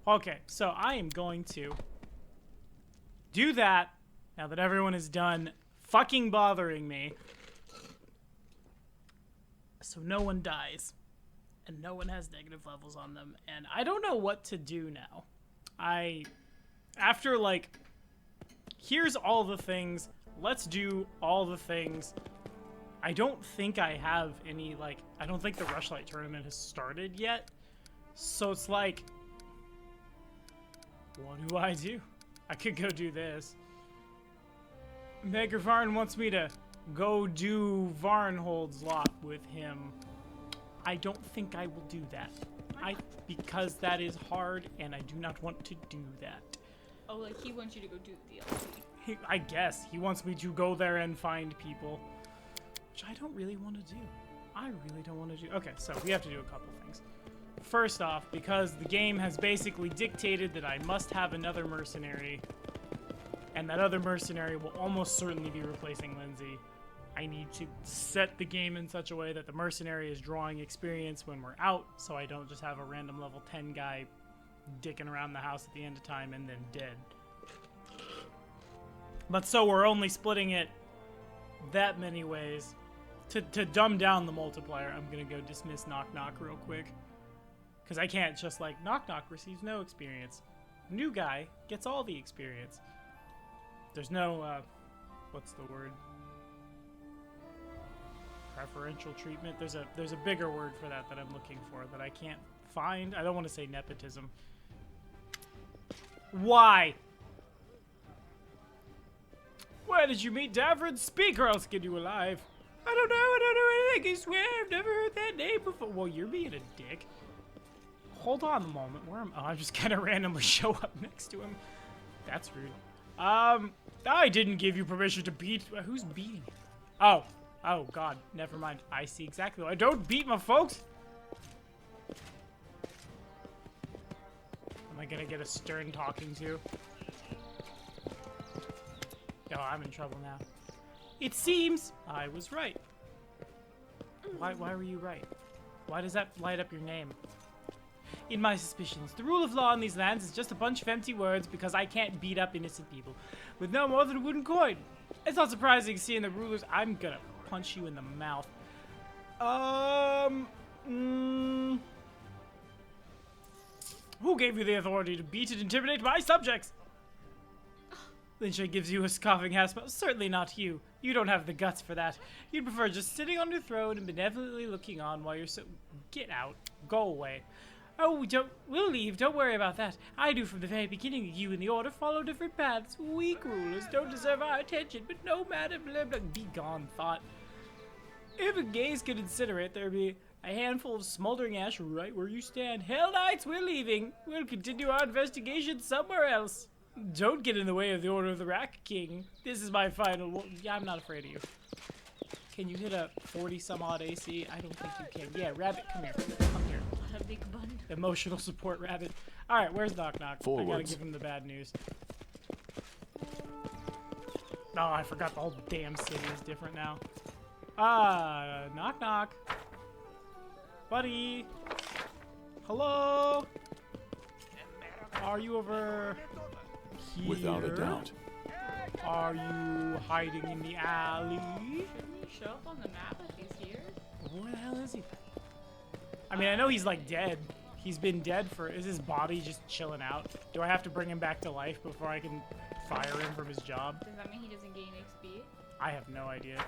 Okay, so I am going to do that now that everyone is done fucking bothering me. So no one dies. And no one has negative levels on them. And I don't know what to do now. After, like, here's all the things. Let's do all the things. I don't think I have any, like, I don't think the Rushlight tournament has started yet. So it's like, what do I do? I could go do this. Maker Varn wants me to go do Varnhold's lot with him. I don't think I will do that. Because that is hard, and I do not want to do that. Oh, like he wants you to go do the DLC. I guess. He wants me to go there and find people. Which I don't really want to do. I really don't want to do. Okay, so we have to do a couple things. First off, because the game has basically dictated that I must have another mercenary, and that other mercenary will almost certainly be replacing Lindsay, I need to set the game in such a way that the mercenary is drawing experience when we're out, so I don't just have a random level 10 guy dicking around the house at the end of time and then dead. But so we're only splitting it that many ways. To dumb down the multiplier, I'm gonna go dismiss Knock Knock real quick. Because I can't just like, Knock Knock receives no experience. New guy gets all the experience. There's no, what's the word? Preferential treatment. There's a bigger word for that I'm looking for that I can't find. I don't want to say nepotism. Why? Where did you meet Davrid? Speak or I'll skin you alive. I don't know anything. I swear I've never heard that name before. Well, you're being a dick. Hold on a moment. Where am I just kind of randomly show up next to him. That's rude. I didn't give you permission to beat. Who's beating you? Oh, God. Never mind. I see exactly. I don't beat my folks. Am I gonna get a stern talking to? Oh, I'm in trouble now. It seems I was right. Why were you right? Why does that light up your name? In my suspicions, the rule of law in these lands is just a bunch of empty words because I can't beat up innocent people with no more than a wooden coin. It's not surprising seeing the rulers. I'm gonna punch you in the mouth. Who gave you the authority to beat and intimidate my subjects? Linsha gives you a scoffing half smile. Certainly not you. You don't have the guts for that. You'd prefer just sitting on your throne and benevolently looking on while you're so... Get out. Go away. Oh, we'll leave. Don't worry about that. I knew from the very beginning that you and the Order follow different paths. Weak rulers don't deserve our attention, but no matter, blah, blah. Be gone, thought. If a gaze could incinerate, there'd be a handful of smoldering ash right where you stand. Hell Knights, we're leaving. We'll continue our investigation somewhere else. Don't get in the way of the Order of the Rack King. This is my final... Yeah, I'm not afraid of you. Can you hit a 40-some-odd AC? I don't think you can. Yeah, Rabbit, come here. Come here. A big bun. Emotional support Rabbit. Alright, where's Knock Knock? Forwards. I gotta give him the bad news. Oh, I forgot the whole damn city is different now. Knock Knock. Buddy. Hello? Are you over here? Without a doubt. Are you hiding in the alley? Shouldn't you show up on the map if he's here? Where the hell is he? I mean, I know he's like dead. He's been dead for... Is his body just chilling out? Do I have to bring him back to life before I can fire him from his job? Does that mean he doesn't gain XP? I have no idea.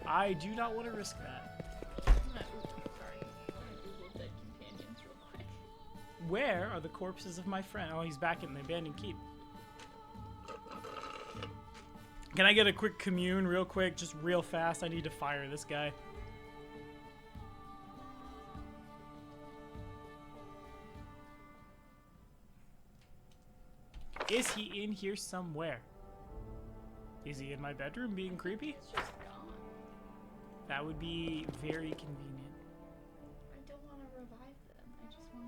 I do not want to risk that. Sorry. I'm gonna Google dead companions real quick. Where are the corpses of my friend? Oh, he's back in the abandoned keep. Can I get a quick commune real quick? Just real fast. I need to fire this guy. Is he in here somewhere? Is he in my bedroom being creepy? It's just gone. That would be very convenient. I don't want to revive them. I just want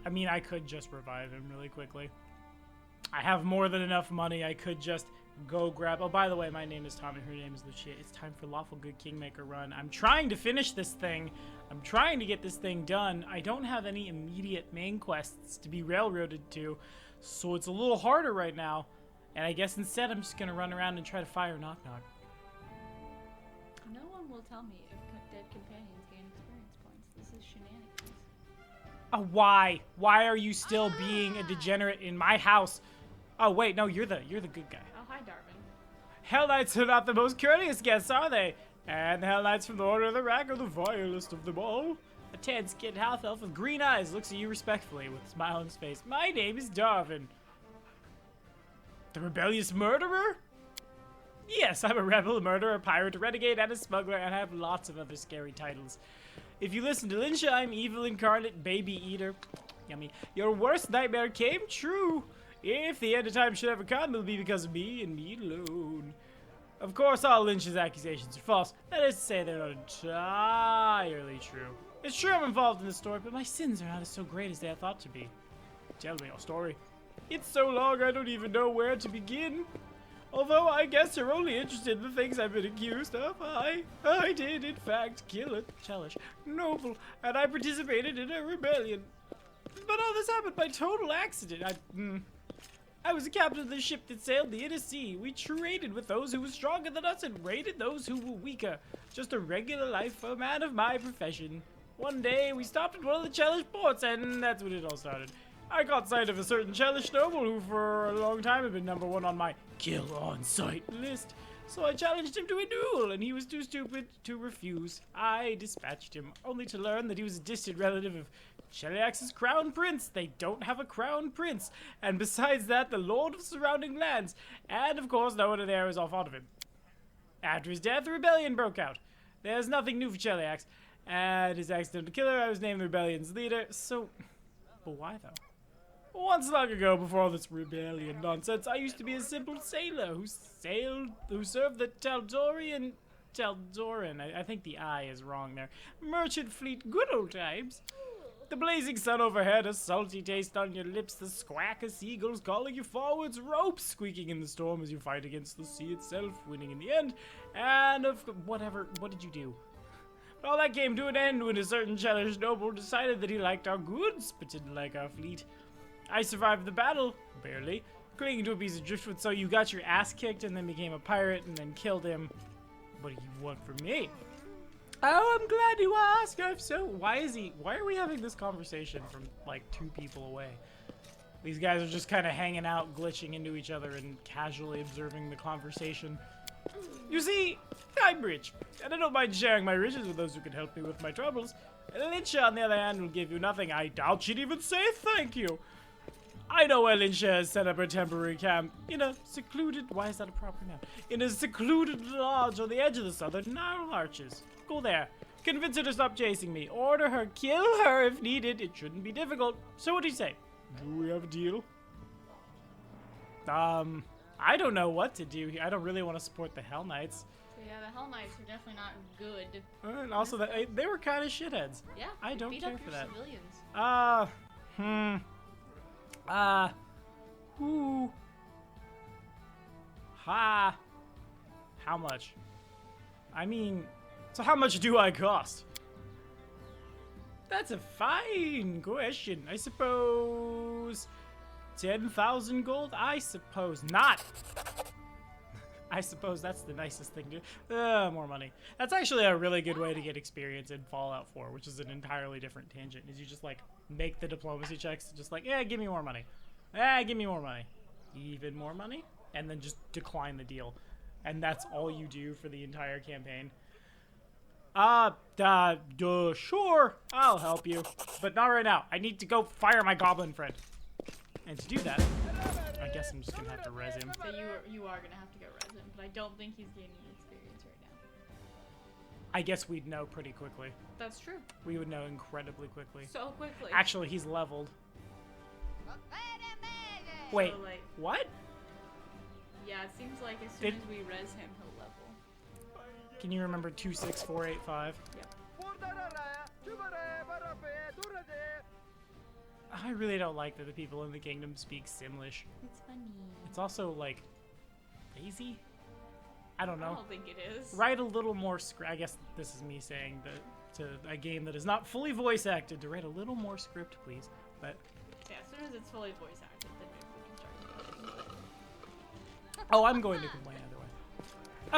to... I mean, I could just revive him really quickly. I have more than enough money. I could just Go grab. Oh, by the way, my name is Tom and her name is Lucia. It's time for Lawful Good Kingmaker run. I'm trying to finish this thing. I'm trying to get this thing done. I don't have any immediate main quests to be railroaded to, so it's a little harder right now. And I guess instead I'm just gonna run around and try to fire Knock Knock. No one will tell me if dead companions gain experience points. This is shenanigans. Why? Why are you still being a degenerate in my house? Oh wait, no, you're the good guy. Oh, hi, Darwin. Hell Knights are not the most courteous guests, are they? And the Hell Knights from the Order of the Rack are the vilest of them all. A tan-skinned half elf with green eyes looks at you respectfully with a smile on his face. My name is Darwin. The rebellious murderer? Yes, I'm a rebel, a murderer, a pirate, a renegade, and a smuggler, and I have lots of other scary titles. If you listen to Linsha, I'm evil incarnate, baby eater. Yummy. Your worst nightmare came true. If the end of time should ever come, it'll be because of me and me alone. Of course, all Lynch's accusations are false. That is to say, they're not entirely true. It's true I'm involved in the story, but my sins are not so great as they are thought to be. Tell me your story. It's so long I don't even know where to begin. Although I guess you're only interested in the things I've been accused of. I did, in fact, kill a Chelish noble, and I participated in a rebellion. But all this happened by total accident. I was a captain of the ship that sailed the inner sea. We traded with those who were stronger than us and raided those who were weaker. Just a regular life for a man of my profession. One day, we stopped at one of the Chelish ports, and that's when it all started. I caught sight of a certain Chelish noble who for a long time had been #1 on my kill on sight list. So I challenged him to a duel, and he was too stupid to refuse. I dispatched him, only to learn that he was a distant relative of Cheliax's crown prince. They don't have a crown prince. And besides that, the lord of surrounding lands. And of course, no one there was all fond of him. After his death, a rebellion broke out. There's nothing new for Cheliax. And his accidental killer, I was named the rebellion's leader. So, but why though? Once long ago, before all this rebellion nonsense, I used to be a simple sailor who served the Taldoran, I think the I is wrong there, merchant fleet, good old times. The blazing sun overhead, a salty taste on your lips, the squawk of seagulls calling you forwards, ropes squeaking in the storm as you fight against the sea itself, winning in the end, and what did you do? But all that came to an end when a certain Chelish noble decided that he liked our goods, but didn't like our fleet. I survived the battle, barely, clinging to a piece of driftwood, so you got your ass kicked and then became a pirate and then killed him. What do you want from me? Oh, I'm glad you asked. Why are we having this conversation from like 2 people away? These guys are just kind of hanging out, glitching into each other and casually observing the conversation. You see, I'm rich, and I don't mind sharing my riches with those who can help me with my troubles. And Linsha, on the other hand, will give you nothing. I doubt she'd even say thank you. I know where Linsha has set up her temporary camp in a secluded, why is that a proper noun? In a secluded lodge on the edge of the southern Nile Arches. Go there, convince her to stop chasing me, order her, kill her if needed. It shouldn't be difficult. So what do you say? Do we have a deal? I don't know what to do here. I don't really want to support the Hell Knights. So yeah, the Hell Knights are definitely not good. And also, they were kind of shitheads. Yeah, I don't care for that. Civilians. Ooh. Ha. How much? I mean, so how much do I cost? That's a fine question. I suppose 10,000 gold? I suppose not. I suppose that's the nicest thing to do. More money. That's actually a really good way to get experience in Fallout 4, which is an entirely different tangent. Is you just like make the diplomacy checks, just like, yeah, give me more money. Give me more money. Even more money? And then just decline the deal. And that's all you do for the entire campaign. Sure, I'll help you. But not right now. I need to go fire my goblin friend. And to do that, I guess I'm just gonna have to res him. So you are gonna have to go res him, but I don't think he's gaining experience right now. I guess we'd know pretty quickly. That's true. We would know incredibly quickly. So quickly. Actually, he's leveled. Wait, so, like, what? Yeah, it seems like as soon as we res him, he'll level. Can you remember 26485? Yep. I really don't like that the people in the kingdom speak Simlish. It's funny. It's also like lazy? I don't I know. don't think it is. Write a little more script. I guess this is me saying that to a game that is not fully voice acted to write a little more script, please. But Yeah, as soon as it's fully voice acted, then maybe we can start complaining. oh, I'm going to complain either way.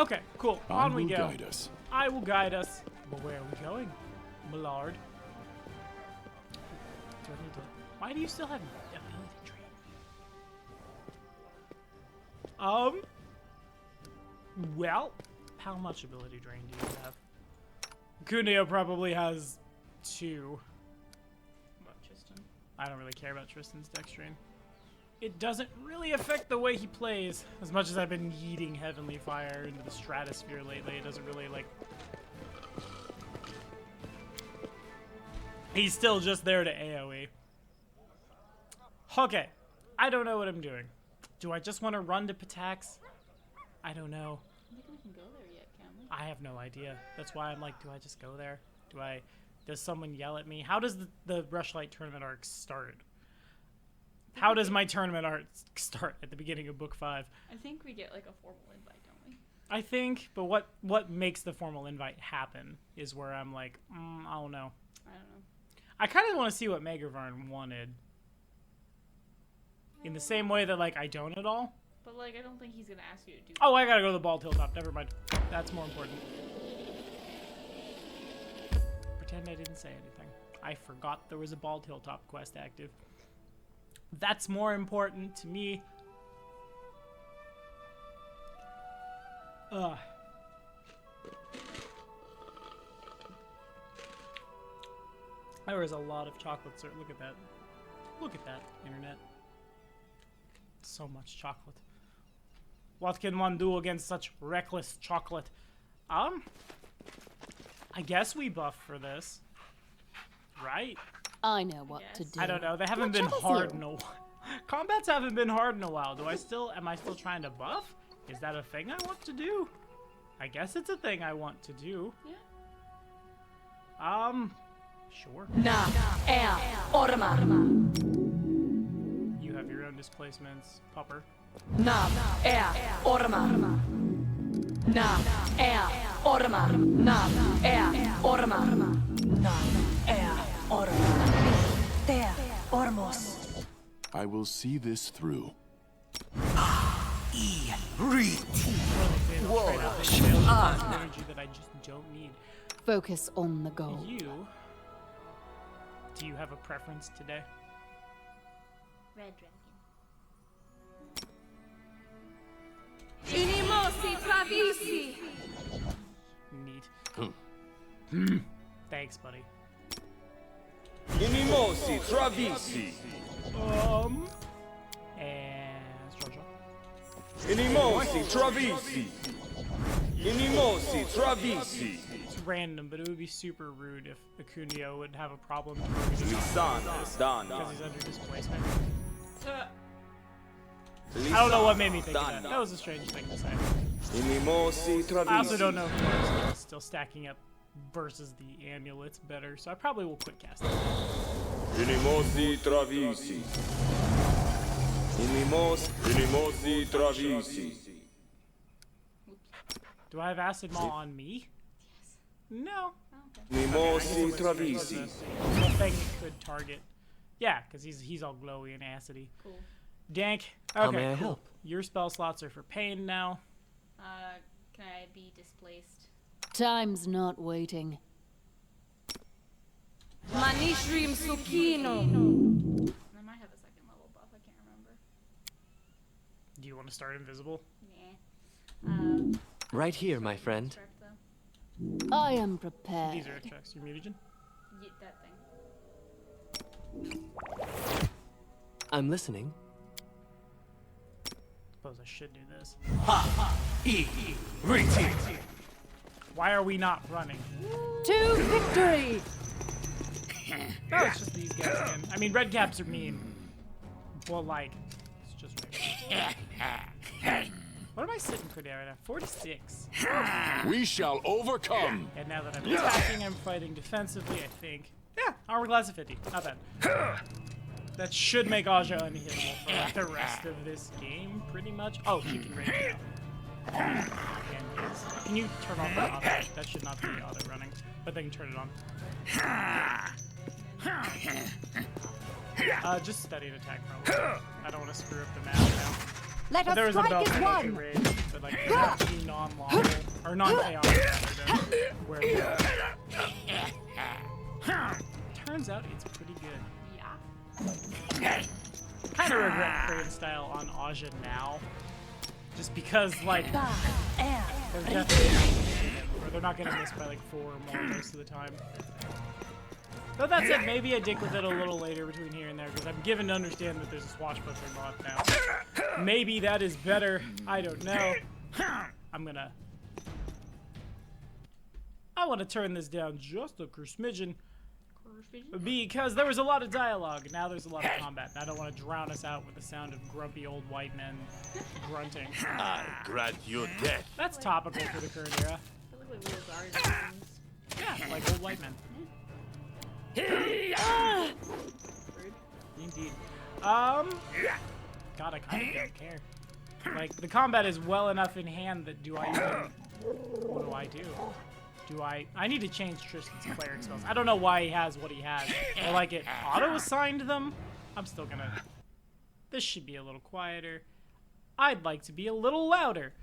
Okay, cool. On we go. Guide us. I will guide us. But where are we going, MacLeod? Do I need to? Why do you still have ability drain? Well, how much ability drain do you have? Cuneo probably has 2. What, Tristan? I don't really care about Tristan's dex drain. It doesn't really affect the way he plays. As much as I've been yeeting Heavenly Fire into the stratosphere lately, it doesn't really, like... He's still just there to AoE. Okay. I don't know what I'm doing. Do I just want to run to Patax? I don't know. I don't think we can go there yet, can we? I have no idea. That's why I'm like, do I just go there? Does someone yell at me? How does the Rushlight tournament arc start? How does my tournament arc start at the beginning of book 5? I think we get like a formal invite, don't we? I think, but what makes the formal invite happen is where I'm like, I don't know. I don't know. I kind of want to see what Megavarn wanted. In the same way that, like, I don't at all. But like, I don't think he's gonna ask you to do. Oh, I gotta go to the ball hilltop. Never mind. That's more important. Pretend I didn't say anything. I forgot there was a ball hilltop quest active. That's more important to me. Ugh. There was a lot of chocolate syrup. Look at that. Look at that, internet. So much chocolate. What can one do against such reckless chocolate? I guess we buff for this. Right? I know what to do. I don't know. They haven't been hard in a while. Combats haven't been hard in a while. Am I still trying to buff? Is that a thing I want to do? I guess it's a thing I want to do. Yeah. Sure. Na, air, orma. You have your own displacements, pupper. Na, air, orma. Na, air, orma. Na, air, orma. Na, air, orma. There, ormos. I will see this through. Energy that I just don't need. Focus on the goal. Do you have a preference today? Red dragon. Inimosi travisi. Neat. Thanks, buddy. Inimosi travisi. And Jojo. Inimosi travisi. Inimosi travisi. It's random, but it would be super rude if Acunio would have a problem Lisan dan. because he's under displacement. Uh, I don't know what made me think of that. That was a strange thing to say. Inimosi travisi. I also don't know if Forrest is still stacking up versus the amulets better, so I probably will quit casting. Inimosi travisi. Inimosi travisi. Do I have Acid Maw on me? yes. No. Okay. Inimosi travisi. One thing it could target. Yeah, because he's all glowy and acidy. Cool. Dank. Okay, How may I cool. help? Your spell slots are for pain now. Can I be displaced? Time's not waiting. Manishrim Sukino. I might have a second level buff. I can't remember. Do you want to start invisible? Nah. Right here, my friend. Correct, though. I am prepared. These are checks. Your mutagen? Yeah, that thing. I'm listening. Suppose I should do this. Why are we not running? To victory! No, it's just these guys again. I mean, red caps are mean. Well, like, it's just red. What am I sitting for there right now? 46. We shall overcome. And now that I'm attacking, I'm fighting defensively, I think. Yeah, armor class of 50. Not bad. That should make Aja unhittable for like, the rest of this game, pretty much. Oh, she can range now. Can you turn off the auto? That should not be auto running, but they can turn it on. Just steady and attack probably. I don't want to screw up the map now. Let But there us was a strike belt as one. raid, but like two non-lawful or non-chaotic rather, where turns out it's pretty good. Yeah. Kind of regret crane style on Aja now, just because like they're definitely or they're not gonna miss by like 4 or more most of the time. Though that said, maybe I dick with it a little later between here and there because I'm given to understand that there's a swashbuckler mod now. Maybe that is better. I don't know. I want to turn this down just a smidgen. Because there was a lot of dialogue, now there's a lot of combat, and I don't want to drown us out with the sound of grumpy old white men grunting. I grant you death. That's topical for the current era. I feel like we are things. Yeah, like old white men. Rude. Indeed. God, I kind of don't care. Like, the combat is well enough in hand that do I even... What do I do? I need to change Tristan's cleric spells. I don't know why he has what he has. Or like it auto-assigned them. I'm still gonna... This should be a little quieter. I'd like to be a little louder.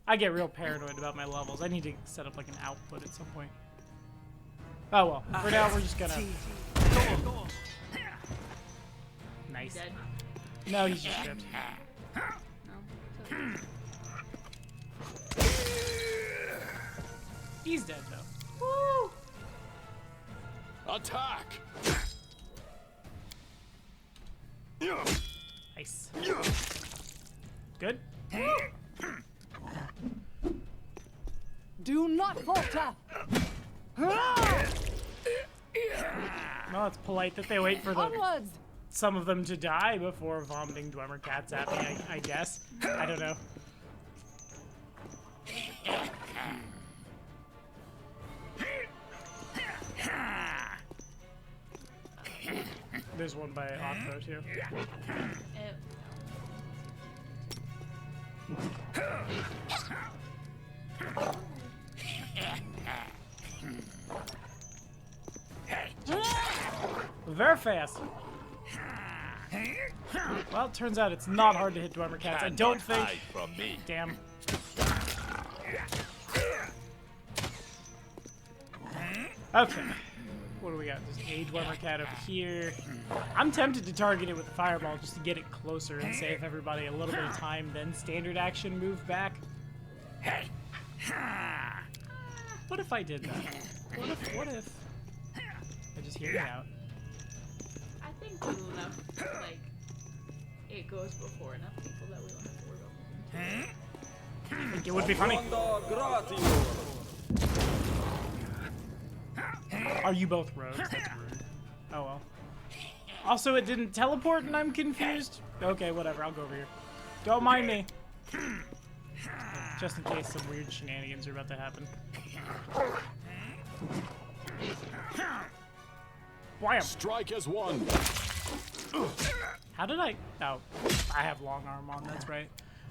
I get real paranoid about my levels. I need to set up like an output at some point. Oh well, for now we're just gonna... Nice. Dead? No, he's just stripped. No. It's okay. He's dead though. Woo! Attack! Nice. Good? Do not falter. Well, it's polite that they wait for Onwards. some of them to die before vomiting Dwemer cats at me, I guess. I don't know. There's one by Octo too. Very fast. Well, it turns out it's not hard to hit Dwemer cats. I don't think. Hide from me. Damn. Okay. What do we got? Just a Dwemer cat over here. I'm tempted to target it with a fireball just to get it closer and save everybody a little bit of time, then standard action move back. What if I did that? What if I just hear it out? I think cool enough, like, it goes before enough people that we don't have to worry about moving to. I think it would be funny. Are you both rogues? That's rude. Oh well. Also, it didn't teleport and I'm confused. Okay, whatever. I'll go over here. Don't mind me. Just in case some weird shenanigans are about to happen. Wham! Strike as one. How did I... Oh, I have long arm on, that's right.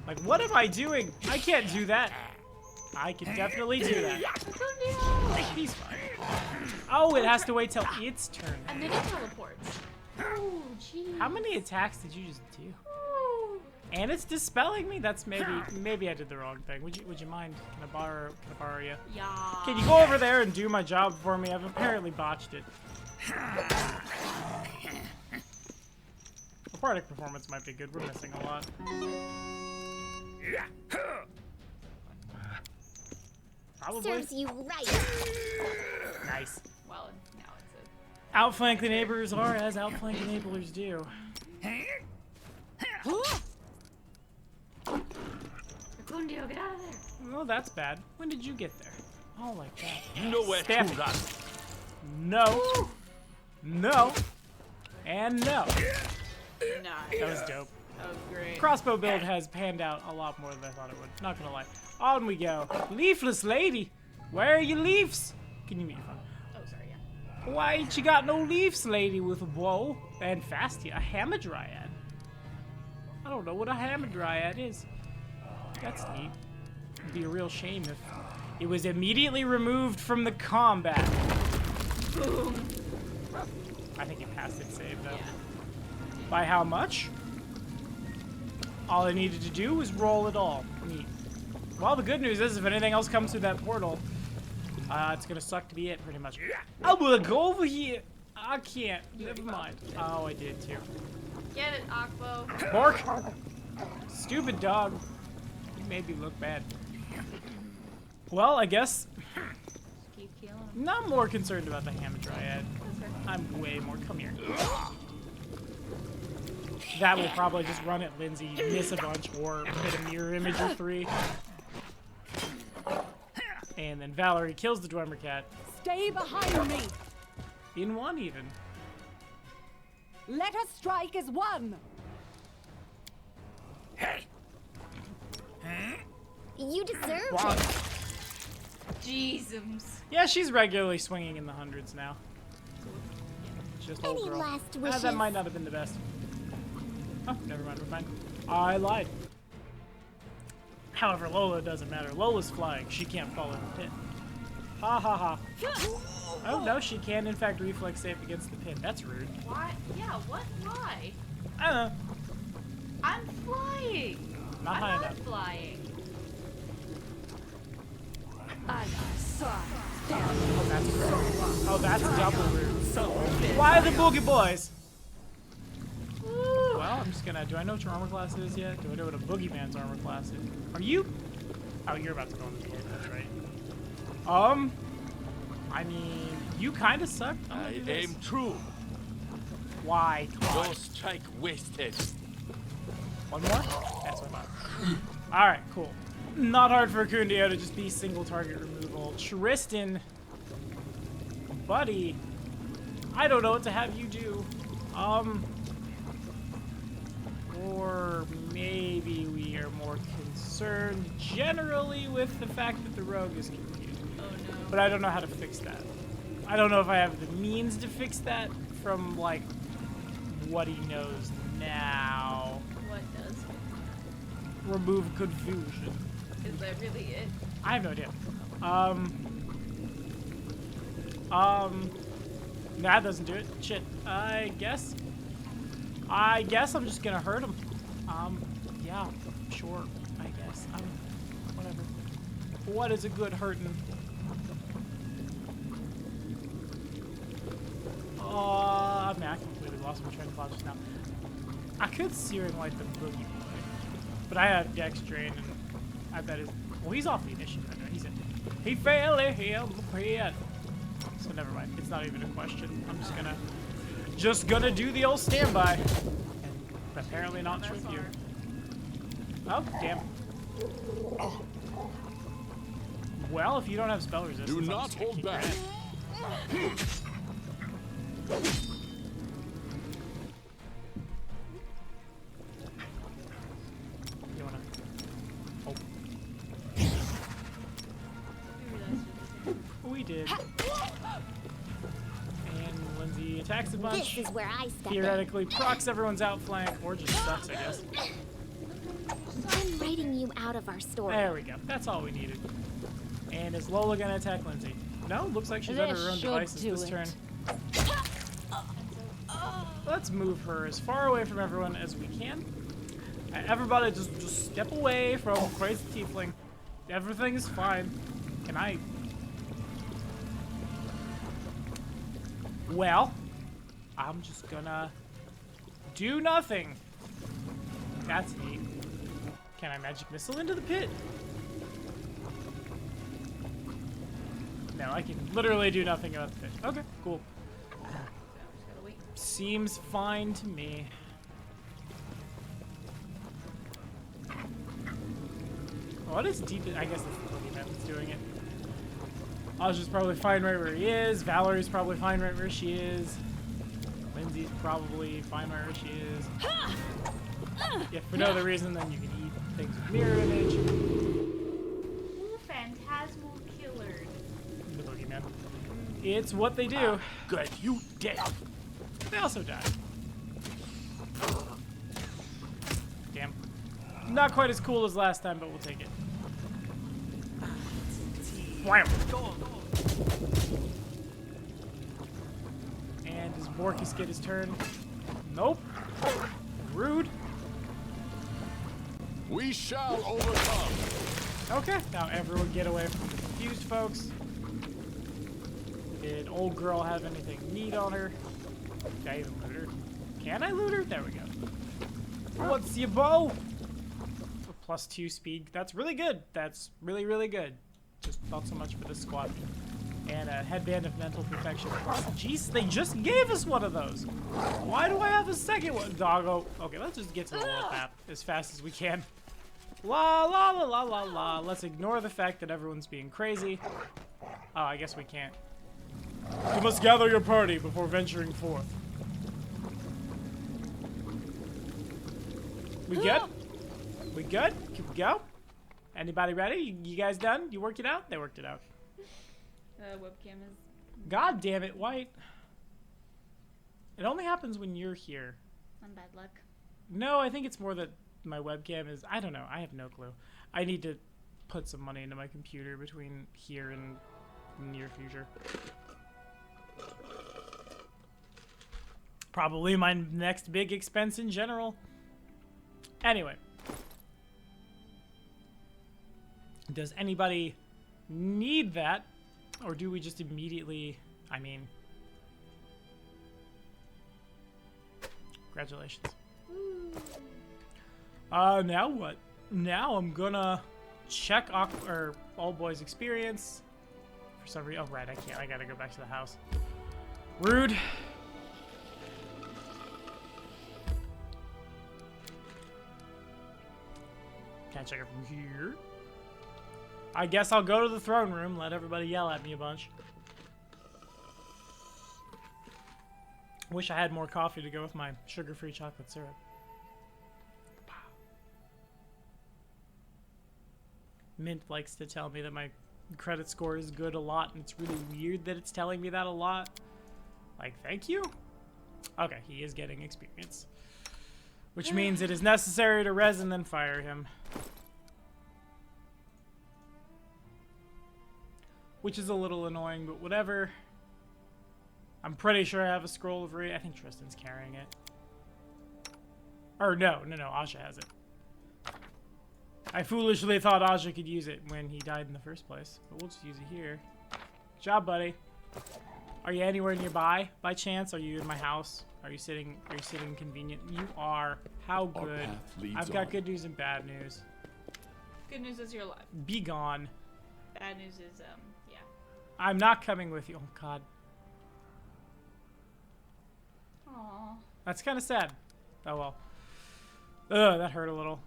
Like, what am I doing? I can't do that. I can definitely do that. He's fine. Oh, it has to wait till its turn. And then it teleports. Oh, jeez. How many attacks did you just do? Ooh. And it's dispelling me? That's maybe I did the wrong thing. Would you mind? Can I borrow you? Yeah. Can you go over there and do my job for me? I've apparently botched it. Aquatic performance might be good. We're missing a lot. Probably. Serves you right. Nice. Well, now it's Outflank the neighbors are as outflank enablers do. Facundo, get out of there. Oh, that's bad. When did you get there? Oh, like that. Nowhere Stab to it. run. No. No. And no. Nice. That was dope. That was great. Crossbow build has panned out a lot more than I thought it would. Not gonna lie. On we go. Leafless lady. Where are your leaves? Can you mute your phone? Oh, sorry, yeah. Why ain't you got no leaves, lady, with a bow? And Fastia, a hamadryad. I don't know what a hamadryad is. That's neat. It'd be a real shame if it was immediately removed from the combat. Boom. I think it passed its save though. Yeah. By how much? All I needed to do was roll it all. Neat. Well, the good news is if anything else comes through that portal, it's gonna suck to be it pretty much. I'm gonna go over here. I can't. Never mind. Oh, I did too. Get it, Akbo. Bork! Stupid dog. You made me look bad. Well, I guess Keep killing him. I'm more concerned about the Hamadryad. I'm way more. Come here. That will probably just run at Lindsay, miss a bunch, or hit a mirror image or 3. And then Valerie kills the Dwemer cat. Stay behind me. In 1 even. Let us strike as one. You deserve Wow. it. Jeezums. Yeah, she's regularly swinging in the hundreds now. Just old Any girl. last wishes? That might not have been the best. Oh, never mind, never mind. I lied. However, Lola doesn't matter. Lola's flying. She can't fall in the pit. Ha ha ha. Oh no, she can in fact reflex save against the pit. That's rude. Why? Yeah, what? Why? I don't know. I'm flying. Not I'm high not enough. flying. Oh, that's rude. Oh, that's double rude. Why the boogie boys? Well, I'm just gonna. Do I know what your armor class is yet? Do I know what a boogeyman's armor class is? Are you? Oh, you're about to go in the pit. That's right. I mean, you kind of suck. I'm gonna I do this. aim true. Why? Come on. No strike wasted. One more? That's what I thought. Alright, cool. Not hard for Kundio to just be single target removal. Tristan, buddy, I don't know what to have you do. Or maybe we are more concerned generally with the fact that the rogue is confused. Oh no. But I don't know how to fix that. I don't know if I have the means to fix that from, like, what he knows now. What does? Remove confusion. Is that really it? I have no idea. That doesn't do it. Shit. I guess I'm just gonna hurt him. Yeah, sure. I guess. Whatever. What is a good hurting? I mean, I completely lost my train of thought just now. I could Searing Light the Boogie Boy, but I have Dex Drain, and I bet well, he's off the initiative. I know he's in. He failed it. So never mind. It's not even a question. I'm just gonna do the old standby, and apparently not trip you. Oh damn. Well, if you don't have spell resistance, Do I'm not just gonna hold keep your back. head. You wanna? Oh, we did. And Lindsay attacks a bunch. This is where I step in. Theoretically, procs everyone's outflank, or just sucks, I guess. I'm writing you out of our story. There we go. That's all we needed. And is Lola gonna attack Lindsay? No, looks like she's This under her own should devices do this it. turn. Let's move her as far away from everyone as we can. Everybody just step away from crazy tiefling. Everything is fine. Can I? Well, I'm just gonna do nothing. That's neat. Can I magic missile into the pit? No, I can literally do nothing about the pit. Okay, cool. Seems fine to me. What is deep? I guess that's the boogeyman that's doing it. Aj's probably fine right where he is. Valerie's probably fine right where she is. Lindsay's probably fine right where she is. If for no other reason, then you can eat things with mirror image. Ooh, phantasmal killer. The boogeyman. It's what they do. Good, you dead. They also die. Damn. Not quite as cool as last time, but we'll take it. Wow. And does Borkus get his turn? Nope. Rude. We shall overcome. Okay, now everyone get away from the confused folks. Did old girl have anything neat on her? Did I even loot her? Can I loot her? There we go. What's your bow? +2 speed. That's really good. That's really, really good. Just not so much for this squad. And a headband of mental perfection. Jeez, they just gave us one of those. Why do I have a second one? Doggo. Okay, let's just get to the world map as fast as we can. La la la la la la. Let's ignore the fact that everyone's being crazy. Oh, I guess we can't. You must gather your party before venturing forth. We good? We good? Can we go? Anybody ready? You guys done? You worked it out? They worked it out. Webcam is... God damn it, White. It only happens when you're here. on bad luck. No, I think it's more that my webcam is... I don't know. I have no clue. I need to put some money into my computer between here and near future. Probably my next big expense in general. Anyway. Does anybody need that? Or do we just immediately... I mean... Congratulations. Now what? Now I'm gonna check All Boys experience. For some reason... Oh, right, I can't. I gotta go back to the house. Rude. Can't check it from here. I guess I'll go to the throne room, let everybody yell at me a bunch. Wish I had more coffee to go with my sugar-free chocolate syrup. Mint likes to tell me that my credit score is good a lot, and it's really weird that it's telling me that a lot. Like, thank you? Okay, he is getting experience. Which means it is necessary to res and then fire him. Which is a little annoying, but whatever. I'm pretty sure I have a scroll of I think Tristan's carrying it. Or no, Asha has it. I foolishly thought Asha could use it when he died in the first place, but we'll just use it here. Good job, buddy. Are you anywhere nearby, by chance? Are you in my house? Are you sitting convenient? You are. How good. I've got good news and bad news. Good news is you're alive. Be gone. Bad news is, yeah. I'm not coming with you. Oh, God. Aww. That's kind of sad. Oh, well. Ugh, that hurt a little.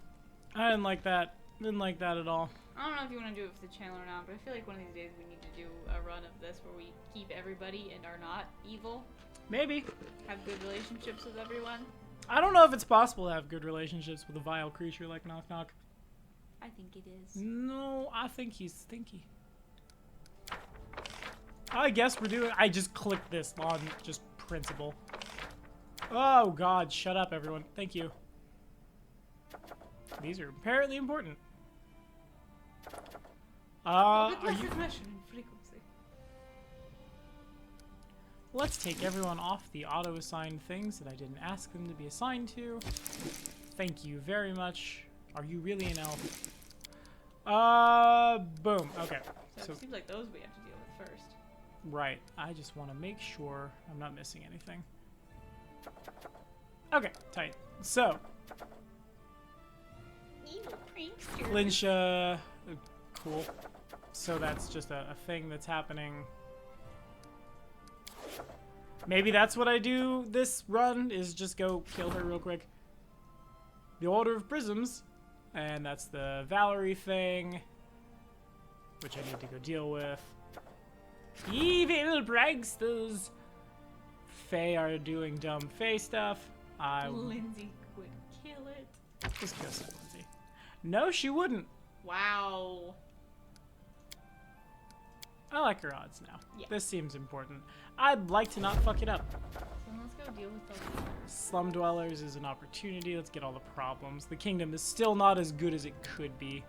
I didn't like that. Didn't like that at all. I don't know if you want to do it for the channel or not, but I feel like one of these days we need to do a run of this where we keep everybody and are not evil. Maybe. Have good relationships with everyone. I don't know if it's possible to have good relationships with a vile creature like Knock Knock. I think it is. No, I think he's stinky. I guess we're doing... I just clicked this on just principle. Oh, God. Shut up, everyone. Thank you. These are apparently important. Are you... Regression and frequency. Let's take everyone off the auto-assigned things that I didn't ask them to be assigned to. Thank you very much. Are you really an elf? Boom. Okay. So it seems like those we have to deal with first. Right. I just want to make sure I'm not missing anything. Okay, tight. So, Evil prankster. Linsha, cool. So that's just a thing that's happening. Maybe that's what I do this run, is just go kill her real quick. The Order of Prisms, and that's the Valerie thing, which I need to go deal with. Evil pranksters! Fae are doing dumb Fae stuff. Lindsay would kill it. Just kill some Lindsay. No, she wouldn't. Wow. I like her odds now. Yeah. This seems important. I'd like to not fuck it up. So let's go deal with the Slum Dwellers is an opportunity. Let's get all the problems. The kingdom is still not as good as it could be.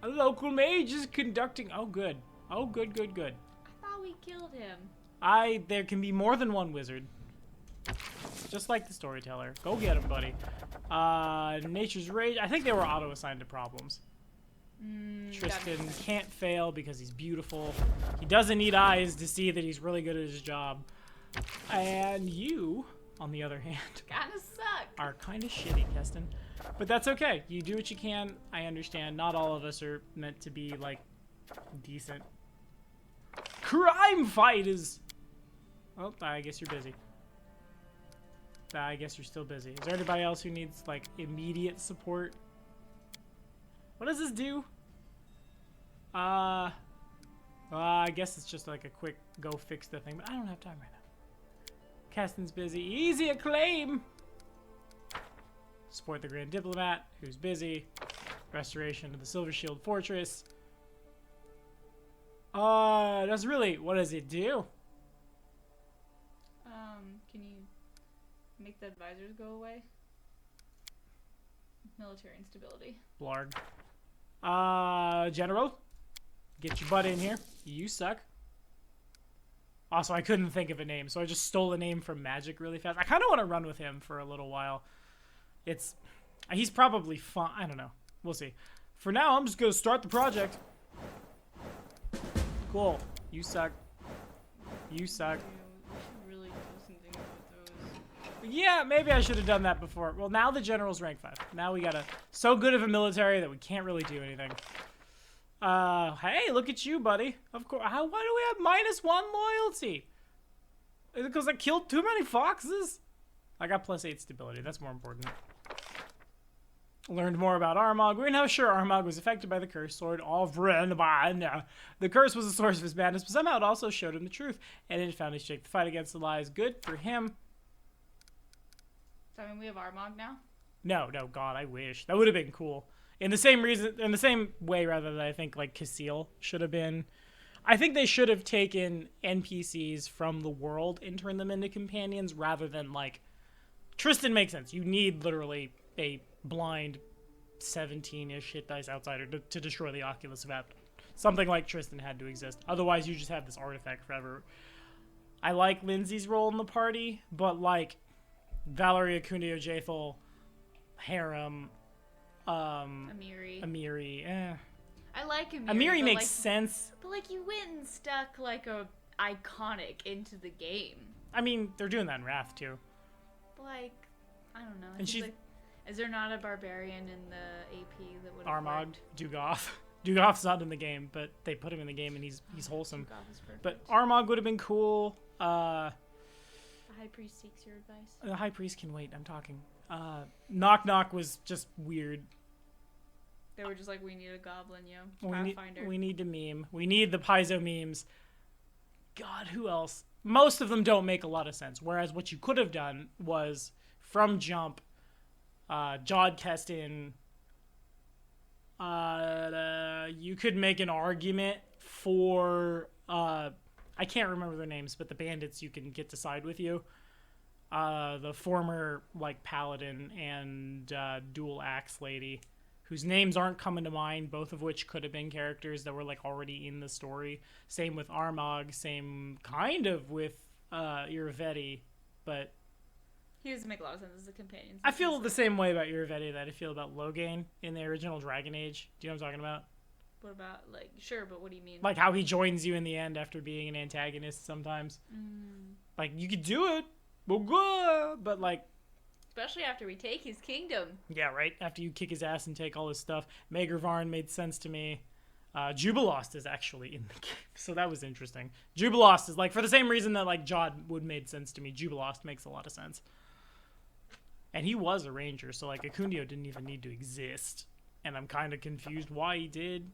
A local mage is conducting... Oh, good. Oh, good, good, good. I thought we killed him. There can be more than one wizard. Just like the storyteller. Go get him, buddy. Nature's Rage. I think they were auto-assigned to problems. Tristan can't fail because he's beautiful. He doesn't need eyes to see that he's really good at his job. And you, on the other hand, Kinda suck. are kind of shitty, Keston. But that's okay. You do what you can. I understand. Not all of us are meant to be, like, decent. Crime fight is... Oh, I guess you're busy. I guess you're still busy. Is there anybody else who needs, like, immediate support? What does this do? I guess it's just like a quick go fix the thing, but I don't have time right now. Keston's busy. Easy acclaim! Support the Grand Diplomat, who's busy. Restoration of the Silver Shield Fortress. That's really... What does it do? Can you make the advisors go away? Military instability. Blarg. General? Get your butt in here. You suck. Also, I couldn't think of a name, so I just stole a name from Magic really fast. I kind of want to run with him for a little while. He's probably fun. I don't know. We'll see. For now, I'm just going to start the project. Cool. You suck. You suck. We should really do something about those. Yeah, maybe I should have done that before. Well, now the general's rank 5. Now we got so good of a military that we can't really do anything. Hey, look at you, buddy. Of course. Why do we have -1 loyalty? Is it because I killed too many foxes? I got +8 stability. That's more important. Learned more about Armagh. We're now sure Armagh was affected by the cursed sword of Renban. The curse was the source of his madness, but somehow it also showed him the truth, and it found his strength to fight against the lies. Good for him. So I mean, we have Armagh now. No, God, I wish. That would have been cool. In the same way, rather, that I think like Casil should have been. I think they should have taken NPCs from the world and turned them into companions rather than like Tristan makes sense. You need literally a blind 17-ish hit dice outsider to destroy the Oculus of Apt. Something like Tristan had to exist. Otherwise, you just have this artifact forever. I like Lindsay's role in the party, but like Valeria, Kundio, Jaethal, Harem, Amiri, I like Amiri. Amiri but, makes like, sense. But like you went and stuck like a iconic into the game. I mean, they're doing that in Wrath too. But like, I don't know. And she's like, is there not a barbarian in the AP that would Armagh, Duggoth. Duggoth's not in the game, but they put him in the game and he's wholesome. Duggoth is perfect. But Armagh would have been cool. The High Priest seeks your advice. The High Priest can wait. I'm talking. Knock Knock was just weird. They were just like, we need a goblin, Pathfinder. We need to meme. We need the Paizo memes. God, who else? Most of them don't make a lot of sense. Whereas what you could have done was, from jump, Jod Keston, you could make an argument for, I can't remember their names, but the bandits you can get to side with you. The former, like, paladin and dual axe lady, whose names aren't coming to mind, both of which could have been characters that were, like, already in the story. Same with Armagh, same kind of with Iravetti, but... He doesn't make a lot of sense as a companion. I feel the same way about Iravetti that I feel about Loghain in the original Dragon Age. Do you know what I'm talking about? What about, like, sure, but what do you mean? Like, how he joins you in the end after being an antagonist sometimes. Like, you could do it, but, like... Especially after we take his kingdom. Yeah, right? After you kick his ass and take all his stuff. Magervarn made sense to me. Jubilost is actually in the game, so that was interesting. Jubilost is, like, for the same reason that, like, Jod would made sense to me, Jubilost makes a lot of sense. And he was a ranger, so, like, Akundio didn't even need to exist. And I'm kind of confused why he did.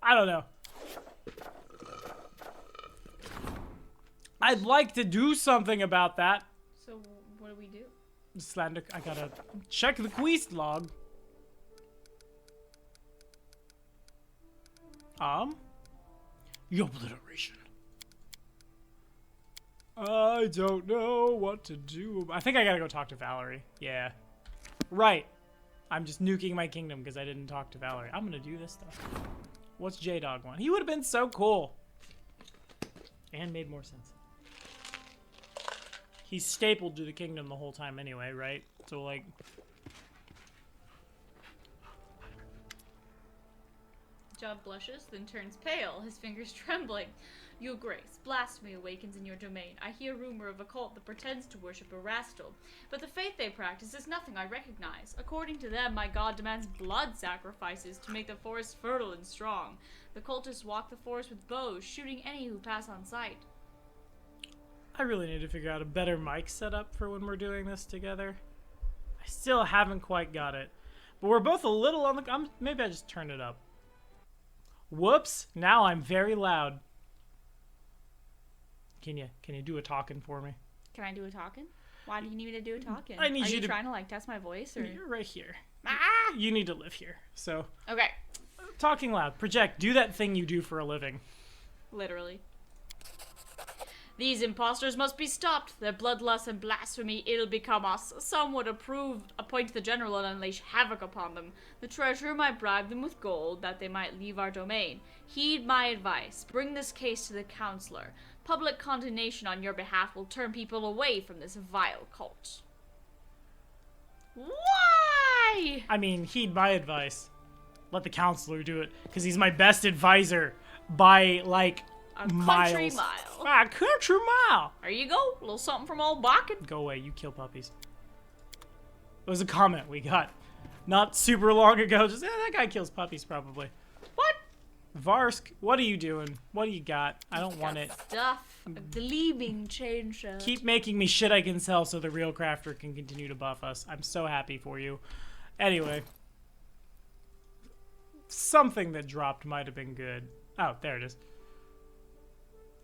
I don't know. I'd like to do something about that. So, what do we do? Slander, I gotta check the quest log. Obliteration. I don't know what to do. I think I gotta go talk to Valerie. Yeah. Right. I'm just nuking my kingdom because I didn't talk to Valerie. I'm gonna do this stuff. What's J-Dog want? He would have been so cool. And made more sense. He's stapled to the kingdom the whole time anyway, right? So, like... Job blushes, then turns pale, his fingers trembling. Your grace, blasphemy awakens in your domain. I hear rumor of a cult that pretends to worship Erastil, but the faith they practice is nothing I recognize. According to them, my god demands blood sacrifices to make the forest fertile and strong. The cultists walk the forest with bows, shooting any who pass on sight. I really need to figure out a better mic setup for when we're doing this together. I still haven't quite got it. But we're both a little on the... maybe I just turned it up. Whoops! Now I'm very loud. Can you do a talking for me? Can I do a talking? Why do you need me to do a talking? I need Are you you to... trying to like test my voice or? You're right here. Ah! You need to live here. So, Okay. talking loud. Project. Do that thing you do for a living. Literally. These impostors must be stopped. Their bloodlust and blasphemy ill become us. Some would appoint the general and unleash havoc upon them. The treasurer might bribe them with gold, that they might leave our domain. Heed my advice. Bring this case to the counselor. Public condemnation on your behalf will turn people away from this vile cult. Why? I mean, heed my advice. Let the counselor do it, because he's my best advisor by, like, A miles. country mile. A country mile! There you go. A little something from old Bakken. Go away, you kill puppies. It was a comment we got not super long ago. Just, that guy kills puppies, probably. What? Varsk, what are you doing? What do you got? I don't want it. Stuff. A gleaming chain shirt. Keep making me shit I can sell so the real crafter can continue to buff us. I'm so happy for you. Anyway. Something that dropped might have been good. Oh, there it is.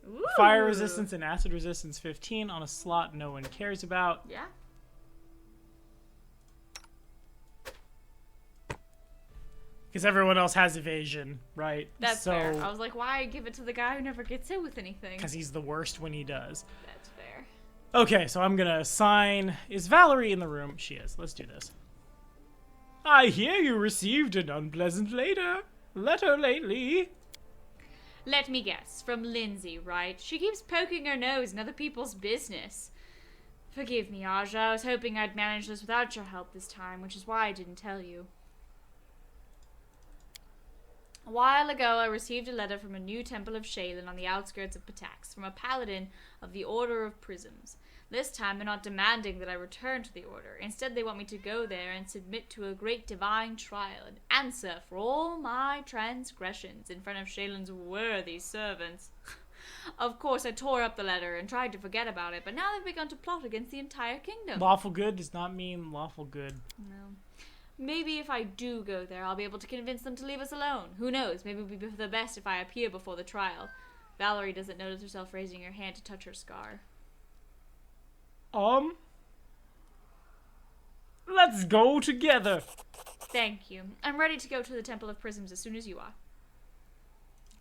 Ooh. Fire resistance and acid resistance 15 on a slot no one cares about. Yeah. Because everyone else has evasion, right? That's fair. I was like, why give it to the guy who never gets hit with anything? Because he's the worst when he does. That's fair. Okay, so I'm gonna assign... Is Valerie in the room? She is. Let's do this. I hear you received an unpleasant letter lately. Let me guess. From Lindsay, right? She keeps poking her nose in other people's business. Forgive me, Aja. I was hoping I'd manage this without your help this time, which is why I didn't tell you. A while ago, I received a letter from a new temple of Shaylin on the outskirts of Patax, from a paladin of the Order of Prisms. This time, they're not demanding that I return to the Order. Instead, they want me to go there and submit to a great divine trial, and answer for all my transgressions in front of Shaylin's worthy servants. Of course, I tore up the letter and tried to forget about it, but now they've begun to plot against the entire kingdom. Lawful good does not mean lawful good. No. Maybe if I do go there, I'll be able to convince them to leave us alone. Who knows? Maybe it'll be for the best if I appear before the trial. Valerie doesn't notice herself raising her hand to touch her scar. Let's go together. Thank you. I'm ready to go to the Temple of Prisms as soon as you are.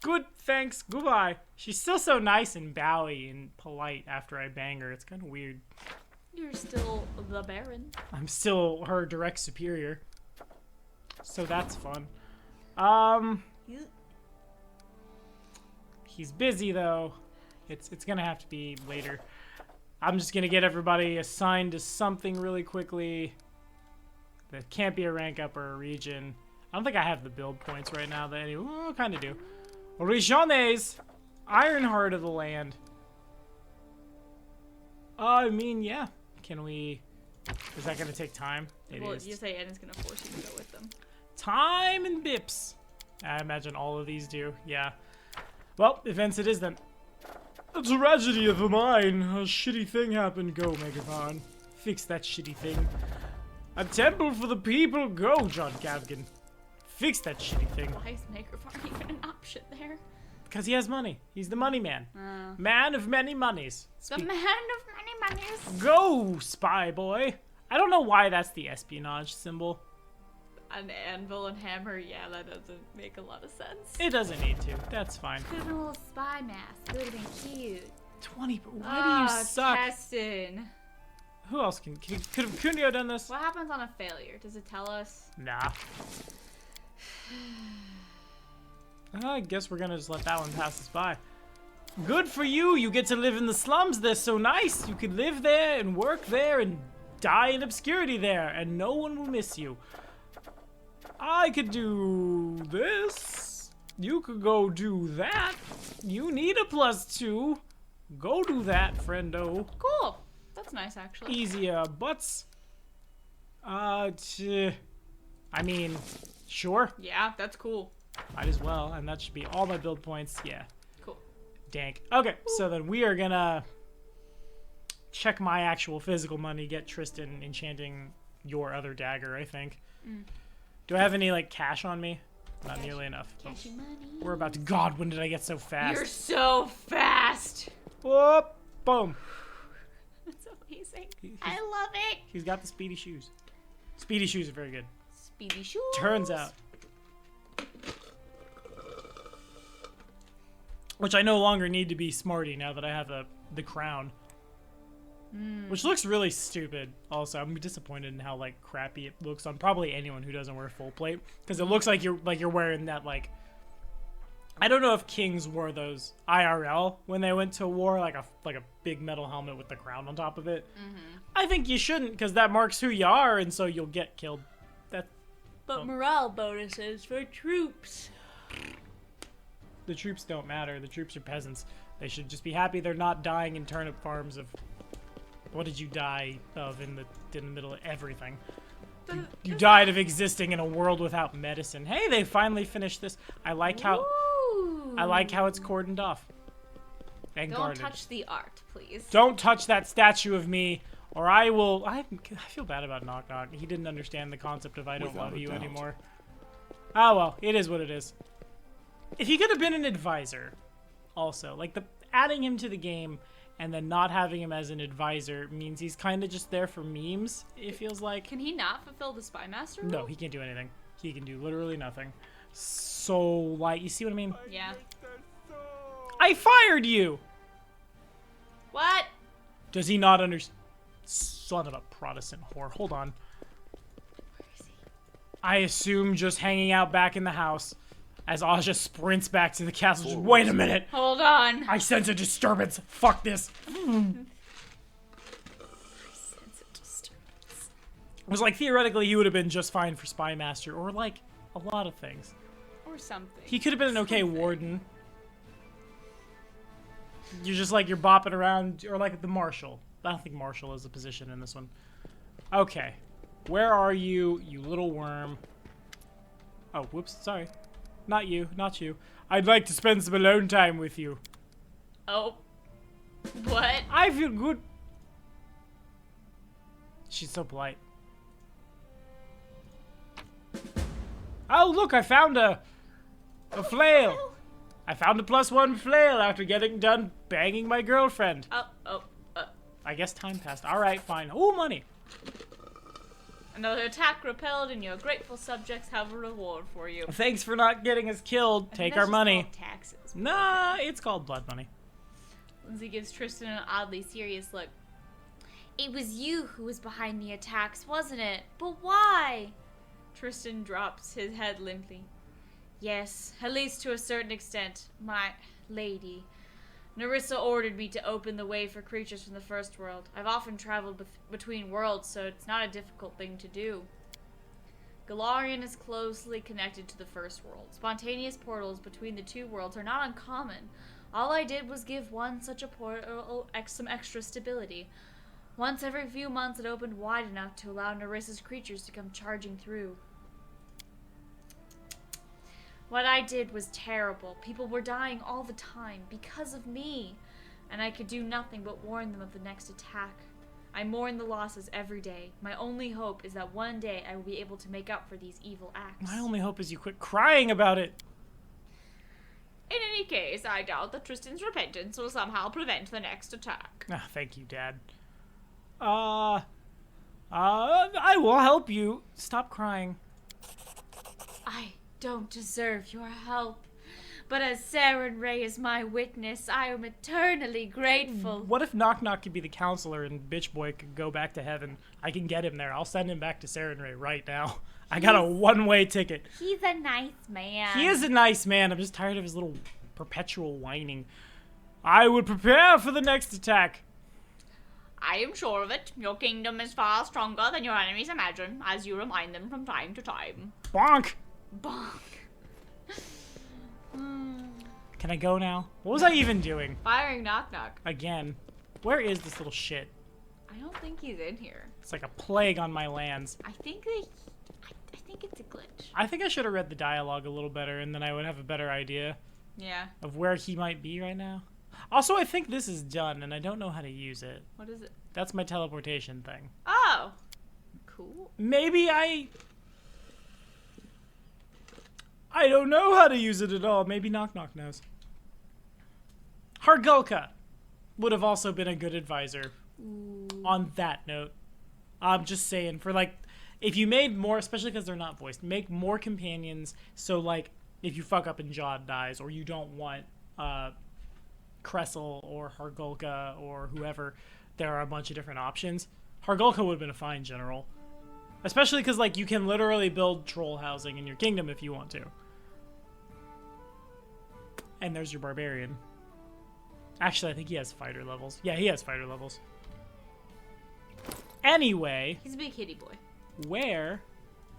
Good, thanks, goodbye. She's still so nice and bowy and polite after I bang her. It's kind of weird. You're still the Baron. I'm still her direct superior. So that's fun. He's busy though. It's gonna have to be later. I'm just gonna get everybody assigned to something really quickly. That can't be a rank up or a region. I don't think I have the build points right now. That anyway, well, I kind of do. Regiones, Ironheart of the land. I mean, yeah. Can we? Is that gonna take time? It Well, is. you say Ed is gonna force you to go with them. Time and bips. I imagine all of these do. Yeah. Well, events it is then. A tragedy of mine. A shitty thing happened. Go, Megathon. Fix that shitty thing. A temple for the people. Go, John Gavgan. Fix that shitty thing. Why is Megaphone even an option there? Because he has money. He's the money man. Man of many monies. The man of many monies. Go, spy boy. I don't know why that's the espionage symbol. an anvil and hammer, yeah, that doesn't make a lot of sense. It doesn't need to. That's fine. Could have been a little spy mask. It would have been cute. 20. Why do you suck? Tessin. Who else could have Kunio done this? What happens on a failure? Does it tell us? Nah. I guess we're gonna just let that one pass us by. Good for you. You get to live in the slums. They're so nice. You could live there and work there and die in obscurity there, and no one will miss you. I could do this. You could go do that. You need a +2. Go do that, friendo. Cool. That's nice, actually. Easy butts. I mean, sure. Yeah, that's cool. Might as well, and that should be all my build points. Yeah. Cool. Dank. Okay, so then we are gonna check my actual physical money, get Tristan enchanting your other dagger, I think. Do I have any, like, cash on me? Not nearly enough. Cashy money. We're about to... God, when did I get so fast? You're so fast. Whoop! Boom. That's amazing. I love it. He's got the speedy shoes. Speedy shoes are very good. Speedy shoes. Turns out. Which I no longer need to be smarty now that I have the crown. Which looks really stupid. Also, I'm disappointed in how like crappy it looks on probably anyone who doesn't wear full plate, because it looks like you're wearing that like. I don't know if kings wore those IRL when they went to war, like a big metal helmet with the crown on top of it. I think you shouldn't, because that marks who you are, and so you'll get killed. But morale bonuses for troops. The troops don't matter. The troops are peasants. They should just be happy they're not dying in turnip farms of. What did you die of in the middle of everything? You died of existing in a world without medicine. Hey, they finally finished this. I like how it's cordoned off. And Don't guarded. touch the art, please. Don't touch that statue of me, or I will. I feel bad about Knock Knock. He didn't understand the concept of I don't Without love a you doubt. anymore. Oh well, it is what it is. If he could have been an advisor, also like adding him to the game and then not having him as an advisor means he's kind of just there for memes. It feels like. Can he not fulfill the spy master role? No, he can't do anything. He can do literally nothing. So like, you see what I mean? Yeah. I fired you. What? Does he not understand? Son of a Protestant whore. Hold on. I assume just hanging out back in the house as Aja sprints back to the castle. Just, wait a minute. Hold on. I sense a disturbance. Fuck this. It was like, theoretically, he would have been just fine for Spy Master, or like a lot of things. Or something. He could have been an okay warden. You're just like, you're bopping around, or like the Marshal. I don't think Marshal is a position in this one. Okay. Where are you, you little worm? Oh, whoops, sorry. Not you, not you. I'd like to spend some alone time with you. Oh. What? I feel good. She's so polite. Oh, look, I found a flail. I found a +1 flail after getting done banging my girlfriend. I guess time passed. All right, fine. Oh, money. Another attack repelled, and your grateful subjects have a reward for you. Thanks for not getting us killed. I think Take that's our just money. called taxes. Nah, it's called blood money. Lindsay gives Tristan an oddly serious look. It was you who was behind the attacks, wasn't it? But why? Tristan drops his head limply. Yes, at least to a certain extent, my lady. Nerissa ordered me to open the way for creatures from the first world. I've often traveled between worlds, so it's not a difficult thing to do. Galarian is closely connected to the first world. Spontaneous portals between the two worlds are not uncommon. All I did was give one such a portal some extra stability. Once every few months it opened wide enough to allow Nerissa's creatures to come charging through. What I did was terrible. People were dying all the time because of me, and I could do nothing but warn them of the next attack. I mourn the losses every day. My only hope is that one day I will be able to make up for these evil acts. My only hope is you quit crying about it. In any case, I doubt that Tristan's repentance will somehow prevent the next attack. Ah, thank you, Dad. I will help you. Stop crying. don't deserve your help. But as Saren Ray is my witness, I am eternally grateful. What if Knock Knock could be the counselor and Bitch Boy could go back to heaven? I can get him there. I'll send him back to Sarenrae right now. I got a one-way ticket. He's a nice man. He is a nice man. I'm just tired of his little perpetual whining. I would prepare for the next attack. I am sure of it. Your kingdom is far stronger than your enemies imagine, as you remind them from time to time. Bonk. Bonk. Can I go now? What was I even doing? Firing Knock Knock. Again. Where is this little shit? I don't think he's in here. It's like a plague on my lands. I think I think it's a glitch. I think I should have read the dialogue a little better, and then I would have a better idea Yeah. of where he might be right now. Also, I think this is done, and I don't know how to use it. What is it? That's my teleportation thing. Oh. Cool. Maybe I don't know how to use it at all. Maybe Knock Knock knows. Hargulka would have also been a good advisor. On that note, I'm just saying, for like, if you made more, especially because they're not voiced, make more companions. So like, if you fuck up and Jod dies, or you don't want Cressel or Hargulka or whoever, there are a bunch of different options. Hargulka would have been a fine general. Especially because, like, you can literally build troll housing in your kingdom if you want to. And there's your barbarian. Actually, I think he has fighter levels. Yeah, he has fighter levels. Anyway. He's a big hitty boy. Where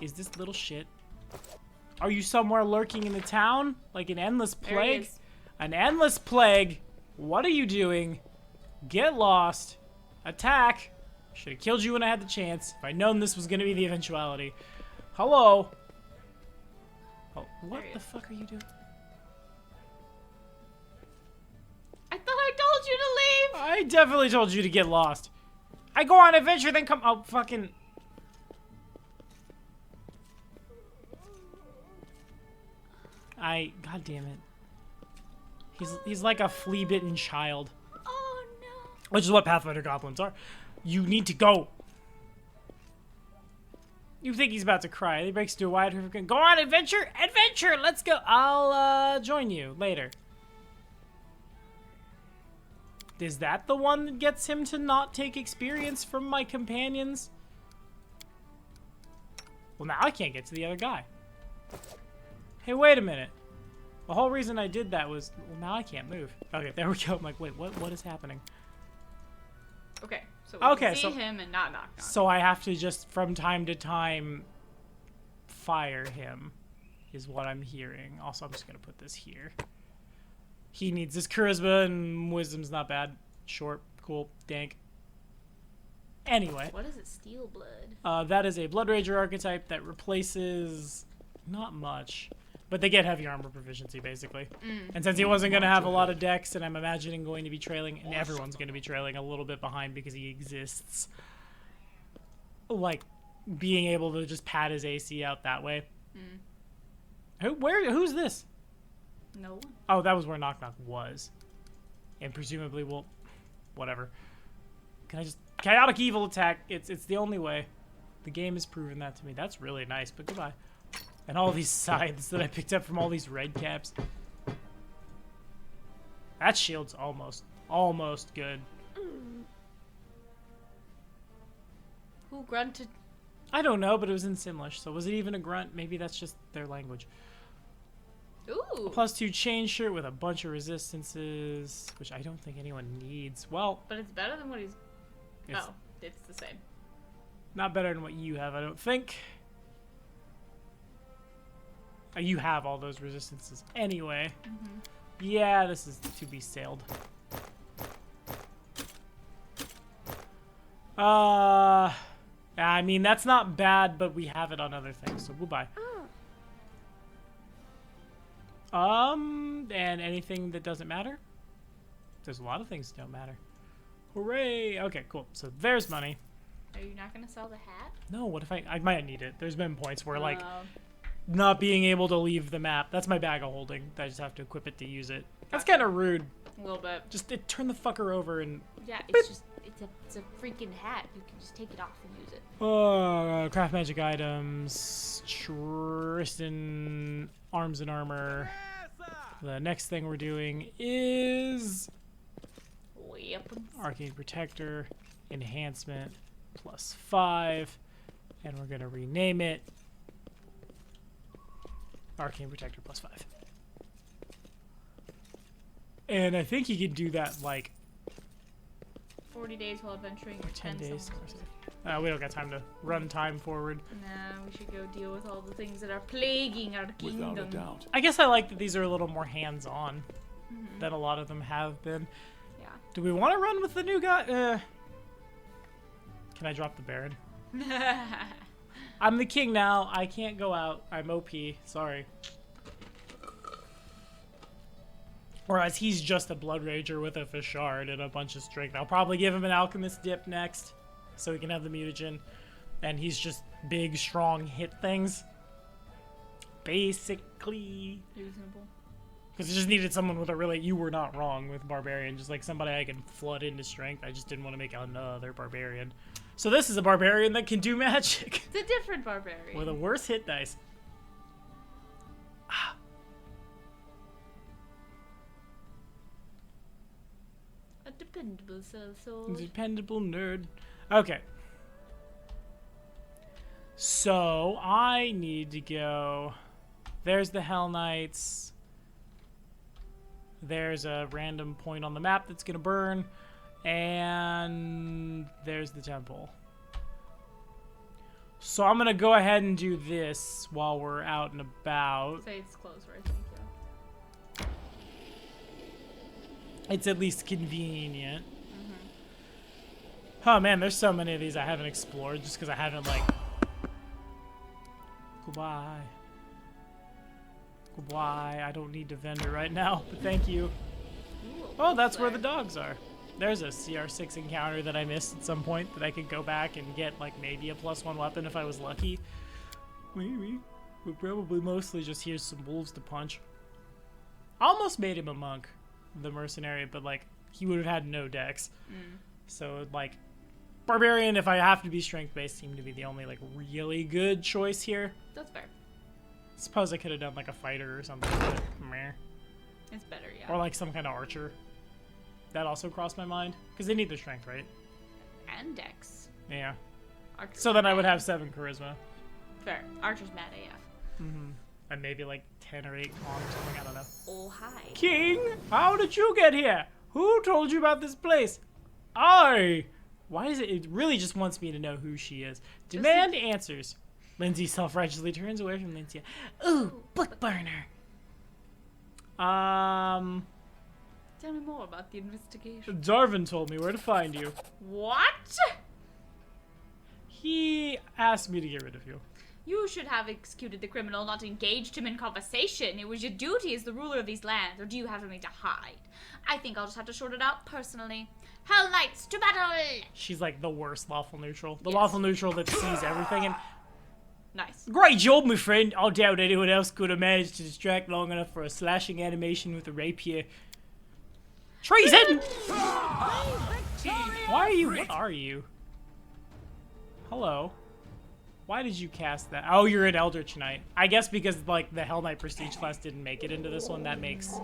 is this little shit? Are you somewhere lurking in the town? Like an endless There he plague? is. An endless plague? What are you doing? Get lost. Attack. Should have killed you when I had the chance. If I'd known this was going to be the eventuality. Hello? Oh, what the fuck are you doing? I thought I told you to leave. I definitely told you to get lost. I go on adventure, then come... Oh, fucking... God damn it. He's like a flea-bitten child. Oh no. Which is what Pathfinder goblins are. You need to go. You think he's about to cry. He breaks into a wide freaking... Go on, adventure! Adventure! Let's go! I'll, join you later. Is that the one that gets him to not take experience from my companions? Well, now I can't get to the other guy. Hey, wait a minute. The whole reason I did that was... Well, now I can't move. Okay, there we go. I'm like, wait, what is happening? Okay, so we Okay, can see so- him and not knock knock. So I have to just, from time to time, fire him, is what I'm hearing. Also, I'm just going to put this here. He needs his charisma, and wisdom's not bad. Short, cool, dank. Anyway. What is it? Steel blood. That is a Blood Rager archetype that replaces... Not much. But they get heavy armor proficiency, basically. And since he wasn't going to have a lot of dex, and I'm imagining going to be trailing, and everyone's going to be trailing a little bit behind because he exists. Like, being able to just pad his AC out that way. Who's this? No one. Oh, that was where Knock Knock was. And presumably will... Whatever. Can I just... Chaotic Evil attack. It's the only way. The game has proven that to me. That's really nice, but goodbye. And all these scythes that I picked up from all these red caps. That shield's almost good. Who grunted? I don't know, but it was in Simlish, so was it even a grunt? Maybe that's just their language. Ooh. +2 chain shirt with a bunch of resistances, which I don't think anyone needs. Well, But it's better than what he's... It's- Oh, it's the same. not better than what you have, I don't think. You have all those resistances anyway. Yeah, this is to be sailed. I mean, that's not bad, but we have it on other things, so goodbye. And anything that doesn't matter? There's a lot of things that don't matter. Hooray! Okay, cool. So there's money. Are you not gonna sell the hat? No, what if I might need it. There's been points where, like, Oh. not being able to leave the map. That's my bag of holding. I just have to equip it to use it. That's kind of rude. A little bit. Just turn the fucker over and... Yeah, it's just It's a freaking hat. You can just take it off and use it. Craft magic items. Tristan arms and armor. The next thing we're doing is Weapons. Arcane Protector, enhancement, +5, and we're gonna rename it Arcane Protector +5. And I think you can do that like 40 days while adventuring. or 10 days. We don't got time to run time forward. Nah, we should go deal with all the things that are plaguing our kingdom. Without a doubt. I guess I like that these are a little more hands-on than a lot of them have been. Yeah. Do we want to run with the new guy? Can I drop the Baron? I'm the king now. I can't go out. I'm OP. Sorry. Whereas he's just a Blood Rager with a Fishard and a bunch of strength. I'll probably give him an Alchemist dip next, so he can have the mutagen. And he's just big, strong, hit things. Basically. Reasonable. Because I just needed someone with a really... You were not wrong with Barbarian. Just like somebody I can flood into strength. I just didn't want to make another Barbarian. So this is a Barbarian that can do magic. It's a different barbarian. With a worse hit dice. A dependable soul. Dependable nerd. Okay. So, I need to go... There's the Hell Knights. There's a random point on the map that's going to burn. And there's the temple. So I'm going to go ahead and do this while we're out and about. Say it's closer, I think, yeah. It's at least convenient. Oh man, there's so many of these I haven't explored just because I haven't, like... Goodbye. Goodbye. I don't need to vendor right now, but thank you. Ooh, Oh, that's where the dogs are. There's a CR6 encounter that I missed at some point that I could go back and get, like, maybe a +1 weapon if I was lucky. Maybe. But probably mostly just here's some wolves to punch. I almost made him a monk, the mercenary, but, like, he would have had no dex. So, like, Barbarian, if I have to be strength-based, seemed to be the only, like, really good choice here. That's fair. Suppose I could have done, like, a fighter or something, but meh. It's better, yeah. Or, like, some kind of archer. That also crossed my mind. Because they need their strength, right? And Dex. Yeah. Archer's So then I would mad. have 7 charisma. Fair. Archer's mad AF. And maybe, like, 10 or 8 con or something, I don't know. Oh, hi. King, how did you get here? Who told you about this place? I. Why is it? It really just wants me to know who she is. Demand answers. Lindsay self-righteously turns away from Lindsay. Ooh, book burner. Tell me more about the investigation. Darvin told me where to find you. What? He asked me to get rid of you. You should have executed the criminal, not engaged him in conversation. It was your duty as the ruler of these lands, or do you have something to hide? I think I'll just have to sort it out personally. Hell Knights, to battle! She's like the worst lawful neutral. The Yes. lawful neutral that sees everything and... Nice. Great job, my friend. I doubt anyone else could have managed to distract long enough for a slashing animation with a rapier. Treason! Why are you... What are you? Hello. Why did you cast that? Oh, you're an Eldritch Knight. I guess because, like, the Hell Knight Prestige class didn't make it into this one. That makes...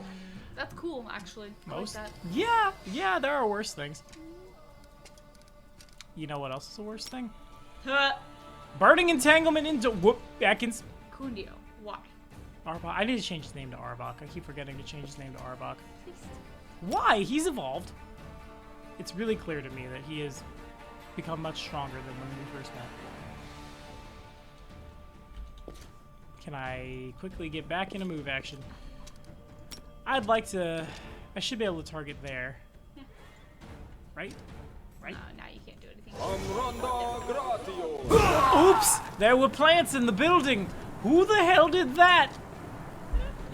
That's cool, actually. Most? I like that. Yeah, there are worse things. You know what else is a worse thing? Burning Entanglement into... Whoop, Atkins. Kundio. Why? Arbok. I need to change his name to Arbok. I keep forgetting to change his name to Arbok. Please. Why? He's evolved. It's really clear to me that he has become much stronger than when we first met. Can I quickly get back into move action? I'd like to... I should be able to target there. Yeah. Right? Right? Now you can't do anything. Amranda Gratio. Oops! There were plants in the building! Who the hell did that?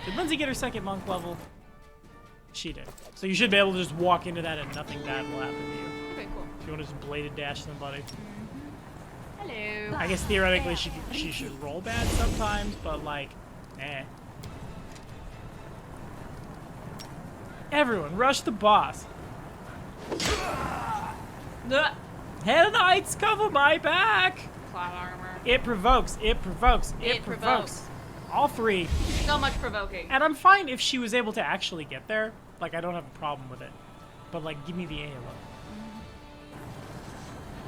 Did Lindsay get her second monk level? She did. So you should be able to just walk into that and nothing bad will happen to you. Okay, cool. If you want to just bladed dash somebody. Hello. I guess theoretically she should roll bad sometimes, but like, eh. Everyone, rush the boss. Ugh. Hell Knights, cover my back! Plot armor. It provokes, it provokes, it, It provokes. provokes. All three. So much provoking. And I'm fine if she was able to actually get there. Like, I don't have a problem with it. But, like, give me the AOO.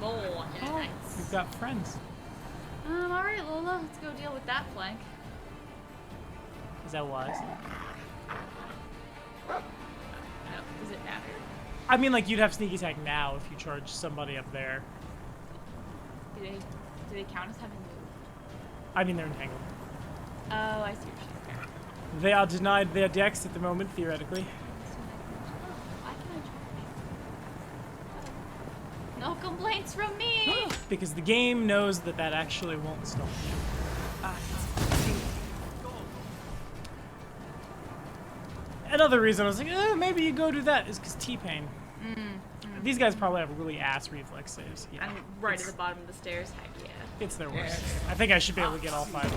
More Oh, nice. we've got friends. Alright, Lola, let's go deal with that flank. Is that wise? No, does it matter? I mean, like, you'd have sneak attack now if you charge somebody up there. Do they count as having moved? I mean, they're entangled. Oh, I see what you're saying. They are denied their decks at the moment, theoretically. Why can I charge? No complaints from me! Because the game knows that that actually won't stop you. Another reason I was like, maybe you go do that is because T-Pain. These guys probably have really ass reflex saves. Yeah, I'm right at the bottom of the stairs, heck yeah. it's their worst. I think I should be able to get all 5 of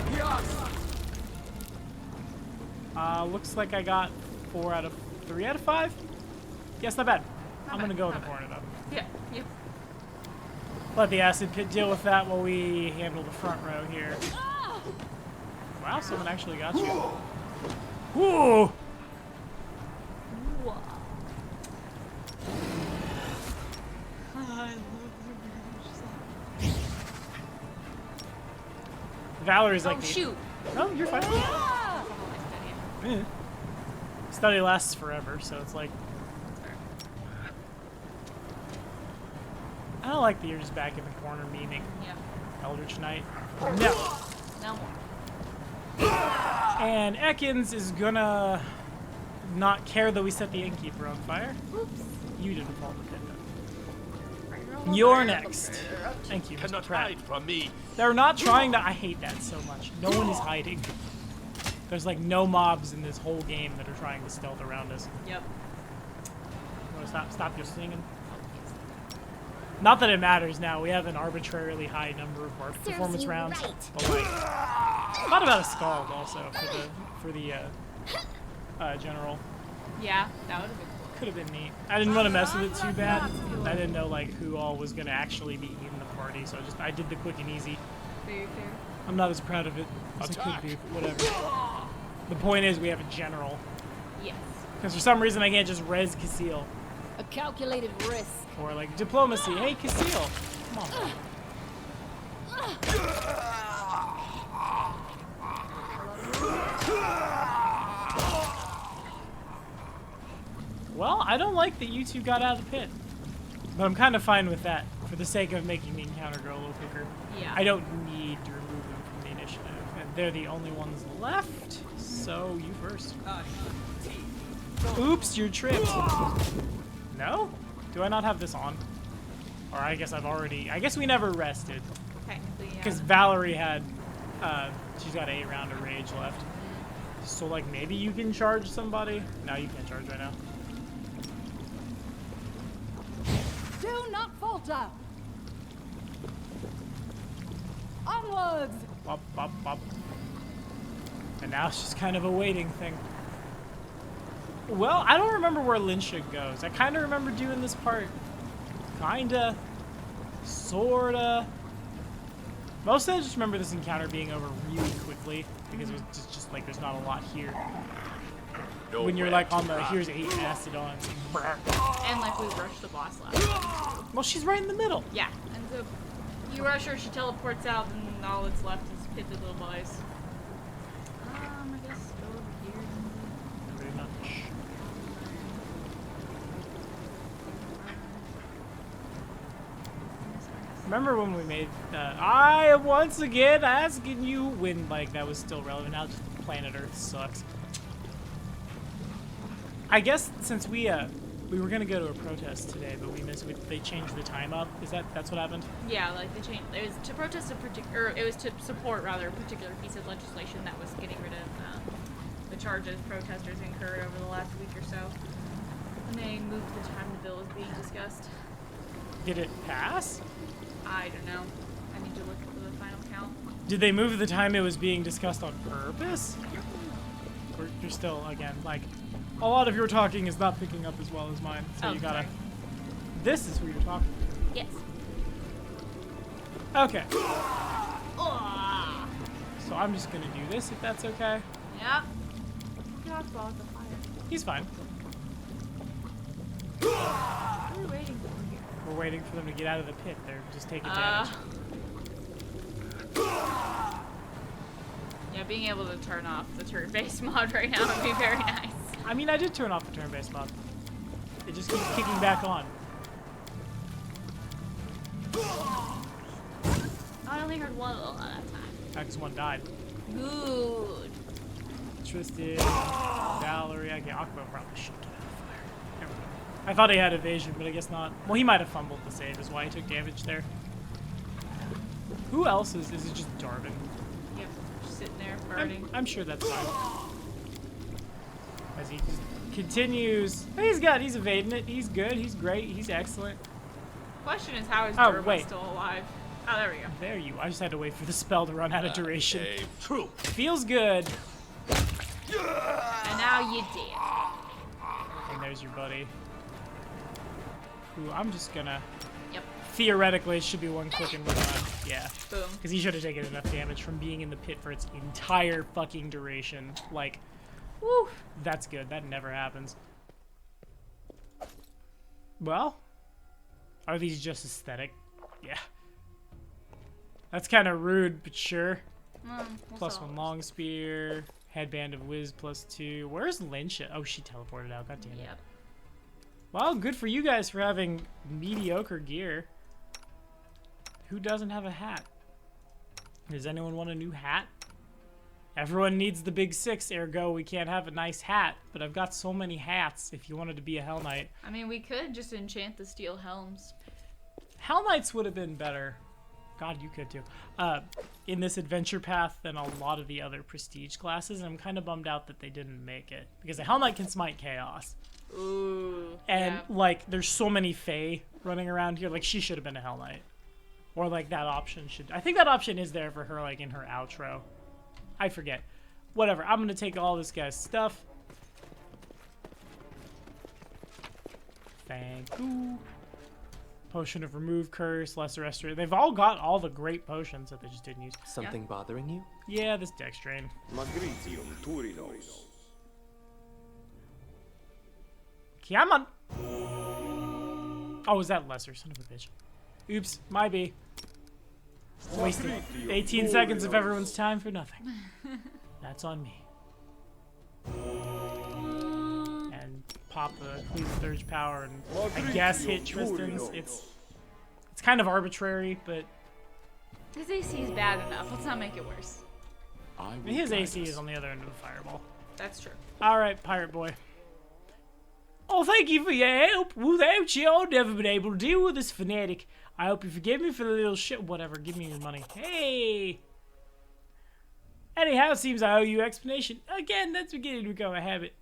them. Looks like I got 3 out of 5? Yes, not bad. I'm gonna go in the corner though. Yeah, yep. Let the acid pit deal with that while we handle the front row here. Wow, someone actually got you. Whoa! Valerie's like Oh, the... shoot! Oh, you're fine. Yeah. Study lasts forever, so it's like... I don't like that you're just back in the corner memeing Yep. Eldritch Knight. No! No more. And Ekans is gonna not care that we set the innkeeper on fire. Oops. You didn't fall in the pit though. You're next. Thank you, Mr. Cannot Pratt. hide from me. They're not trying to... I hate that so much. No one is hiding. There's like no mobs in this whole game that are trying to stealth around us. Yep. You wanna stop your singing? Not that it matters now. We have an arbitrarily high number of our performance you rounds. right. But like, thought about a scald also for the general. Yeah, that would have been cool. Could have been neat. I didn't want to mess with it too bad. I didn't know like who all was gonna actually be in the party, so I did the quick and easy. Very fair. I'm not as proud of it as I could be, but whatever. The point is we have a general. Yes. Because for some reason I can't just res Casil. A calculated risk. Or like diplomacy. Hey Casil! Come on. Well, I don't like that you two got out of the pit. But I'm kind of fine with that, for the sake of making the encounter go a little quicker. Yeah. I don't need to remove them from the initiative, and they're the only ones left, so you first. Oops, you're tripped. No? Do I not have this on? Or I guess I guess we never rested. Technically, yeah. Because Valerie had, she's got a round of rage left. So, like, maybe you can charge somebody? No, you can't charge right now. Do not falter. Onwards. Bop, bop, bop. And now it's just kind of a waiting thing. Well, I don't remember where Linsha goes. I kind of remember doing this part. Kinda. Sorta. Mostly I just remember this encounter being over really quickly. Because it was just like, there's not a lot here. When you're like on the, here's 8 acid on. And like we rushed the boss last. Well, she's right in the middle. Yeah. And so you rush her, she teleports out, and all that's left is pitted little boys. I guess go over here. Very much. Remember when we made, I am once again asking you when, like, that was still relevant. Now just planet Earth sucks. I guess since we were gonna go to a protest today, but we missed. They changed the time up. That's what happened? Yeah, like they changed. It was to protest a particular, it was to support rather a particular piece of legislation that was getting rid of the charges protesters incurred over the last week or so. And they moved the time the bill was being discussed. Did it pass? I don't know. I need to look at the final count. Did they move the time it was being discussed on purpose? Or you're still, again, like, a lot of your talking is not picking up as well as mine, so Oh, you gotta... sorry. This is who you're talking to. Yes. Okay. So I'm just gonna do this if that's okay. Yep. Look at Oxball with the fire. He's fine. What are we waiting for here? We're waiting for them to get out of the pit. They're just taking damage. Yeah, being able to turn off the turn-based mod right now would be very nice. I mean, I did turn off the turn-based mod. It just keeps kicking back on. I only heard one all that time. Because one died. Good. Tristan, Valerie, okay, Aqua probably should get out of fire. Never mind. I thought he had evasion, but I guess not. Well, he might have fumbled the save, is why he took damage there. Who else is it just Darvin? Yep, just sitting there farting. I'm sure that's fine. As he just continues. He's evading it. He's good. He's great. He's excellent. Question is, how is Oh, Durma wait. still alive? Oh, there we go. There you. I just had to wait for the spell to run out of duration. True. Feels good. And now you did. And there's your buddy. Who I'm just gonna. Yep. Theoretically, it should be one click and we're done. Yeah. Boom. Because he should have taken enough damage from being in the pit for its entire fucking duration. Like, Woo. that's good. That never happens. Well, are these just aesthetic? Yeah. That's kind of rude, but sure. We'll Plus solve one it. long spear. Headband of Wiz +2. Where's Lynch? Oh, she teleported out. God damn it. Yep. Well, good for you guys for having mediocre gear. Who doesn't have a hat? Does anyone want a new hat? Everyone needs the big 6, ergo we can't have a nice hat. But I've got so many hats if you wanted to be a Hell Knight. I mean, we could just enchant the steel helms. Hell Knights would have been better. God, you could too. In this adventure path than a lot of the other prestige classes. I'm kind of bummed out that they didn't make it. Because a Hell Knight can smite chaos. Ooh. And, yeah. like, there's so many Fae running around here. Like, she should have been a Hell Knight. Or, like, that option should... I think that option is there for her, like, in her outro. I forget. Whatever. I'm going to take all this guy's stuff. Thank you. Potion of Remove Curse, Lesser Restoration. They've all got all the great potions that they just didn't use. Something bothering you? Yeah, this dex drain. Magritium Turinos. Come on. Oh, is that Lesser? Son of a bitch. Oops, my B. Wasted 18 seconds of everyone's time for nothing. That's on me. And pop the Cleave Surge power and I guess hit Tristan's. It's kind of arbitrary, but His AC is bad enough. Let's not make it worse. his AC is on the other end of the fireball. That's true. Alright, Pirate Boy. Oh, thank you for your help. Without you, I'd never been able to deal with this fanatic. I hope you forgive me for the little shit. Whatever, give me your money. Hey! Anyhow, it seems I owe you explanation. Again, that's beginning to become a habit.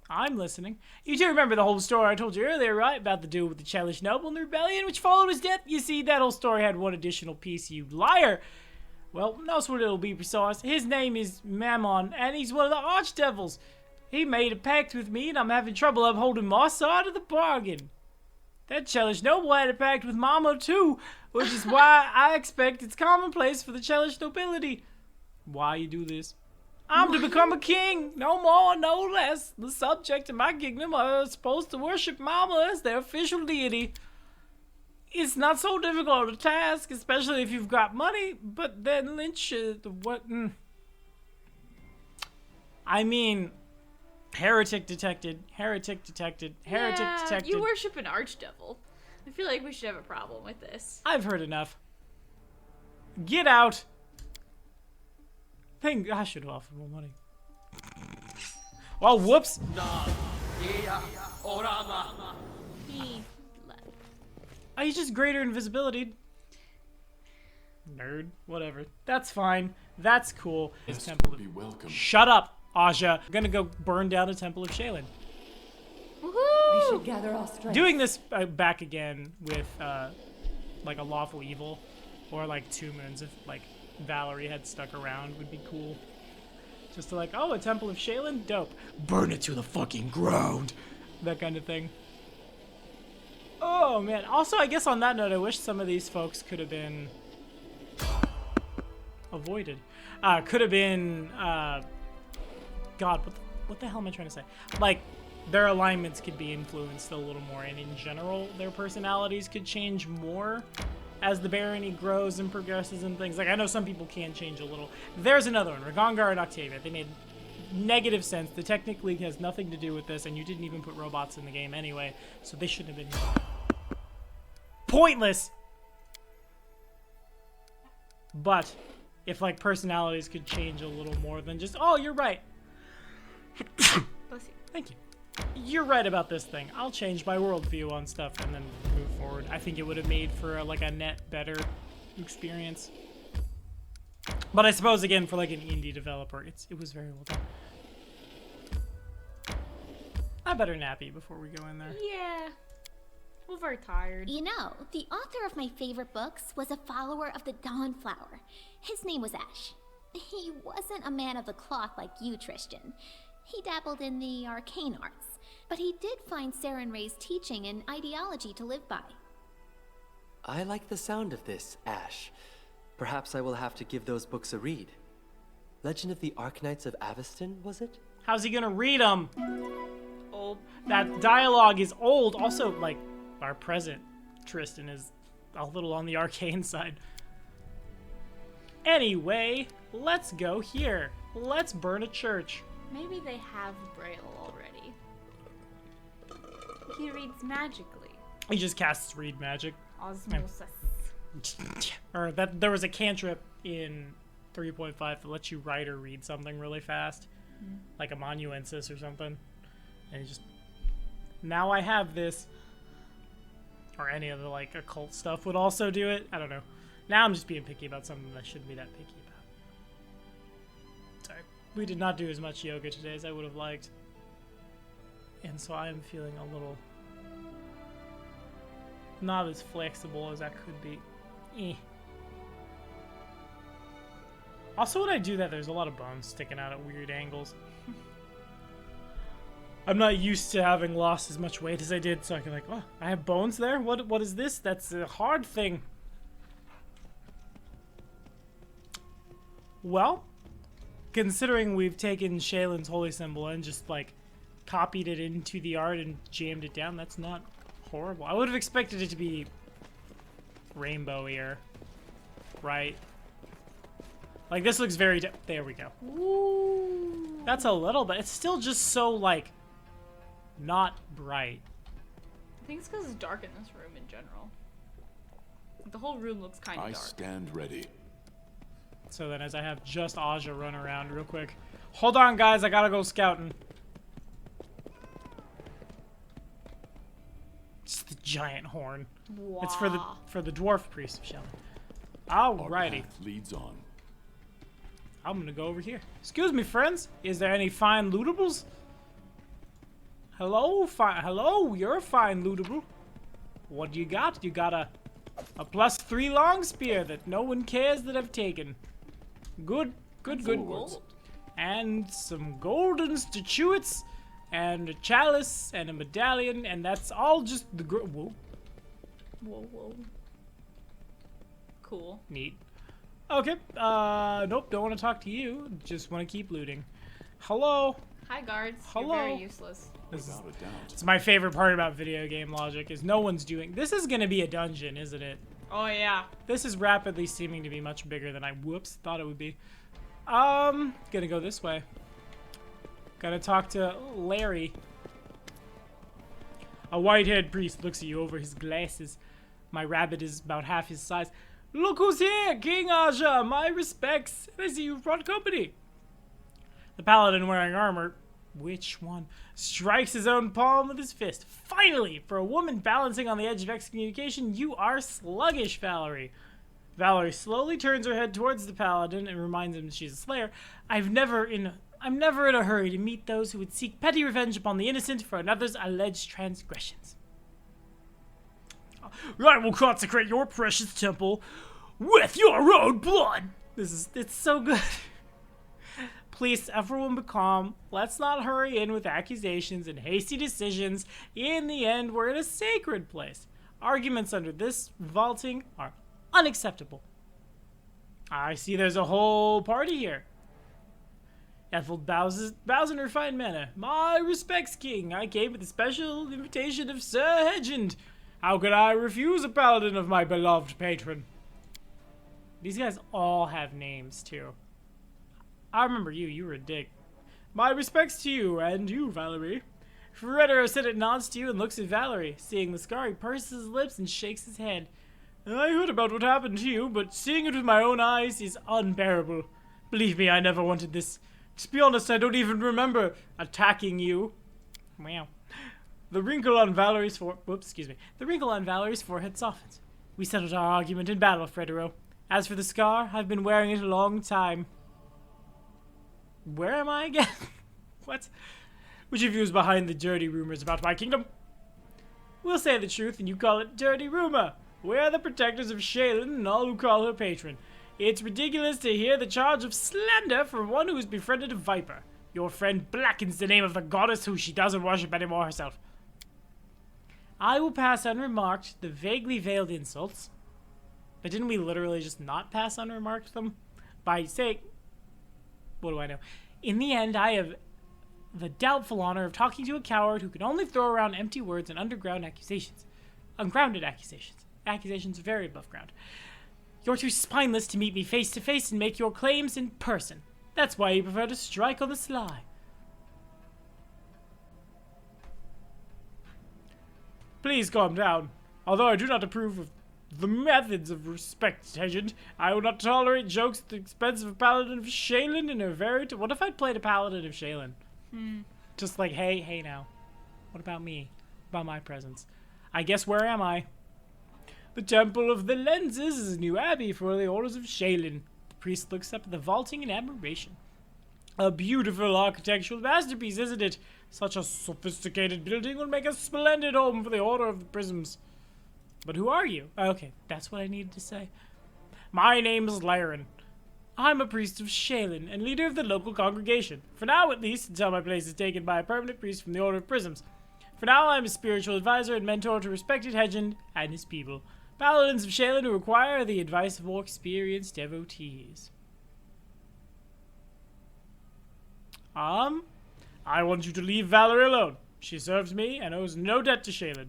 I'm listening. You do remember the whole story I told you earlier, right? About the duel with the Chelish noble and the rebellion which followed his death? You see, that whole story had one additional piece, you liar! Well, that's what it'll be precise. His name is Mammon, and he's one of the archdevils. He made a pact with me, and I'm having trouble upholding my side of the bargain. That Chelish noble had a pact with Mama, too, which is why I expect it's commonplace for the Chelish nobility. Why you do this? I'm to become a king, no more, no less. The subject of my kingdom are supposed to worship Mama as their official deity. It's not so difficult a task, especially if you've got money, but then Lynch, what? I mean, heretic detected, heretic detected, heretic detected. You worship an archdevil. I feel like we should have a problem with this. I've heard enough. Get out. I should have offered more money. Oh, whoops. He left. Oh, he's just greater invisibility. Nerd. Whatever. That's fine. That's cool. It's Temple of... Be welcome. Shut up, Aja. I'm gonna go burn down the Temple of Shaylin. We Woohoo! should gather our strength. Doing this back again with, like, a lawful evil. Or, like, 2 moons if, like, Valerie had stuck around would be cool. Just to like, oh, a Temple of Shaylin? Dope. Burn it to the fucking ground. That kind of thing. Oh, man. Also, I guess on that note, I wish some of these folks could have been avoided. Could have been, God, what the hell am I trying to say? Like, their alignments could be influenced a little more, and in general, their personalities could change more as the barony grows and progresses and things. Like, I know some people can change a little. There's another one, Ragongar and Octavia. They made negative sense. The technically has nothing to do with this, and you didn't even put robots in the game anyway, so they shouldn't have been pointless. But if like personalities could change a little more than just, oh, you're right. Thank you. You're right about this thing. I'll change my worldview on stuff and then move forward. I think it would have made for like a net better experience. But I suppose again for like an indie developer, it was very well done. I better nappy before we go in there. Yeah. We're very tired. You know, the author of my favorite books was a follower of the Dawnflower. His name was Ash. He wasn't a man of the cloth like you, Tristan. He dabbled in the arcane arts, but he did find Saren Ray's teaching and ideology to live by. I like the sound of this, Ash. Perhaps I will have to give those books a read. Legend of the Arknights of Aveston, was it? How's he gonna read them? Old. That dialogue is old. Also, like, our present Tristan is a little on the arcane side. Anyway, let's go here. Let's burn a church. Maybe they have Braille already. He reads magically. He just casts read magic. Osmosis. Or that there was a cantrip in 3.5 that lets you write or read something really fast. Like a monuensis or something. And he just, now I have this. Or any other like occult stuff would also do it. I don't know. Now I'm just being picky about something that I shouldn't be that picky about. Sorry. We did not do as much yoga today as I would have liked. And so I am feeling a little not as flexible as I could be. Also when I do that, there's a lot of bones sticking out at weird angles. I'm not used to having lost as much weight as I did, so I can like, oh, I have bones there? What is this? That's a hard thing. Well, considering we've taken Shaylin's holy symbol and just like copied it into the art and jammed it down, that's not horrible. I would have expected it to be rainbowier, right? Like this looks very, there we go. Ooh. That's a little bit, it's still just so like, not bright. I think it's because it's dark in this room in general. The whole room looks kind of I dark. stand ready. So then as I have just Aja run around real quick. Hold on guys, I gotta go scouting. It's the giant horn. Wow. It's for the dwarf priest of Shelly. Our Alrighty. path leads on. I'm gonna go over here. Excuse me, friends. Is there any fine lootables? Hello, hello, you're a fine lootable. What do you got? You got a +3 long spear that no one cares that I've taken. Good. Gold. And some golden statuettes, and a chalice, and a medallion, and that's all just the whoa. Whoa. Cool. Neat. Okay, nope, don't want to talk to you. Just want to keep looting. Hello. Hi, guards. Hello. You're very useless. Without a doubt. It's my favorite part about video game logic is no one's doing. This is gonna be a dungeon, isn't it? Oh, yeah. This is rapidly seeming to be much bigger than I thought it would be. Gonna go this way. Gotta talk to Larry. A white-haired priest looks at you over his glasses. My rabbit is about half his size. Look who's here, King Aja! My respects. I see you've brought company. The paladin wearing armor, which one, strikes his own palm with his fist. Finally, for a woman balancing on the edge of excommunication, you are sluggish, Valerie. Valerie slowly turns her head towards the paladin and reminds him she's a slayer. I'm never in a hurry to meet those who would seek petty revenge upon the innocent for another's alleged transgressions. I will consecrate your precious temple with your own blood. It's so good. Please, everyone be calm. Let's not hurry in with accusations and hasty decisions. In the end, we're in a sacred place. Arguments under this vaulting are unacceptable. I see there's a whole party here. Ethelred bows in a refined manner. My respects, King. I came with the special invitation of Sir Hedgend. How could I refuse a paladin of my beloved patron? These guys all have names, too. I remember you. You were a dick. My respects to you, and you, Valerie. Fredero said it nods to you and looks at Valerie. Seeing the scar, he purses his lips and shakes his head. I heard about what happened to you, but seeing it with my own eyes is unbearable. Believe me, I never wanted this. To be honest, I don't even remember attacking you. Wow. The wrinkle on Valerie's forehead softens. We settled our argument in battle, Fredero. As for the scar, I've been wearing it a long time. Where am I again? What? Which of you is behind the dirty rumors about my kingdom? We'll say the truth and you call it dirty rumor. We're the protectors of Shaylin and all who call her patron. It's ridiculous to hear the charge of slander from one who has befriended a viper. Your friend blackens the name of the goddess who she doesn't worship anymore herself. I will pass unremarked the vaguely veiled insults. But didn't we literally just not pass unremarked them? By saying... What do I know? In the end, I have the doubtful honor of talking to a coward who can only throw around empty words and underground accusations. Ungrounded accusations. Accusations very above ground. You're too spineless to meet me face to face and make your claims in person. That's why you prefer to strike on the sly. Please calm down. Although I do not approve of the methods of respect, Hedgend, I will not tolerate jokes at the expense of a paladin of Shaylin and her very... What if I'd played a paladin of Shaylin? Just like, hey now. What about me? What about my presence? I guess where am I? The Temple of the Lenses is a new abbey for the orders of Shaylin. The priest looks up at the vaulting in admiration. A beautiful architectural masterpiece, isn't it? Such a sophisticated building will make a splendid home for the Order of the Prisms. But who are you? Okay, that's what I needed to say. My name is Lyron. I'm a priest of Shaylin and leader of the local congregation. For now, at least, until my place is taken by a permanent priest from the Order of Prisms. For now, I'm a spiritual advisor and mentor to respected Hedgend and his people. Paladins of Shaylin who require the advice of more experienced devotees. I want you to leave Valerie alone. She serves me and owes no debt to Shaylin.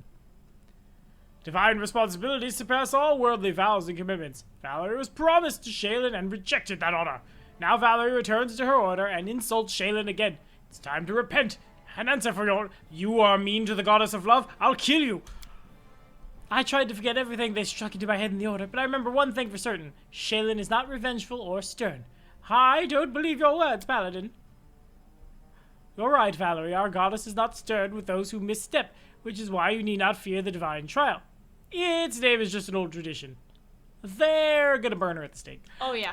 Divine responsibilities surpass all worldly vows and commitments. Valerie was promised to Shaylin and rejected that honor. Now Valerie returns to her order and insults Shaylin again. It's time to repent and answer for your... You are mean to the goddess of love? I'll kill you. I tried to forget everything they struck into my head in the order, but I remember one thing for certain. Shaylin is not revengeful or stern. I don't believe your words, Paladin. You're right, Valerie. Our goddess is not stern with those who misstep, which is why you need not fear the divine trial. Its name is just an old tradition. They're gonna burn her at the stake. Oh, yeah.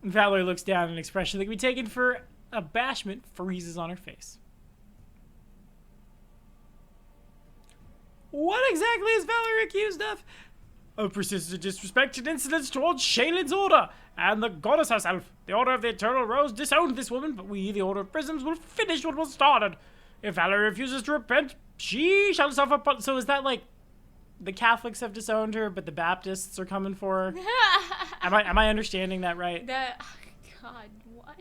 Valerie looks down, and an expression that can be taken for abashment freezes on her face. What exactly is Valerie accused of? Of persistent disrespect and insolence towards Shaylin's order, and the goddess herself. The Order of the Eternal Rose disowned this woman, but we, the Order of Prisms, will finish what was started. If Valerie refuses to repent, she shall suffer... So is that like... The Catholics have disowned her, but the Baptists are coming for her? Am I understanding that right? That... Oh, God, what?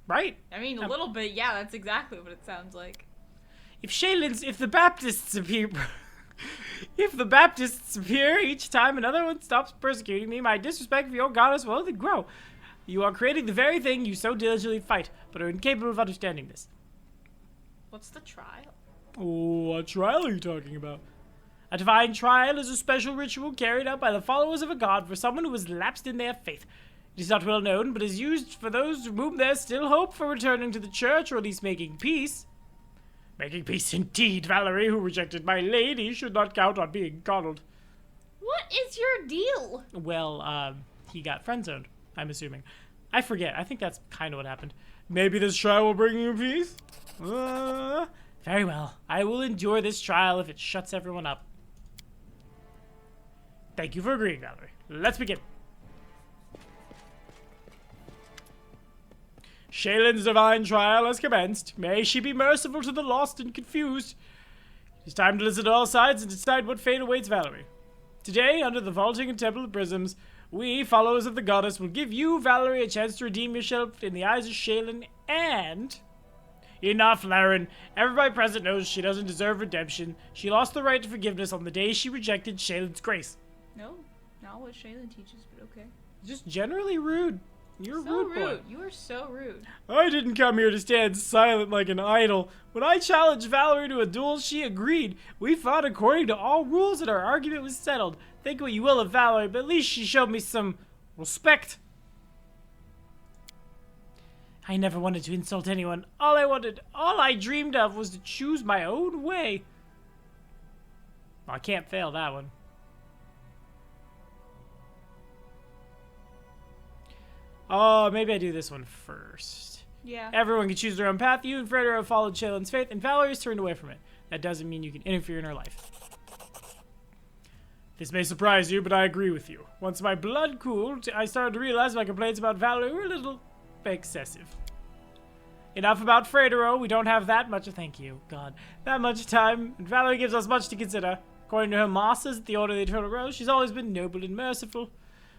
Right? I mean, a little bit, yeah, that's exactly what it sounds like. If the Baptists appear... If the Baptists appear each time another one stops persecuting me, my disrespect for your goddess will only grow. You are creating the very thing you so diligently fight, but are incapable of understanding this. What's the trial? What trial are you talking about? A divine trial is a special ritual carried out by the followers of a god for someone who has lapsed in their faith. It is not well known, but is used for those whom there is still hope for returning to the church, or at least making peace. Making peace indeed, Valerie, who rejected my lady, should not count on being coddled. What is your deal? Well, he got friend-zoned, I'm assuming. I forget. I think that's kind of what happened. Maybe this trial will bring you peace? Very well. I will endure this trial if it shuts everyone up. Thank you for agreeing, Valerie. Let's begin. Shaylin's divine trial has commenced. May she be merciful to the lost and confused. It is time to listen to all sides and decide what fate awaits Valerie. Today, under the vaulting and Temple of Prisms, we, followers of the goddess, will give you, Valerie, a chance to redeem yourself in the eyes of Shaylin and... Enough, Laren. Everybody present knows she doesn't deserve redemption. She lost the right to forgiveness on the day she rejected Shaylin's grace. No, not what Shaylin teaches, but okay. Just generally rude. You're So a rude boy. You are so rude. I didn't come here to stand silent like an idol. When I challenged Valerie to a duel, she agreed. We fought according to all rules and our argument was settled. Think what you will of Valerie, but at least she showed me some respect. I never wanted to insult anyone. All I dreamed of was to choose my own way. Well, I can't fail that one. Oh, maybe I do this one first. Yeah. Everyone can choose their own path. You and Frederick have followed Shaylin's faith, and Valerie's turned away from it. That doesn't mean you can interfere in her life. This may surprise you, but I agree with you. Once my blood cooled, I started to realize my complaints about Valerie were a little excessive. Enough about Fredero. We don't have that much. Thank you, God. That much time. And Valerie gives us much to consider. According to her masters at the Order of the Eternal Rose, she's always been noble and merciful.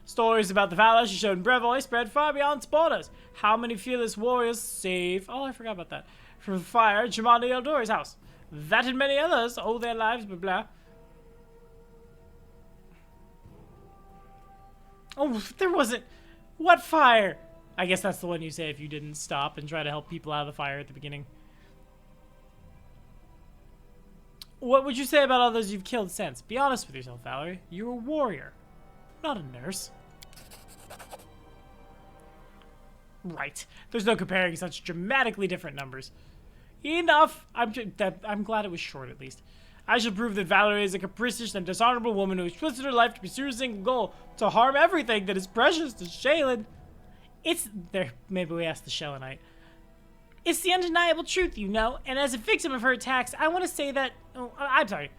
Stories about the valor she showed in Brevoy spread far beyond its borders. How many fearless warriors save... Oh, I forgot about that. From fire at Jamandi Eldori's house. That and many others owe their lives, blah blah. Oh, there wasn't... What fire? I guess that's the one you say if you didn't stop and try to help people out of the fire at the beginning. What would you say about all those you've killed since? Be honest with yourself, Valerie. You're a warrior, not a nurse. Right. There's no comparing such dramatically different numbers. Enough! I'm glad it was short, at least. I shall prove that Valerie is a capricious and dishonorable woman who has twisted her life to pursue a single goal, to harm everything that is precious to Shaylin. It's... There, maybe we asked the Shellonite. It's the undeniable truth, you know, and as a victim of her attacks, I want to say that... Oh, I'm sorry.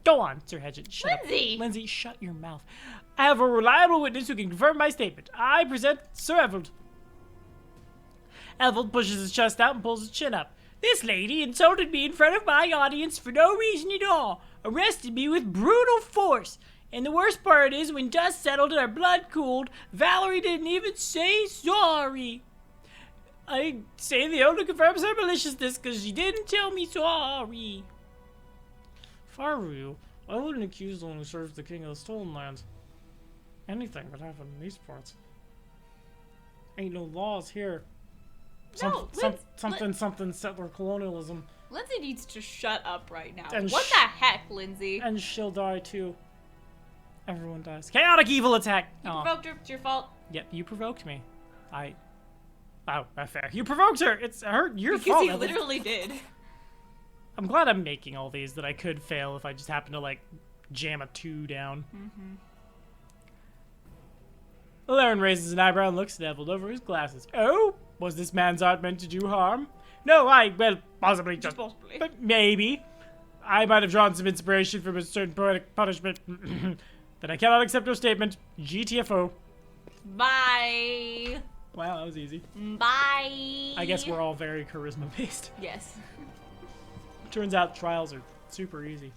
Go on, Sir Hedgett. Shut Lindsay! up. Lindsay, shut your mouth. I have a reliable witness who can confirm my statement. I present Sir Evald. Evald pushes his chest out and pulls his chin up. This lady insulted me in front of my audience for no reason at all. Arrested me with brutal force. And the worst part is, when dust settled and our blood cooled, Valerie didn't even say sorry. I say the owner confirms her maliciousness because she didn't tell me sorry. If I were you, I wouldn't accuse the one who serves the king of the stolen lands. Anything could happen in these parts. Ain't no laws here. Something settler colonialism. Lindsay needs to shut up right now. And What the heck, Lindsay? And she'll die too. Everyone dies. Chaotic evil attack! You Aw. provoked her. It's your fault. Yep, you provoked me. Oh, that's fair. You provoked her! It's your Because fault. he literally did. I'm glad I'm making all these that I could fail if I just happen to, like, jam a 2 down. Mm-hmm. Laren raises an eyebrow and looks at Evald over his glasses. Oh? Was this man's art meant to do harm? No, well, possibly just... Possibly. But maybe. I might have drawn some inspiration from a certain poetic punishment. Then I cannot accept your statement. GTFO. Bye. Wow, that was easy. Bye. I guess we're all very charisma-based. Yes. Turns out trials are super easy.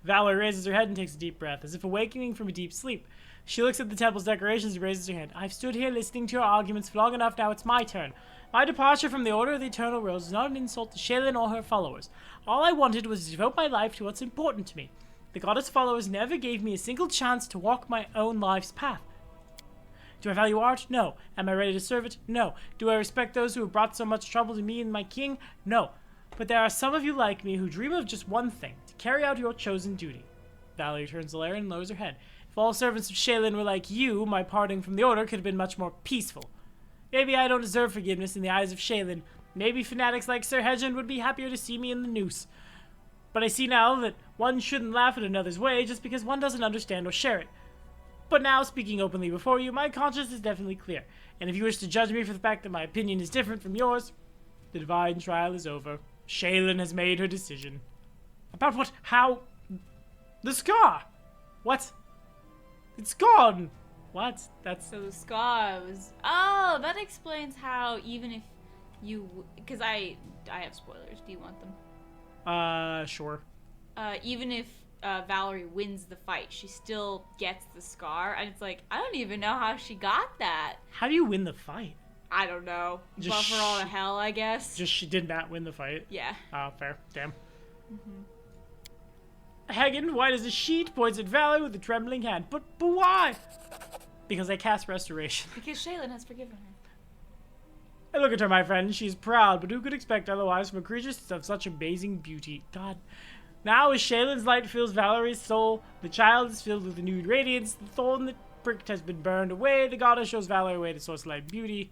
Valerie raises her head and takes a deep breath, as if awakening from a deep sleep. She looks at the temple's decorations and raises her hand. I've stood here listening to your arguments for long enough, now it's my turn. My departure from the Order of the Eternal Rose is not an insult to Shaylin or her followers. All I wanted was to devote my life to what's important to me. The goddess followers never gave me a single chance to walk my own life's path. Do I value art? No. Am I ready to serve it? No. Do I respect those who have brought so much trouble to me and my king? No. But there are some of you like me who dream of just one thing, to carry out your chosen duty. Valerie turns to Laren and lowers her head. If all servants of Shaylin were like you, my parting from the Order could have been much more peaceful. Maybe I don't deserve forgiveness in the eyes of Shaylin. Maybe fanatics like Sir Hedgend would be happier to see me in the noose. But I see now that one shouldn't laugh at another's way just because one doesn't understand or share it. But now, speaking openly before you, my conscience is definitely clear. And if you wish to judge me for the fact that my opinion is different from yours, the divine trial is over. Shaylin has made her decision. About what? How? The scar! What? It's gone! What? That's So the scar was. Oh, that explains how even if you, because I have spoilers. Do you want them? Sure. Even if Valerie wins the fight, she still gets the scar, and it's like I don't even know how she got that. How do you win the fight? I don't know. Just Buffer all to hell, I guess. Just she did not win the fight. Yeah. Oh, fair. Damn. Hagen, white as a sheet, points at Valerie with a trembling hand. But why? Because I cast Restoration. Because Shaylin has forgiven her. And look at her, my friend. She's proud, but who could expect otherwise from a creature of such amazing beauty? God. Now as Shaylin's light fills Valerie's soul, the child is filled with renewed radiance. The thorn that pricked has been burned away. The goddess shows Valerie a way to source light and beauty.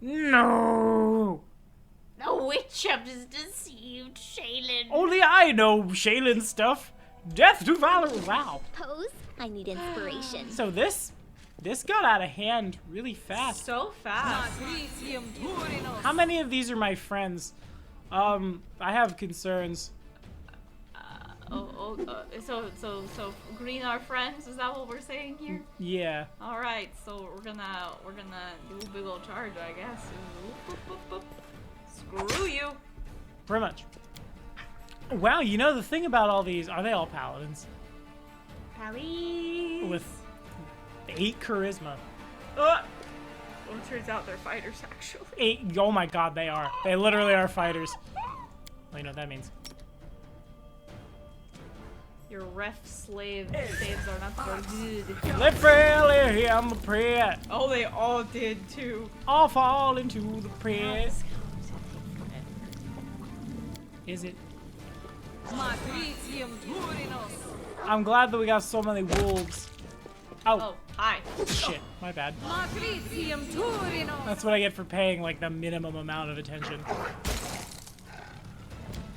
No! The witch has deceived Shaylin. Only I know Shaylin's stuff. Death to Valerie. Wow. Pose? I need inspiration. So this got out of hand really fast. So fast. How many of these are my friends? I have concerns. So green are friends. Is that what we're saying here? Yeah. All right. So we're gonna do a big old charge, I guess. Screw you. Pretty much. Wow, you know the thing about all these, are they all paladins? Pally. With 8 charisma. Well, it turns out they're fighters, actually. 8, oh my god, they are. They literally are fighters. Well, you know what that means. Your ref slave saves are not so good. Let fail here, I'm a prayer. Oh, they all did too. All fall into the prayer. Is it? I'm glad that we got so many wolves. Oh, hi. Shit, my bad. That's what I get for paying like the minimum amount of attention.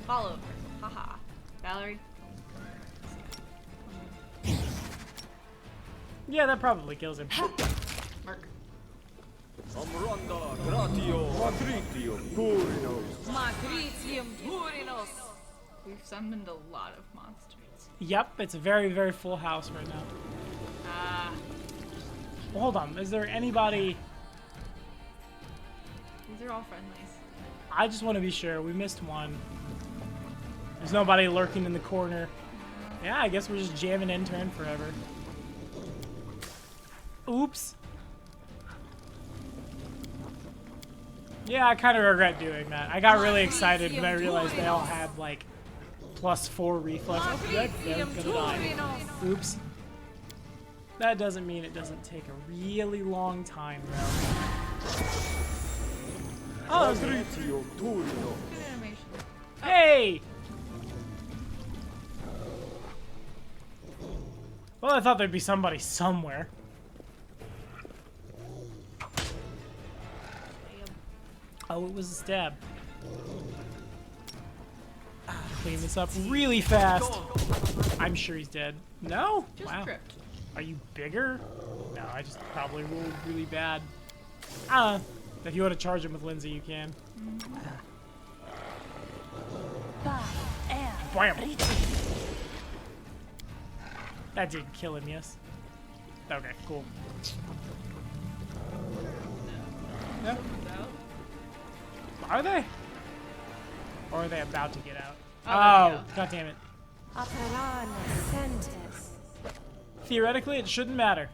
Follow. Haha. Valerie. Yeah, that probably kills him. Mark. Amranda gratio matritium turinos. We've summoned a lot of monsters. Yep, it's a very, very full house right now. Hold on, is there anybody? These are all friendlies. I just want to be sure. We missed one. There's nobody lurking in the corner. Yeah, I guess we're just jamming intern forever. Oops. Yeah, I kind of regret doing that. I got really excited when I realized they all had like +4 reflex. Oh, good. They're gonna die. Oops. That doesn't mean it doesn't take a really long time, though. Oh, that was good. Good animation. Hey! Well, I thought there'd be somebody somewhere. Oh, it was a stab. Clean this up really fast. I'm sure he's dead. No? Just Wow. crypt. Are you bigger? No, I just probably rolled really bad. If you want to charge him with Lindsay, you can. Bam! That did kill him, yes. Okay, cool. No? Are they? Or are they about to get out? Oh, god damn it. Theoretically, it shouldn't matter.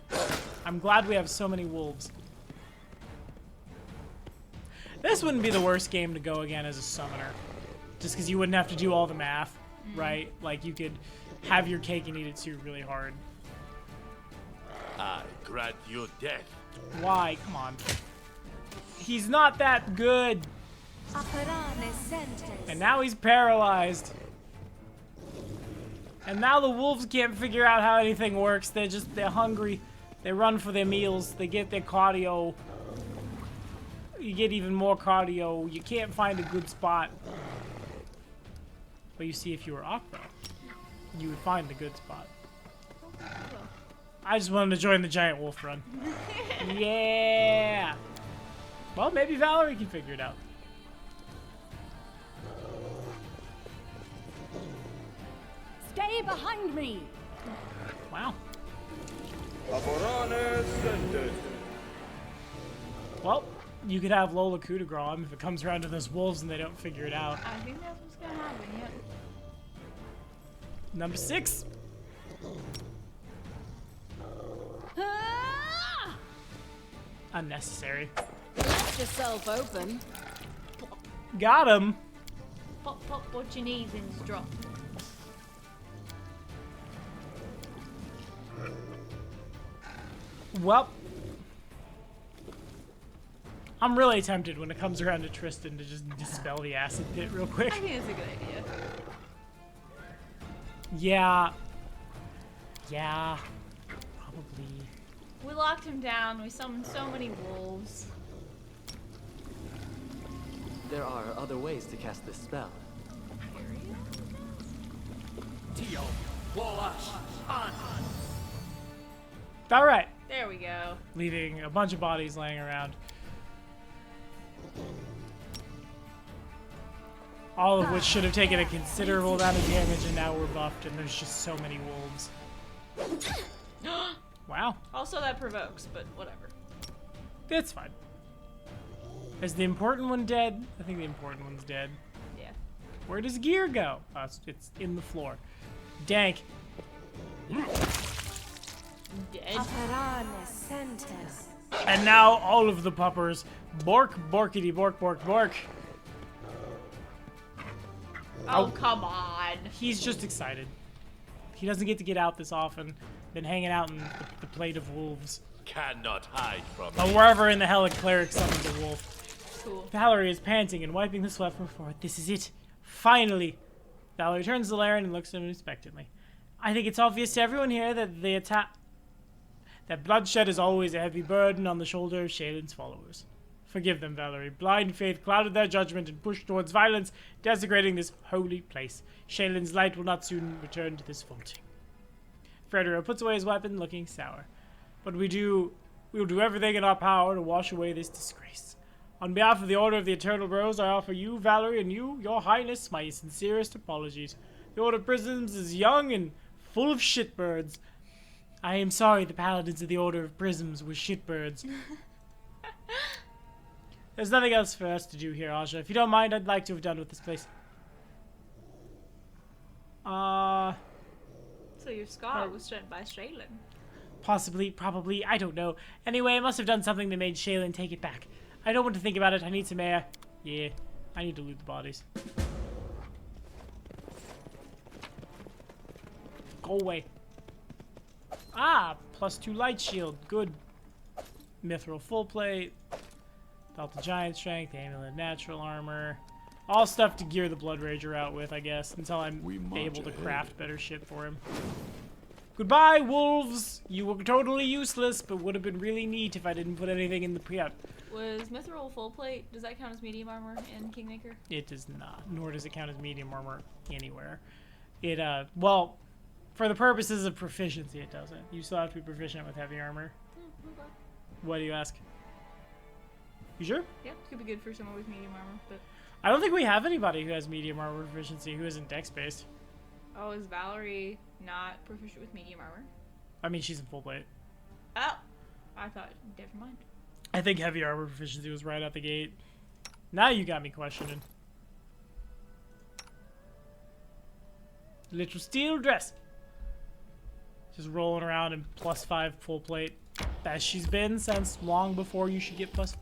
I'm glad we have so many wolves. This wouldn't be the worst game to go again as a summoner. Just because you wouldn't have to do all the math, right? Like, you could have your cake and eat it too really hard. I grant you death. Why? Come on. He's not that good. And now he's paralyzed. And now the wolves can't figure out how anything works. They're hungry. They run for their meals. They get their cardio. You get even more cardio. You can't find a good spot. But you see, if you were Aqua, you would find the good spot. I just wanted to join the giant wolf run. Yeah. Well, maybe Valerie can figure it out. Stay behind me. Wow. Laborane sente. you could have Lola coup de grace him if it comes around to those wolves and they don't figure it out. I think that's what's gonna happen, yep. Number 6. Ah! Unnecessary. Left yourself open. Got him. Pop, pop, what you need, then just drop. Well, I'm really tempted when it comes around to Tristan to just dispel the acid pit real quick. I think it's a good idea. Yeah. Yeah. Probably. We locked him down. We summoned so many wolves. There are other ways to cast this spell. All right. There we go. Leaving a bunch of bodies laying around. All of which should have taken a considerable amount of damage, and now we're buffed, and there's just so many wolves. Wow. Also, that provokes, but whatever. It's fine. Is the important one dead? I think the important one's dead. Yeah. Where does gear go? Oh, it's in the floor. Dank. Dead. And now all of the puppers. Bork, borkity, bork, bork, bork. Oh, come on. He's just excited. He doesn't get to get out this often. Been hanging out in the plate of wolves. Cannot hide from But me. wherever in the hell a cleric summoned a wolf. Cool. Valerie is panting and wiping the sweat from her forehead. This is it. Finally. Valerie turns to Laren and looks at him expectantly. I think it's obvious to everyone here that that bloodshed is always a heavy burden on the shoulder of Shaylin's followers. Forgive them, Valerie. Blind faith clouded their judgment and pushed towards violence, desecrating this holy place. Shaylin's light will not soon return to this vaulting. Fredero puts away his weapon, looking sour. But we will do everything in our power to wash away this disgrace. On behalf of the Order of the Eternal Rose, I offer you, Valerie, and you, your highness, my sincerest apologies. The Order of Prisms is young and full of shitbirds. I am sorry the paladins of the Order of Prisms were shitbirds. There's nothing else for us to do here, Aja. If you don't mind, I'd like to have done with this place. So your scar was sent by Shaylin. Possibly, probably, I don't know. Anyway, I must have done something that made Shaylin take it back. I don't want to think about it. I need some air. Yeah, I need to loot the bodies. Go away. Ah, +2 light shield. Good. Mithril full plate. Belt of giant strength. Amulet natural armor. All stuff to gear the Blood Rager out with, I guess, until I'm We march able to ahead. craft better shit for him. Goodbye, wolves! You were totally useless, but would have been really neat if I didn't put anything in the prep. Was Mithril full plate, does that count as medium armor in Kingmaker? It does not, nor does it count as medium armor anywhere. It, well, for the purposes of proficiency, it doesn't. You still have to be proficient with heavy armor. Okay. What do you ask? You sure? Yeah, could be good for someone with medium armor, but... I don't think we have anybody who has medium armor proficiency who isn't dex-based. Oh, is Valerie not proficient with medium armor? I mean, she's in full plate. Oh! I thought, never mind. I think heavy armor proficiency was right out the gate. Now you got me questioning. Little steel dress. Just rolling around in +5 full plate. As she's been since long before you should get +5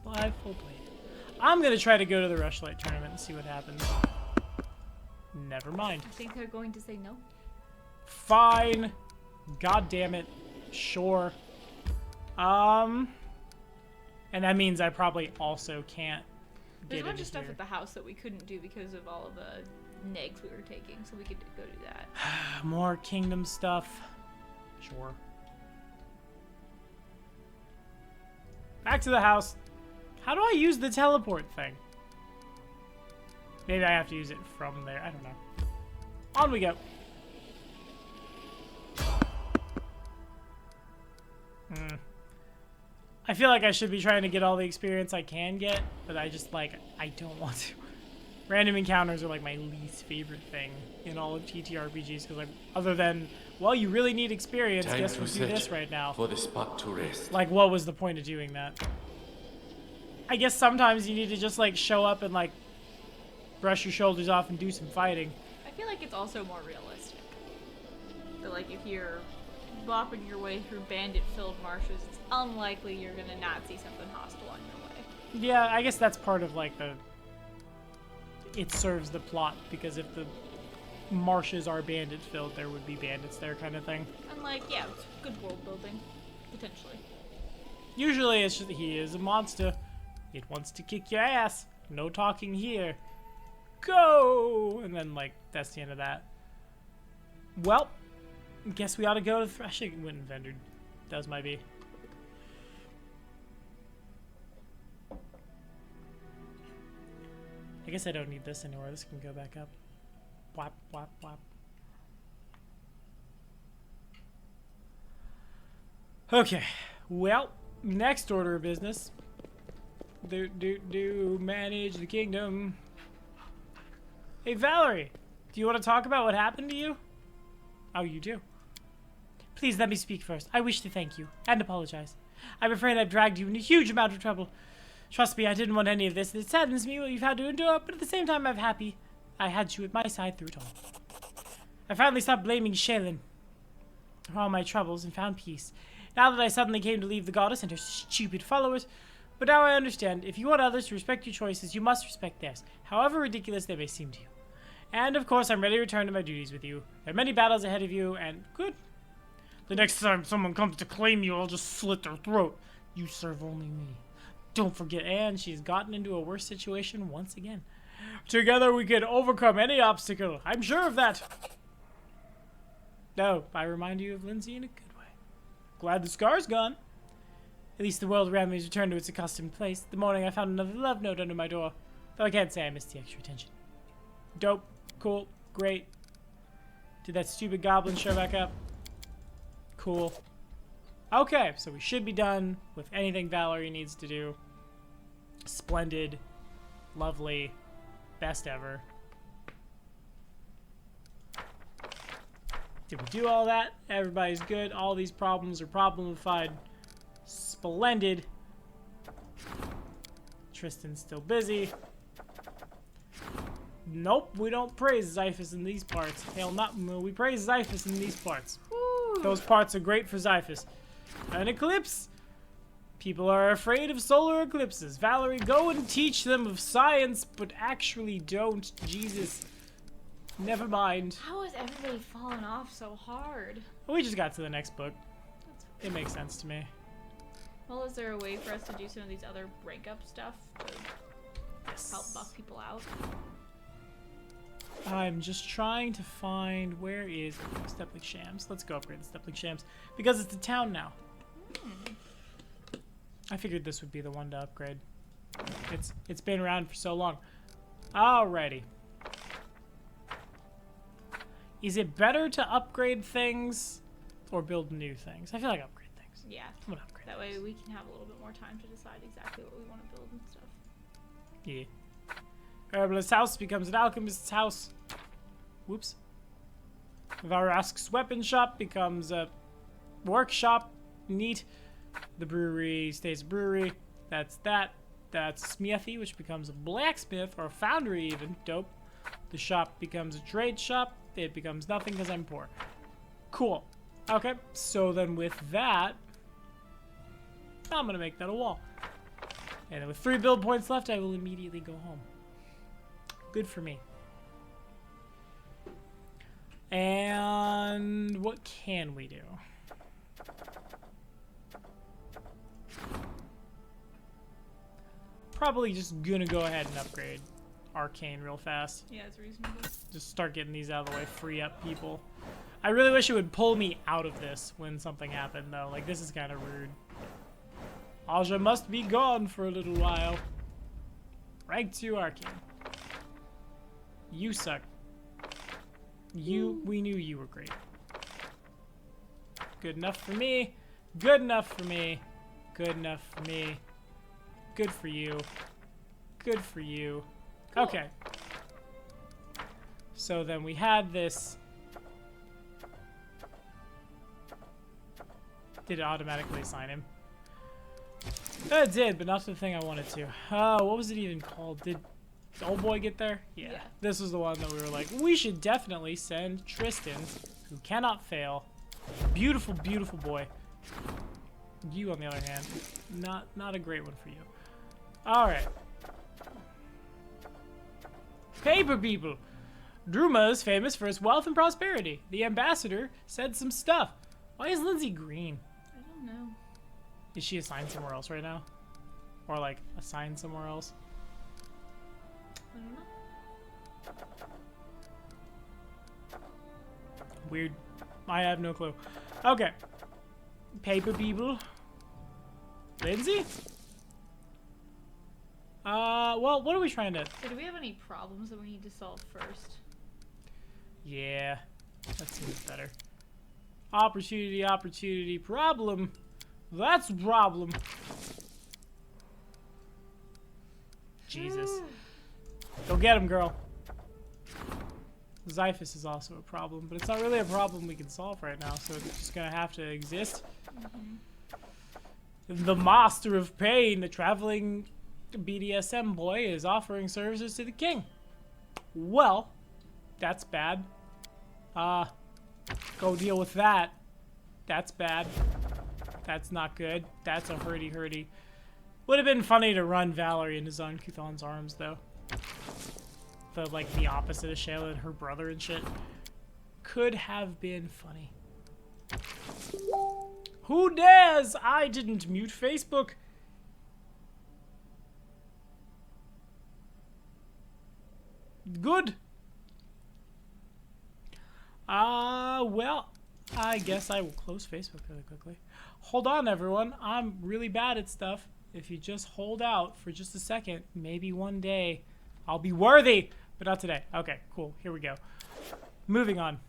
full plate. I'm gonna try to go to the Rushlight tournament and see what happens. Never mind. I think they're going to say no. Fine. God damn it. Sure. And that means I probably also can't There's get a bunch into of stuff here. at the house that we couldn't do because of all of the negs we were taking, so we could go do that. More kingdom stuff. Sure. Back to the house. How do I use the teleport thing? Maybe I have to use it from there. I don't know. On we go. I feel like I should be trying to get all the experience I can get, but I just, like, I don't want to. Random encounters are, like, my least favorite thing in all of TTRPGs, because, like, other than, well, you really need experience, Time guess to we'll do set this right now. for the spot to rest. Like, what was the point of doing that? I guess sometimes you need to just, like, show up and, like, brush your shoulders off and do some fighting. I feel like it's also more realistic. That, like, if you're bopping your way through bandit-filled marshes, it's unlikely you're gonna not see something hostile on your way. Yeah, I guess that's part of, like, the... It serves the plot, because if the marshes are bandit-filled, there would be bandits there kind of thing. And, like, yeah, it's good world building. Potentially. Usually it's just, he is a monster. It wants to kick your ass. No talking here. Go! And then, like, that's the end of that. Well, guess we ought to go to the threshing vendor. Does might be. I guess I don't need this anymore. This can go back up. Whap, whap, whap. Okay. Well, next order of business. Manage the kingdom. Hey, Valerie. Do you want to talk about what happened to you? Oh, you do? Please let me speak first. I wish to thank you and apologize. I'm afraid I've dragged you in a huge amount of trouble. Trust me, I didn't want any of this. It saddens me what you've had to endure, but at the same time, I'm happy I had you at my side through it all. I finally stopped blaming Shaylin for all my troubles and found peace. Now that I suddenly came to leave the goddess and her stupid followers, but now I understand. If you want others to respect your choices, you must respect theirs, however ridiculous they may seem to you. And of course, I'm ready to return to my duties with you. There are many battles ahead of you, and good. The next time someone comes to claim you, I'll just slit their throat. You serve only me. Don't forget, and she's gotten into a worse situation once again. Together we can overcome any obstacle. I'm sure of that. No, I remind you of Lindsay in a good way. Glad the scar's gone. At least the world around me has returned to its accustomed place. The morning I found another love note under my door. Though I can't say I missed the extra attention. Dope. Cool. Great. Did that stupid goblin show back up? Cool. Okay, so we should be done with anything Valerie needs to do. Splendid. Lovely. Best ever. Did we do all that? Everybody's good. All these problems are problemified. Splendid. Tristan's still busy. Nope, we don't praise Xiphus in these parts. Hell, we praise Xiphus in these parts. Woo. Those parts are great for Xiphus. An eclipse. People are afraid of solar eclipses. Valerie, go and teach them of science, but actually don't. Jesus. Never mind. How has everybody fallen off so hard? We just got to the next book. It makes sense to me. Well, is there a way for us to do some of these other rank up stuff to help buff people out? I'm just trying to find where is Steplik Shams. Let's go upgrade the Steplik Shams because it's a town now. I figured this would be the one to upgrade. It's been around for so long. Alrighty. Is it better to upgrade things or build new things? I feel like upgrade things. Yeah. I'm gonna upgrade That way things. we can have a little bit more time to decide exactly what we want to build and stuff. Yeah. Herbalist's house becomes an alchemist's house. Whoops. Varask's weapon shop becomes a workshop. Neat. The brewery stays a brewery. That's that. That's a smithy, which becomes a blacksmith or a foundry even. Dope. The shop becomes a trade shop. It becomes nothing because I'm poor. Cool. Okay, so then with that, I'm going to make that a wall. And then with 3 build points left, I will immediately go home. Good for me. And what can we do? Probably just gonna go ahead and upgrade Arcane real fast. Yeah, it's reasonable. Just start getting these out of the way, free up people. I really wish it would pull me out of this when something happened, though. Like, this is kind of rude. Aja must be gone for a little while. Rank 2 Arcane. You suck. We knew you were great. Good enough for me. Good enough for me. Good enough for me. Good for you. Good for you. Cool. Okay. So then we had this. Did it automatically assign him? It did, but not to the thing I wanted to. What was it even called? Did old boy get there? Yeah. This was the one that we were like, we should definitely send Tristan, who cannot fail. Beautiful, beautiful boy. You, on the other hand, not a great one for you. All right. Paper people. Druma is famous for its wealth and prosperity. The ambassador said some stuff. Why is Lindsay green? I don't know. Is she assigned somewhere else right now? Or like assigned somewhere else? I don't know. Weird. I have no clue. Okay. Paper people. Lindsay? Well, what are we trying to... So do we have any problems that we need to solve first? Yeah. That seems better. Opportunity, opportunity, problem. That's a problem. Jesus. Go get him, girl. Xiphus is also a problem, but it's not really a problem we can solve right now, so it's just gonna have to exist. The Master of Pain, the traveling BDSM boy, is offering services to the king. Well, that's bad. Go deal with that. That's bad. That's not good. That's a hurdy-hurdy. Would have been funny to run Valerie into Zon-Kuthon's arms, though. The opposite of Shayla and her brother and shit. Could have been funny. Who dares? I didn't mute Facebook. Good. Well, I guess I will close Facebook really quickly. Hold on, everyone. I'm really bad at stuff. If you just hold out for just a second, maybe one day I'll be worthy, but not today. Okay, cool. Here we go. Moving on.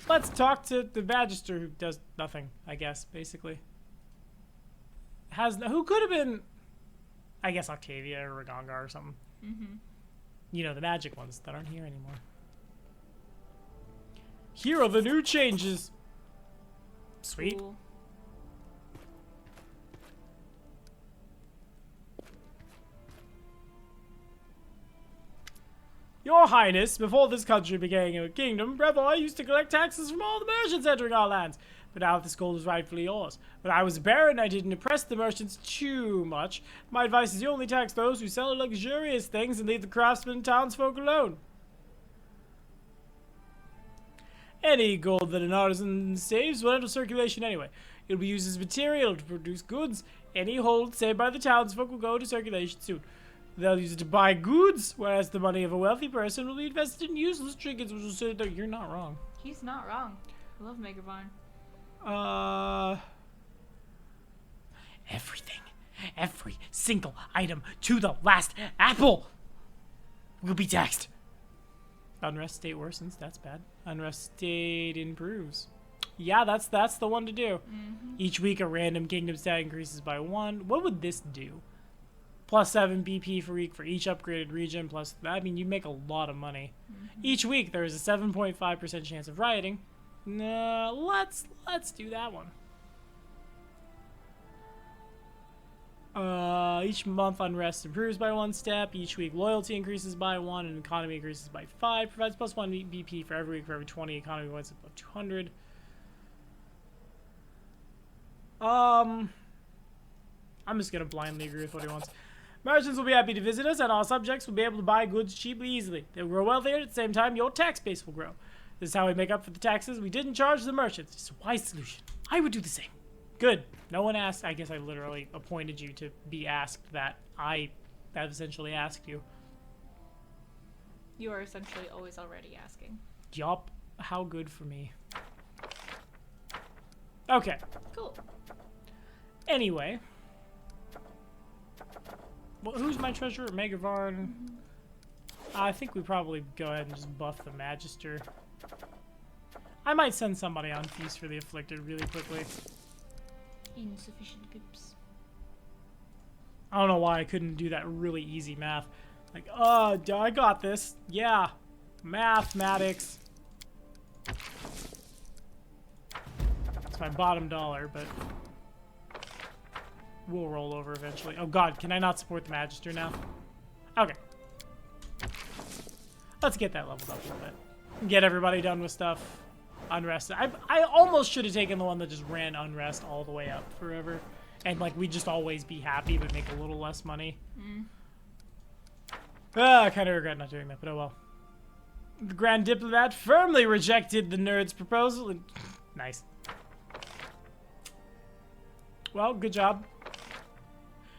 Let's talk to the Magister who does nothing, I guess, basically. Who could have been, I guess, Octavia or Ragongar or something. Mm-hmm. You know, the magic ones that aren't here anymore. Here are the new changes. Sweet. Cool. Your Highness, before this country became a kingdom, Brevoy used to collect taxes from all the merchants entering our lands. But now this gold is rightfully yours. When I was a baron, I didn't oppress the merchants too much. My advice is you only tax those who sell luxurious things and leave the craftsmen and townsfolk alone. Any gold that an artisan saves will enter circulation anyway. It will be used as material to produce goods. Any hold saved by the townsfolk will go to circulation soon. They'll use it to buy goods, whereas the money of a wealthy person will be invested in useless trinkets, which will say that you're not wrong. He's not wrong. I love Megabarn. Everything, every single item to the last apple will be taxed. Unrest state worsens, that's bad. Unrest state improves. Yeah, that's the one to do. Mm-hmm. Each week a random kingdom stat increases by 1. What would this do? Plus 7 BP for week for each upgraded region, plus, I mean, you make a lot of money. Mm-hmm. Each week there is a 7.5% chance of rioting. No, let's do that one. Each month unrest improves by 1 step. Each week loyalty increases by 1 and economy increases by 5. Provides plus 1 BP for every week for every 20 economy points above 200. I'm just gonna blindly agree with what he wants. Merchants will be happy to visit us, and all subjects will be able to buy goods cheaply, easily. They will grow wealthier, at the same time, your tax base will grow. This is how we make up for the taxes we didn't charge the merchants. It's a wise solution. I would do the same. Good. No one asked. I guess I literally appointed you to be asked that. I have essentially asked you. You are essentially always already asking. Yup. How good for me. Okay. Cool. Anyway. Well, who's my treasurer? Megavarn. I think we probably go ahead and just buff the Magister. I might send somebody on Feast for the Afflicted really quickly. Insufficient goods. I don't know why I couldn't do that really easy math. Like, I got this. Yeah. Mathematics. It's my bottom dollar, but We'll roll over eventually. Oh god, can I not support the Magister now? Okay. Let's get that leveled up a little bit. Get everybody done with stuff. Unrest. I almost should have taken the one that just ran Unrest all the way up forever. And, like, we'd just always be happy but make a little less money. I kind of regret not doing that, but oh well. The Grand Diplomat firmly rejected the nerd's proposal. And nice. Well, good job.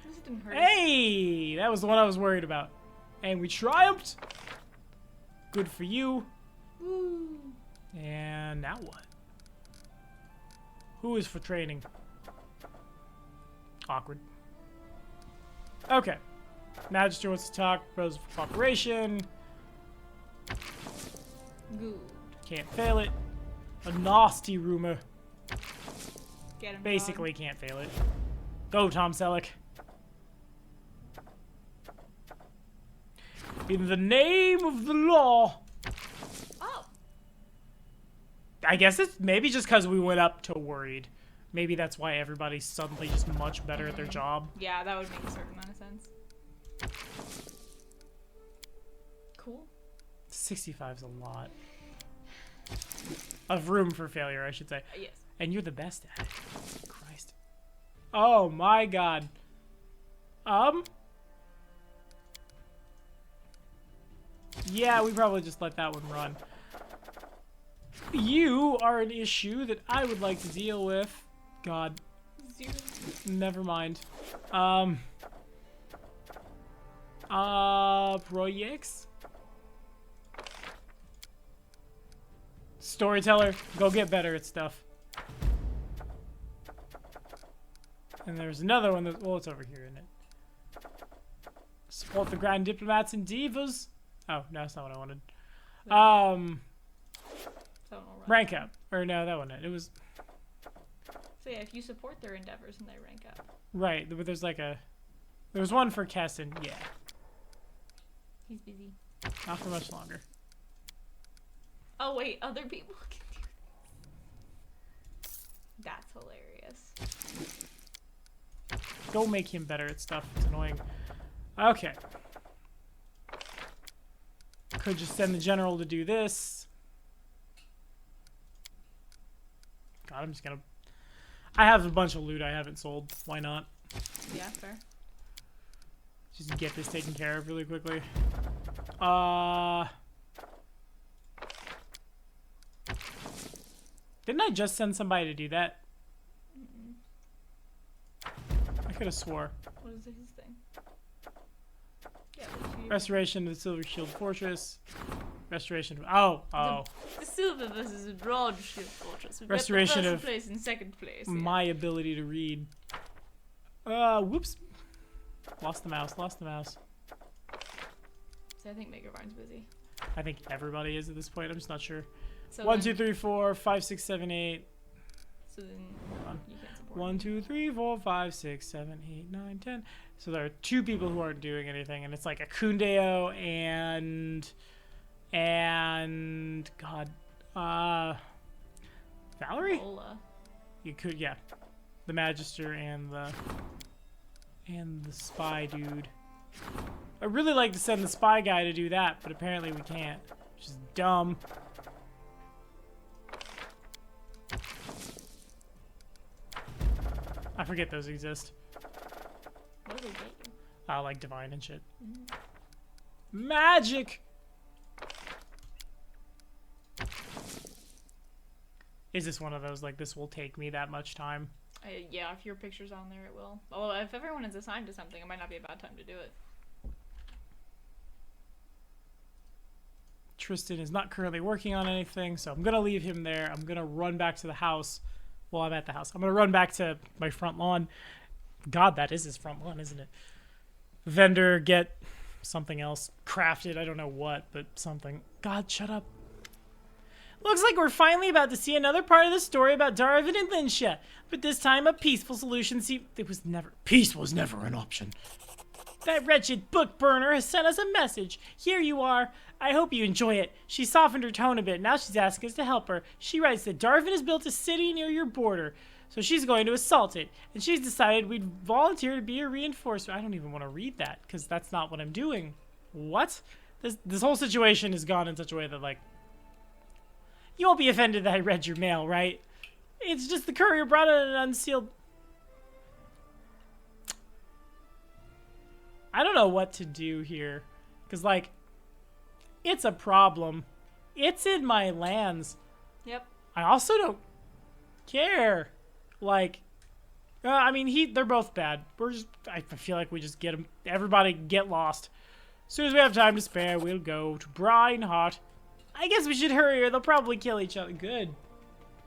This didn't hurt. Hey! That was the one I was worried about. And we triumphed! Good for you. Woo. And now what? Who is for training? Awkward. Okay. Magister wants to talk. Proposal for cooperation. Good. Can't fail it. A nasty rumor. Get him. Basically can't fail it. Go, Tom Selleck. In the name of the law. Oh. I guess it's maybe just because we went up to worried. Maybe that's why everybody's suddenly just much better at their job. Yeah, that would make a certain amount of sense. Cool. 65 is a lot. Of room for failure, I should say. Yes. And you're the best at it. Christ. Oh my god. Yeah, we probably just let that one run. You are an issue that I would like to deal with. God. Zero. Never mind. Projects? Storyteller, go get better at stuff. And there's another one that, well, it's over here, isn't it? Support the Grand Diplomats and Divas. Oh, no, that's not what I wanted. Rank up. Or no, that wasn't it. It was... So yeah, if you support their endeavors and they rank up. Right, but there's like a... There was one for Kessin, yeah. He's busy. Not for much longer. Oh wait, other people can do this. That's hilarious. Go make him better at stuff. It's annoying. Okay. Could just send the general to do this. God, I'm just gonna... I have a bunch of loot I haven't sold. Why not? Yeah, fair. Just get this taken care of really quickly. Didn't I just send somebody to do that? I could have swore. What is his thing? Yeah, Restoration to the Silver Shield Fortress. Restoration to... Oh, oh. The silver versus the broad shield fortress. Restoration first of place and second place. My ability to read. Whoops. Lost the mouse, lost the mouse. So I think Megavarn's busy. I think everybody is at this point. I'm just not sure. So 1, then, 2, 3, 4, 5, 6, 7, 8. So then you can't support 1, 2, 3, 4, 5, 6, 7, 8, 9, 10. So there are 2 people who aren't doing anything, and it's like a Kundeo and God, Valerie? Lola. You could, yeah, the Magister and the spy dude. I really like to send the spy guy to do that, but apparently we can't, which is dumb. I forget those exist. What do they get you? Like divine and shit. Magic! Is this one of those, like, this will take me that much time? Yeah, if your picture's on there, it will. Although, if everyone is assigned to something, it might not be a bad time to do it. Tristan is not currently working on anything, so I'm gonna leave him there. I'm gonna run back to the house. Well, I'm at the house. I'm gonna run back to my front lawn. God, that is his front lawn, isn't it? Vendor, get something else crafted. I don't know what, but something. God, shut up. Looks like we're finally about to see another part of the story about Darvin and Linsha, but this time a peaceful solution. Peace was never an option. That wretched book burner has sent us a message. Here you are. I hope you enjoy it. She softened her tone a bit. Now she's asking us to help her. She writes that Darvin has built a city near your border. So she's going to assault it. And she's decided we'd volunteer to be a reinforcer. I don't even want to read that, because that's not what I'm doing. What? This whole situation has gone in such a way that, like... You won't be offended that I read your mail, right? It's just the courier brought in an unsealed... I don't know what to do here. Because, like, it's a problem. It's in my lands. Yep. I also don't care. Like, I mean, they're both bad. I feel like we just get them. Everybody get lost. As soon as we have time to spare, we'll go to Brine Hot. I guess we should hurry or they'll probably kill each other. Good.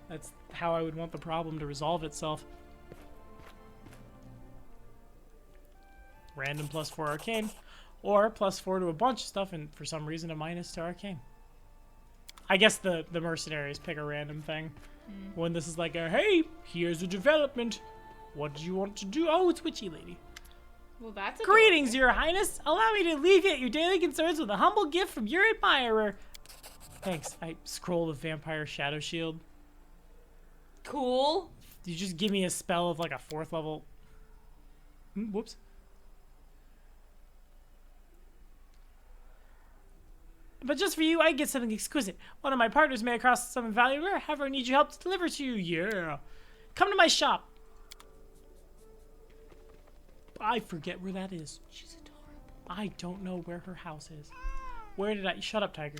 That's how I would want the problem to resolve itself. Random +4 arcane. Or +4 to a bunch of stuff, and for some reason a -to arcane. I guess the mercenaries pick a random thing. When this is like hey, here's a development. What do you want to do? Oh, it's Witchy Lady. Well, that's a Greetings, Your Highness. Allow me to alleviate your daily concerns with a humble gift from your admirer. Thanks. I scroll the Vampire Shadow Shield. cool. Did you just give me a spell of like a 4th level? Whoops. But just for you, I get something exquisite. One of my partners may across something valuable. However, I need your help to deliver to you. Yeah. Come to my shop. I forget where that is. She's adorable. I don't know where her house is. Where did I... Shut up, Tiger.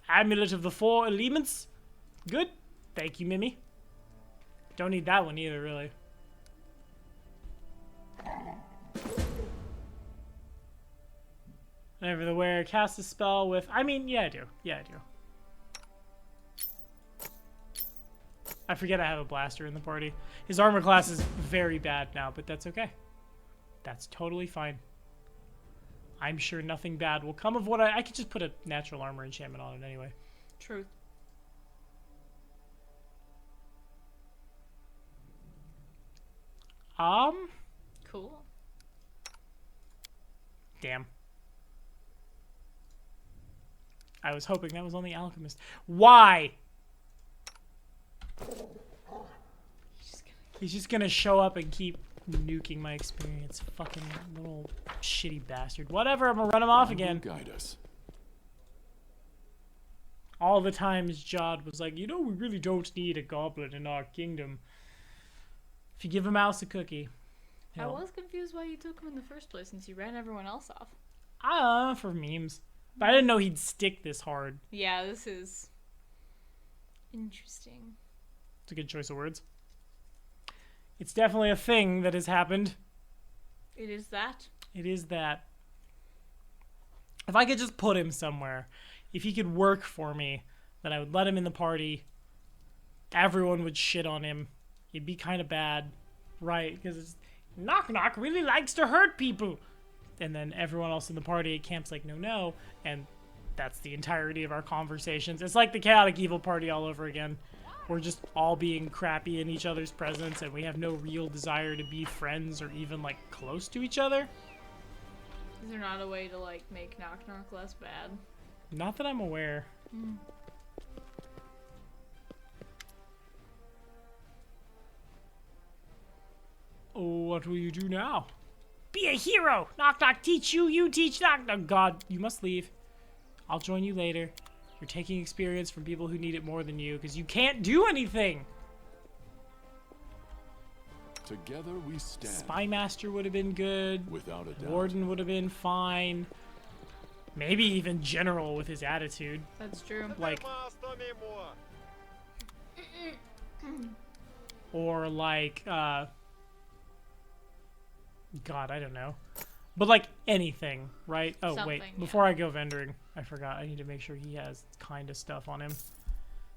Amulet of the 4 Elements. Good. Thank you, Mimi. Don't need that one either, really. Whenever the wearer casts a spell with... I mean, yeah, I do. Yeah, I do. I forget I have a blaster in the party. His armor class is very bad now, but that's okay. That's totally fine. I'm sure nothing bad will come of what I could just put a natural armor enchantment on it anyway. Truth. Cool. Damn. I was hoping that was on the Alchemist. Why? He's just gonna show up and keep nuking my experience. Fucking little shitty bastard. Whatever, I'm gonna run him off again. Guide us. All the times Jod was like, you know, we really don't need a goblin in our kingdom. If you give a mouse a cookie. I was confused why you took him in the first place since you ran everyone else off. For memes. But I didn't know he'd stick this hard. Yeah, this is interesting. It's a good choice of words. It's definitely a thing that has happened. It is that. It is that. If I could just put him somewhere, if he could work for me, then I would let him in the party. Everyone would shit on him. It'd be kind of bad, right? Because Knock Knock really likes to hurt people. And then everyone else in the party at camp's like, no, no. And that's the entirety of our conversations. It's like the Chaotic Evil party all over again. We're just all being crappy in each other's presence, and we have no real desire to be friends or even, like, close to each other. Is there not a way to, like, make Knock Knock less bad? Not that I'm aware. Oh, what will you do now? Be a hero! Knock Knock teach you, you teach Knock Knock. God, you must leave. I'll join you later. You're taking experience from people who need it more than you, because you can't do anything! Together we stand. Spymaster would have been good. Without a doubt. Warden would have been fine. Maybe even General with his attitude. That's true. Like... Or like, God, I don't know. But like anything, right? Oh, wait. Something, Before I go vendoring, I forgot. I need to make sure he has kind of stuff on him.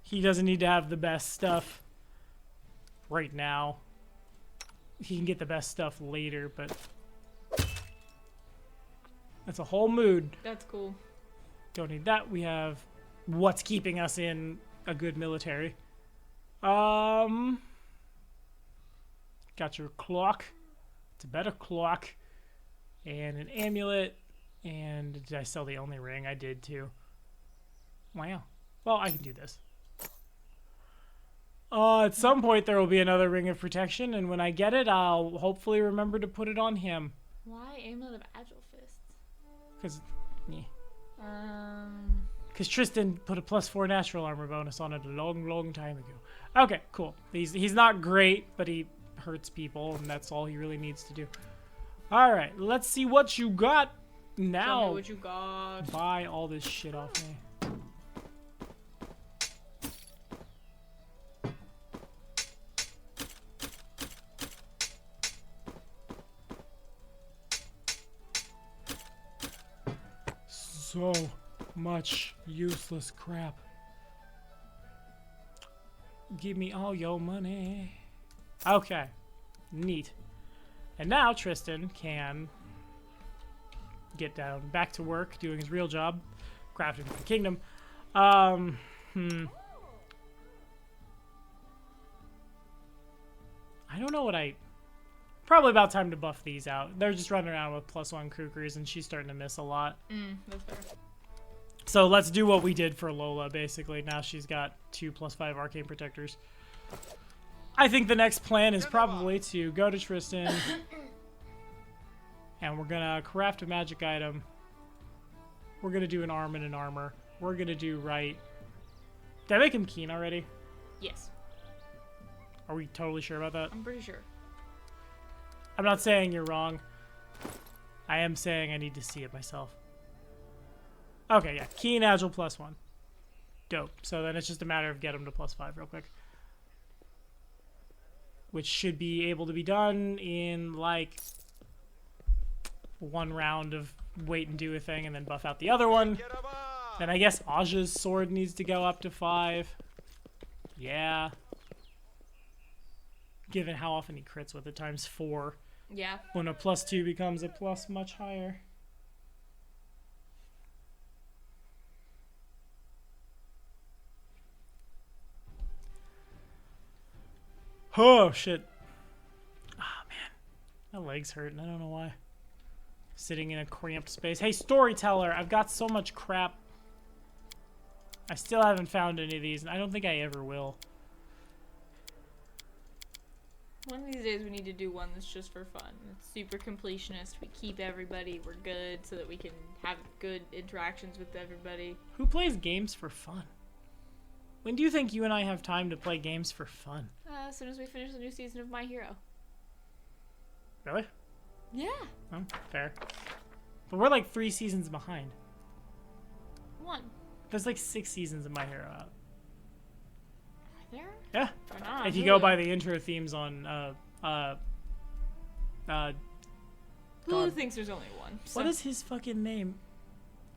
He doesn't need to have the best stuff right now. He can get the best stuff later, but that's a whole mood. That's cool. Don't need that. We have what's keeping us in a good military. Got your clock. It's a better clock. And an amulet. And did I sell the only ring? I did too. Wow. Well, I can do this. At some point there will be another ring of protection, and when I get it, I'll hopefully remember to put it on him. Why Amulet of Agile Fists? Cause, yeah. Um. Because Tristan put a +4 natural armor bonus on it a long, long time ago. Okay, cool. He's not great, but he hurts people, and that's all he really needs to do. All right, let's see what you got now. Tell me what you got. Buy all this shit off me. So much useless crap. Give me all your money. Okay. Neat. And now Tristan can get down back to work, doing his real job, crafting for the kingdom. I don't know what Probably about time to buff these out. They're just running around with +1 kukris, and she's starting to miss a lot. That's fair. So let's do what we did for Lola, basically. Now she's got 2 +5 arcane protectors. I think the next plan is probably to go to Tristan, and we're gonna craft a magic item. We're gonna do an arm and an armor. We're gonna do right. Did I make him keen already? Yes. Are we totally sure about that? I'm pretty sure. I'm not saying you're wrong. I am saying I need to see it myself. Okay, yeah. Keen, agile, +1. Dope. So then it's just a matter of get him to +5 real quick. Which should be able to be done in, like, 1 round of wait and do a thing and then buff out the other one. Then I guess Aja's sword needs to go up to 5. Yeah. Given how often he crits with it, times 4. Yeah. When a +2 becomes a plus much higher. Oh, shit. Ah, man. My legs hurt, and I don't know why. Sitting in a cramped space. Hey, storyteller, I've got so much crap. I still haven't found any of these, and I don't think I ever will. One of these days we need to do one that's just for fun. It's super completionist. We keep everybody. We're good so that we can have good interactions with everybody. Who plays games for fun? When do you think you and I have time to play games for fun? As soon as we finish the new season of My Hero. Really? Yeah. Oh, fair. But we're like 3 seasons behind. 1. There's like 6 seasons of My Hero out. Are there? Yeah. They're not, If you really. go by the intro themes on Who God. thinks there's only one? So, What is his fucking name?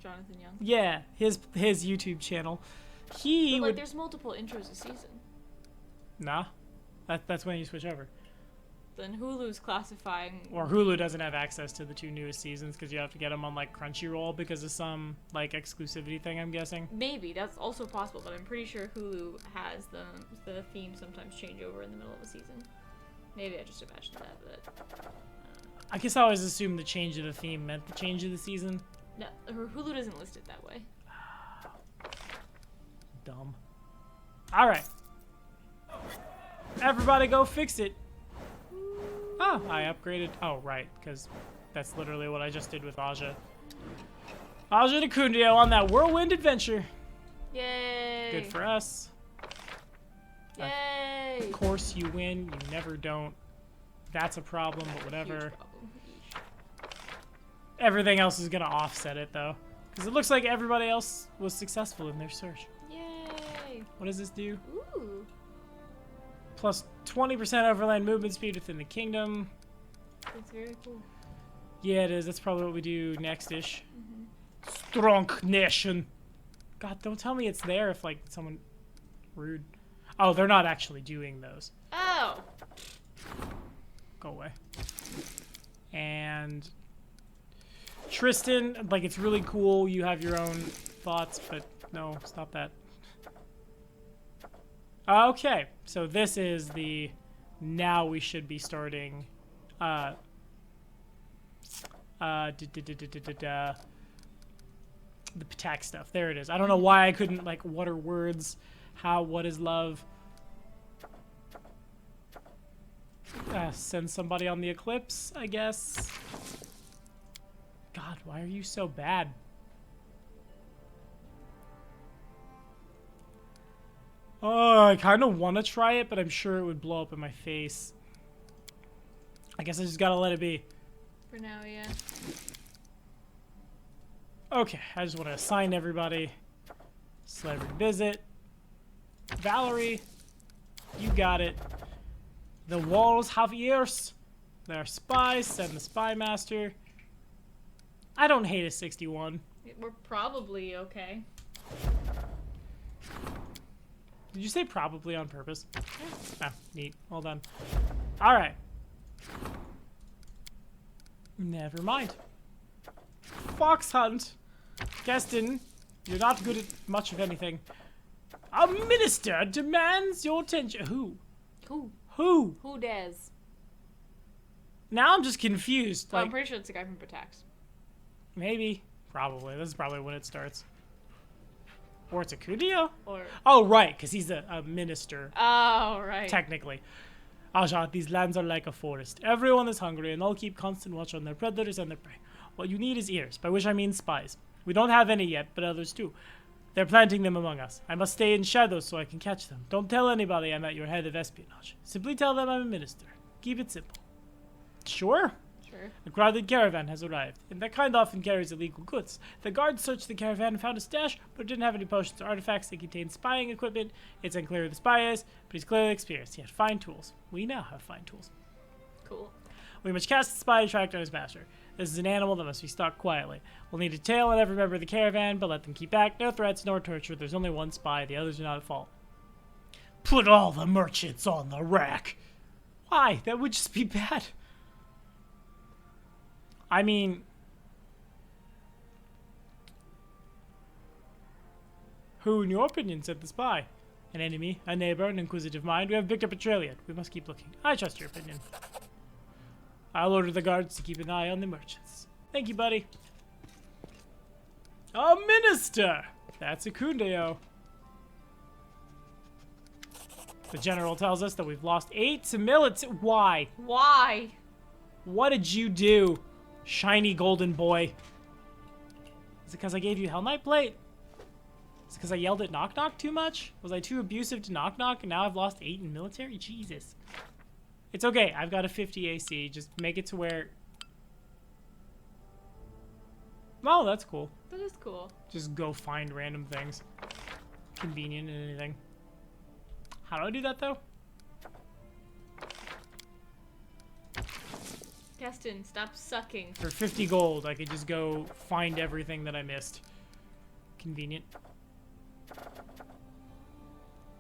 Jonathan Young. Yeah, his YouTube channel. He But, like, would there's multiple intros a season. Nah. That's when you switch over. Then Hulu's classifying. Or Hulu doesn't have access to the 2 newest seasons because you have to get them on like Crunchyroll because of some like exclusivity thing, I'm guessing. Maybe that's also possible, but I'm pretty sure Hulu has the theme sometimes change over in the middle of a season. Maybe I just imagined that, but I guess I always assumed the change of the theme meant the change of the season. no, Hulu doesn't list it that way. Dumb. Alright. Everybody go fix it. Oh, I upgraded. Oh, right, because that's literally what I just did with Aja. Aja de Kundio on that whirlwind adventure. Yay! Good for us. Yay! Of course you win, you never don't. That's a problem, but whatever. Huge problem. Yeesh. Everything else is gonna offset it though. Because it looks like everybody else was successful in their search. Yay! What does this do? Ooh. Plus 20% overland movement speed within the kingdom. That's very cool. Yeah, it is. That's probably what we do next-ish. Strong nation. God, don't tell me it's there if, like, someone... Rude. Oh, they're not actually doing those. Oh! Go away. And... Tristan, like, it's really cool. You have your own thoughts, but no, stop that. Okay, so this is the... Now we should be starting... the Patak stuff. There it is. I don't know why I couldn't, like, what are words? How, what is love? Send somebody on the Eclipse, I guess. God, why are you so bad? Oh, I kind of want to try it, but I'm sure it would blow up in my face. I guess I just gotta let it be. For now, yeah. Okay, I just want to assign everybody. Celebrity visit. Valerie, you got it. The walls have ears. They're spies. Send the spy master. I don't hate a 61. We're probably okay. Did you say probably on purpose? Ah, neat. Well done. Alright. Never mind. Fox hunt. Keston, you're not good at much of anything. A minister demands your attention. Who? Who? Who? Who dares? Now I'm just confused. Well, Like, I'm pretty sure it's the guy from Patax. maybe. Probably. This is probably when it starts. Or it's a Kudio? Or... Oh, right, because he's a minister. Oh, right. Technically. Aja, these lands are like a forest. Everyone is hungry, and all keep constant watch on their predators and their prey. What you need is ears, by which I mean spies. We don't have any yet, but others do. They're planting them among us. I must stay in shadows so I can catch them. Don't tell anybody I'm at your head of espionage. Simply tell them I'm a minister. Keep it simple. Sure? Sure. A crowded caravan has arrived, and that kind often carries illegal goods. The guards searched the caravan and found a stash, but didn't have any potions or artifacts that contained spying equipment. It's unclear who the spy is, but he's clearly experienced. He had fine tools. We now have fine tools. Cool. We must cast the spy to track down his master. This is an animal that must be stalked quietly. We'll need a tail on every member of the caravan, but let them keep back. No threats, nor torture. There's only one spy. The others are not at fault. Put all the merchants on the rack. Why? That would just be bad. I mean... Who, in your opinion, said the spy? An enemy, a neighbor, an inquisitive mind. We have Victor Petralian. We must keep looking. I trust your opinion. I'll order the guards to keep an eye on the merchants. Thank you, buddy. A minister! That's a Kundeo. The general tells us that we've lost 8 to military. Why? Why? What did you do, shiny golden boy? Is it because I gave you Hell Knight plate? Is it because I yelled at Knock Knock too much? Was I too abusive to Knock Knock and now I've lost 8 in military? Jesus. It's okay. I've got a 50 AC. Just make it to where... Oh, that's cool. That is cool. Just go find random things. Convenient and anything. How do I do that, though? Keston, stop sucking. For 50 gold, I could just go find everything that I missed. Convenient.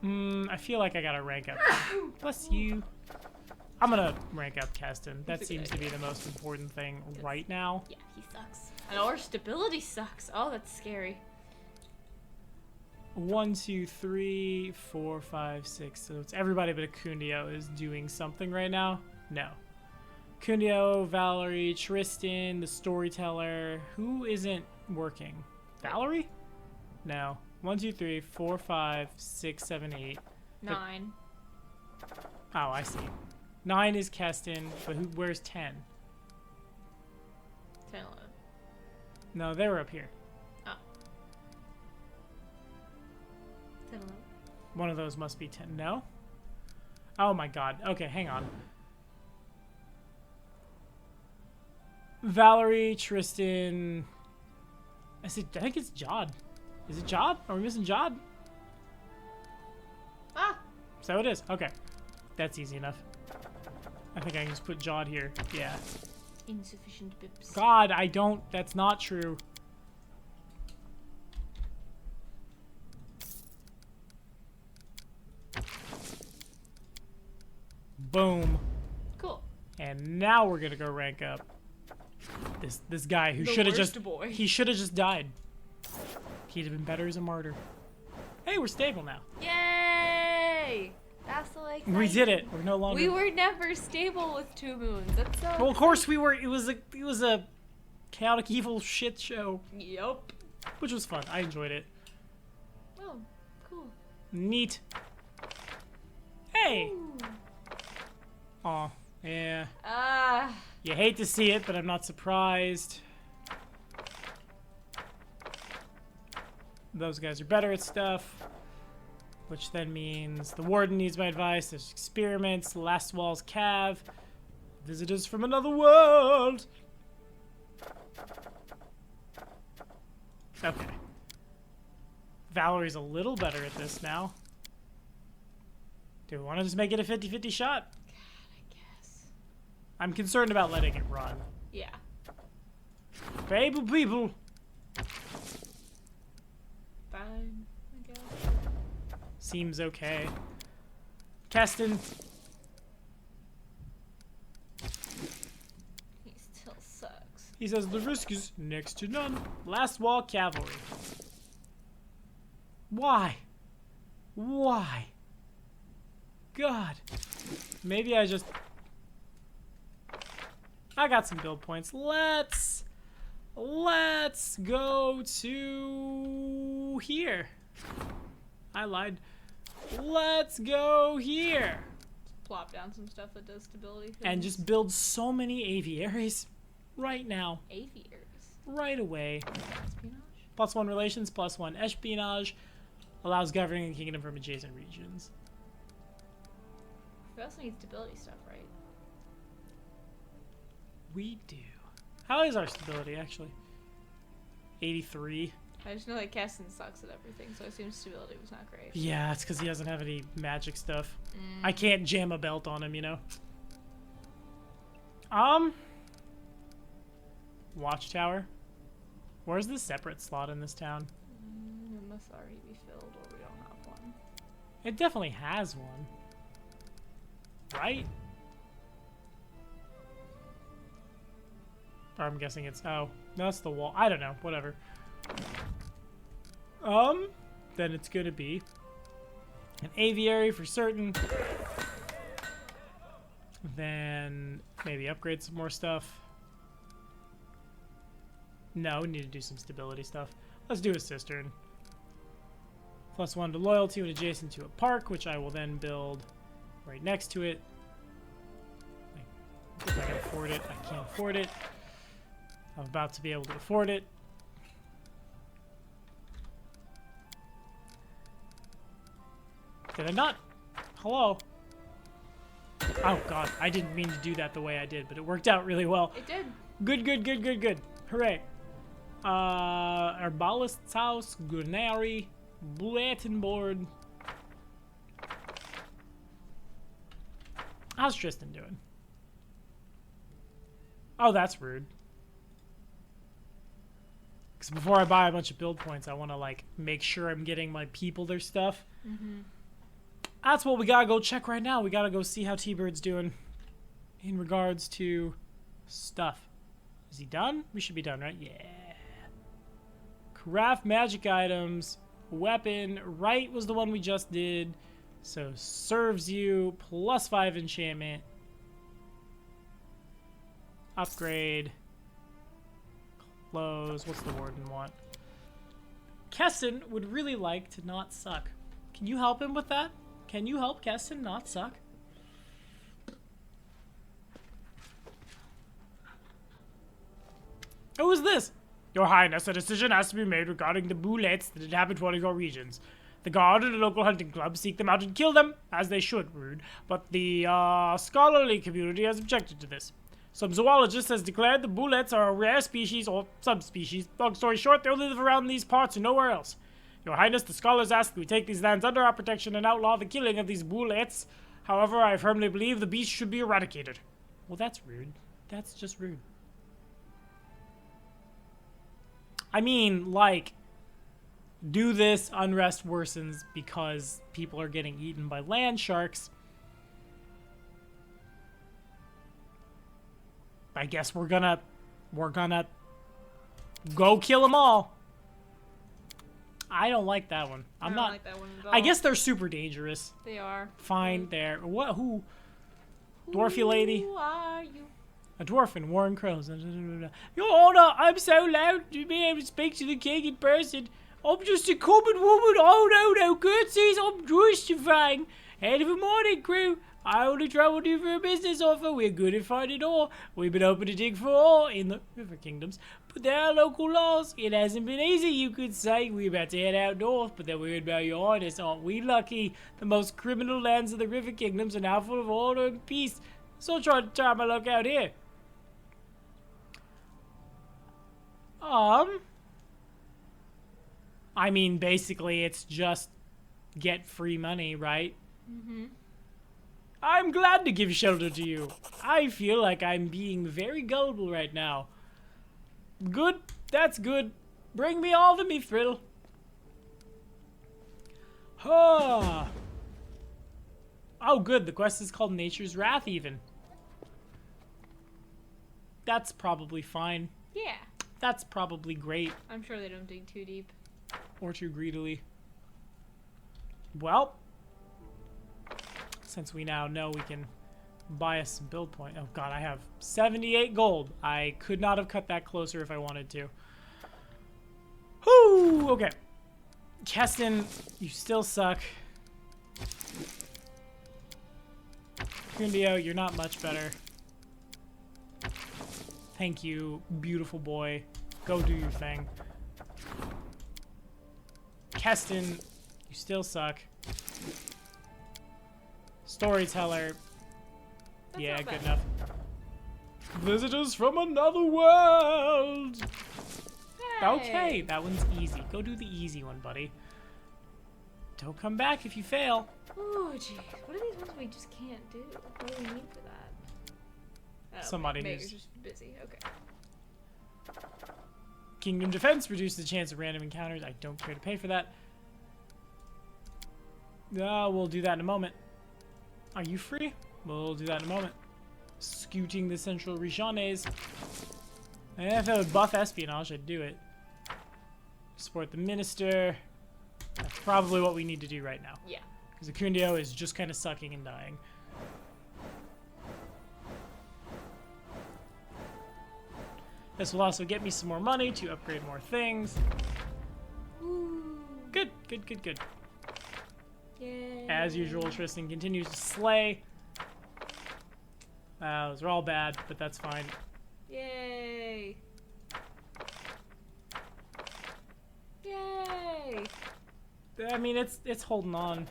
I feel like I gotta rank up. Bless you. I'm gonna rank up Keston. That seems to be the most important thing right now. Yeah, he sucks. And our stability sucks. Oh, that's scary. 1, 2, 3, 4, 5, 6. So it's everybody but a Kundeo is doing something right now. No. Kundeo, Valerie, Tristan, the storyteller. Who isn't working? Valerie? No. 1, 2, 3, 4, 5, 6, 7, 8. 9. Oh, I see. 9 is Keston, but where's 10? 10, 11. No, they were up here. Oh. 10, 11. One of those must be 10. No? Oh my god. Okay, hang on. Valerie, Tristan... I think it's Jod. Is it Jod? Are we missing Jod? Ah! So it is. Okay. That's easy enough. I think I can just put Jod here. Yeah. Insufficient bips. God, I don't... That's not true. Boom. Cool. And now we're gonna go rank up this guy who should have just... boy. He should have just died. He'd have been better as a martyr. Hey, we're stable now. Yay! That's so exciting. We did it. We're no longer... We were never stable with 2 moons. That's so... Well, of course we were. It was a chaotic evil shit show, Yup. which was fun. I enjoyed it. Oh, cool. Neat. Hey. Ooh. Aw. Yeah. Ah. You hate to see it, but I'm not surprised. Those guys are better at stuff. Which then means the warden needs my advice. There's experiments, last wall's cav, visitors from another world. Okay. Valerie's a little better at this now. Do we want to just make it a 50-50 shot? God, I guess. I'm concerned about letting it run. Yeah. People. Fine, I guess. Seems okay. Keston. He still sucks. He says the risk is next to none. Last wall cavalry. Why? Why? God. Maybe I got some build points. Let's go to here. I lied. Let's go here. Plop down some stuff that does stability things. And just build so many aviaries right now. Aviaries. Right away. Espionage? +1 relations, +1 espionage. Allows governing the kingdom from adjacent regions. We also need stability stuff, right? We do. How is our stability, actually? 83. I just know that Keston sucks at everything, so I assume stability was not great. Yeah, it's because he doesn't have any magic stuff. I can't jam a belt on him, you know? Watchtower. Where's the separate slot in this town? It must already be filled, or we don't have one. It definitely has one. Right? Or I'm guessing it's... Oh, that's the wall. I don't know. Whatever. Then it's gonna be an aviary for certain. Then maybe upgrade some more stuff. No, we need to do some stability stuff. Let's do a cistern. +1 to loyalty when adjacent to a park, which I will then build right next to it. If I can afford it, I can't afford it. I'm about to be able to afford it. Did I not? Hello? Oh god, I didn't mean to do that the way I did, but it worked out really well. It did. Good. Hooray. Herbalist's house, Gurnary, bulletin board. How's Tristan doing? Oh, that's rude. Because before I buy a bunch of build points, I want to, like, make sure I'm getting my people their stuff. That's what we gotta go check right now. We gotta go see how T-Bird's doing in regards to stuff. Is he done? We should be done, right? Yeah. Craft magic items. Weapon. Right was the one we just did. So serves you. +5 enchantment. Upgrade. Close. What's the warden want? Keston would really like to not suck. Can you help him with that? Can you help Keston not suck? Who is this? Your Highness, a decision has to be made regarding the bullets that inhabit one of your regions. The guard and the local hunting club seek them out and kill them, as they should, rude. But the scholarly community has objected to this. Some zoologists has declared the bullets are a rare species or subspecies. Long story short, they only live around these parts and nowhere else. Your Highness, the scholars ask that we take these lands under our protection and outlaw the killing of these bullets. However, I firmly believe the beast should be eradicated. Well, that's rude. That's just rude. I mean, like, do this, unrest worsens because people are getting eaten by land sharks. I guess we're gonna go kill them all. I don't like that one. I don't like that one at all. I guess they're super dangerous. They are. Fine, there. What? Who? Dwarfy lady. Who are you? A dwarf and Warren Crows. Your Honor, I'm so loud to be able to speak to the king in person. I'm just a common woman. Oh no, curtsies. I'm justifying. Head of a morning crew. I only traveled here for a business offer. We're good at finding ore. We've been open to dig for ore in the River Kingdoms, but there are local laws. It hasn't been easy, you could say. We're about to head out north, but they're worried about your highness. Aren't we lucky? The most criminal lands of the River Kingdoms are now full of order and peace. So I'll try to try my luck out here. I mean, basically, it's just get free money, right? Mm-hmm. I'm glad to give shelter to you. I feel like I'm being very gullible right now. Good. That's good. Bring me all the mithril. Oh, good. The quest is called Nature's Wrath, even. That's probably fine. Yeah. That's probably great. I'm sure they don't dig too deep. Or too greedily. Well, since we now know we can buy us some build point. Oh god, I have 78 gold. I could not have cut that closer if I wanted to. Whoo! Okay. Keston, you still suck. Kundio, you're not much better. Thank you, beautiful boy. Go do your thing. Keston, you still suck. Storyteller. That's yeah, not good bad. enough. Visitors from another world. Hey. Okay, that one's easy. Go do the easy one, buddy. Don't come back if you fail. Oh, jeez. What are these ones we just can't do? What do we need for that? Oh, Somebody Maker's who's- just busy. Okay. Kingdom Defense reduces the chance of random encounters. I don't care to pay for that. We'll do that in a moment. Are you free? We'll do that in a moment. Scooting the central regiones. And if it would buff espionage, I'd do it. Support the minister. That's probably what we need to do right now. Yeah. Because Akundio is just kind of sucking and dying. This will also get me some more money to upgrade more things. Ooh. Good, good, good, good. Yay. As usual, Tristan continues to slay. Those are all bad, but that's fine. Yay. Yay. I mean, it's holding on.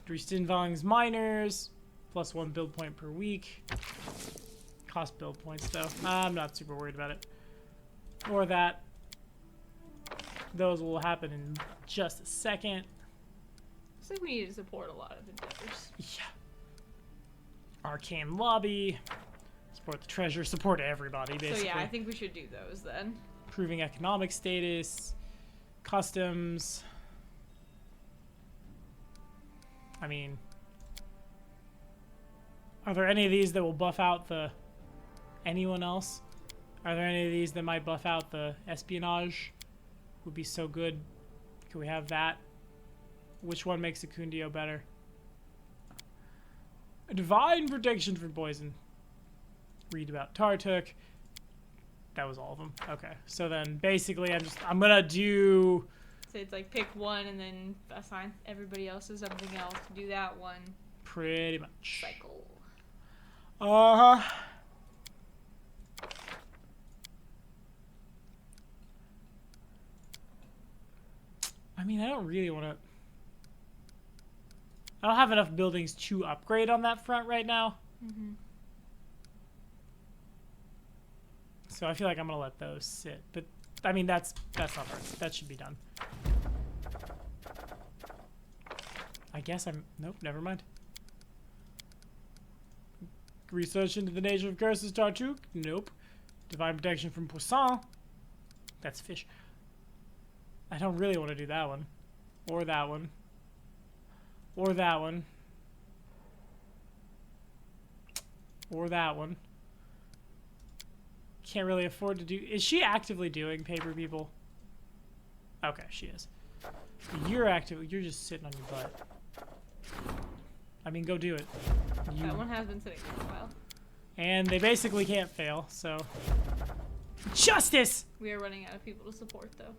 Dresdenvang's miners, +1 build point per week. Cost build points, though. I'm not super worried about it. Or that. Those will happen in just a second. Looks like we need to support a lot of endeavors. Yeah. Arcane Lobby. Support the treasure. Support everybody, basically. So yeah, I think we should do those then. Improving economic status. Customs. I mean, are there any of these that will buff out the anyone else? Are there any of these that might buff out the espionage? Would be so good. Can we have that? Which one makes Akundio better? A divine protection from poison. Read about Tartuk. That was all of them. Okay, so then basically I'm gonna do. So it's like pick one and then assign everybody else to something else to do that one Pretty much. cycle. Uh-huh. I mean, I don't really want to... I don't have enough buildings to upgrade on that front right now. Mm-hmm. So I feel like I'm going to let those sit. But, I mean, that's not hard. That should be done. I guess I'm... Nope, never mind. Research into the nature of curses, Tartuk? Nope. Divine protection from Poisson? That's fish. I don't really want to do that one. Or that one. Or that one. Or that one. Can't really afford to do... Is she actively doing paper people? Okay, she is. You're active. You're just sitting on your butt. I mean, go do it. That one has been sitting for a while. And they basically can't fail, so... Justice! We are running out of people to support, though.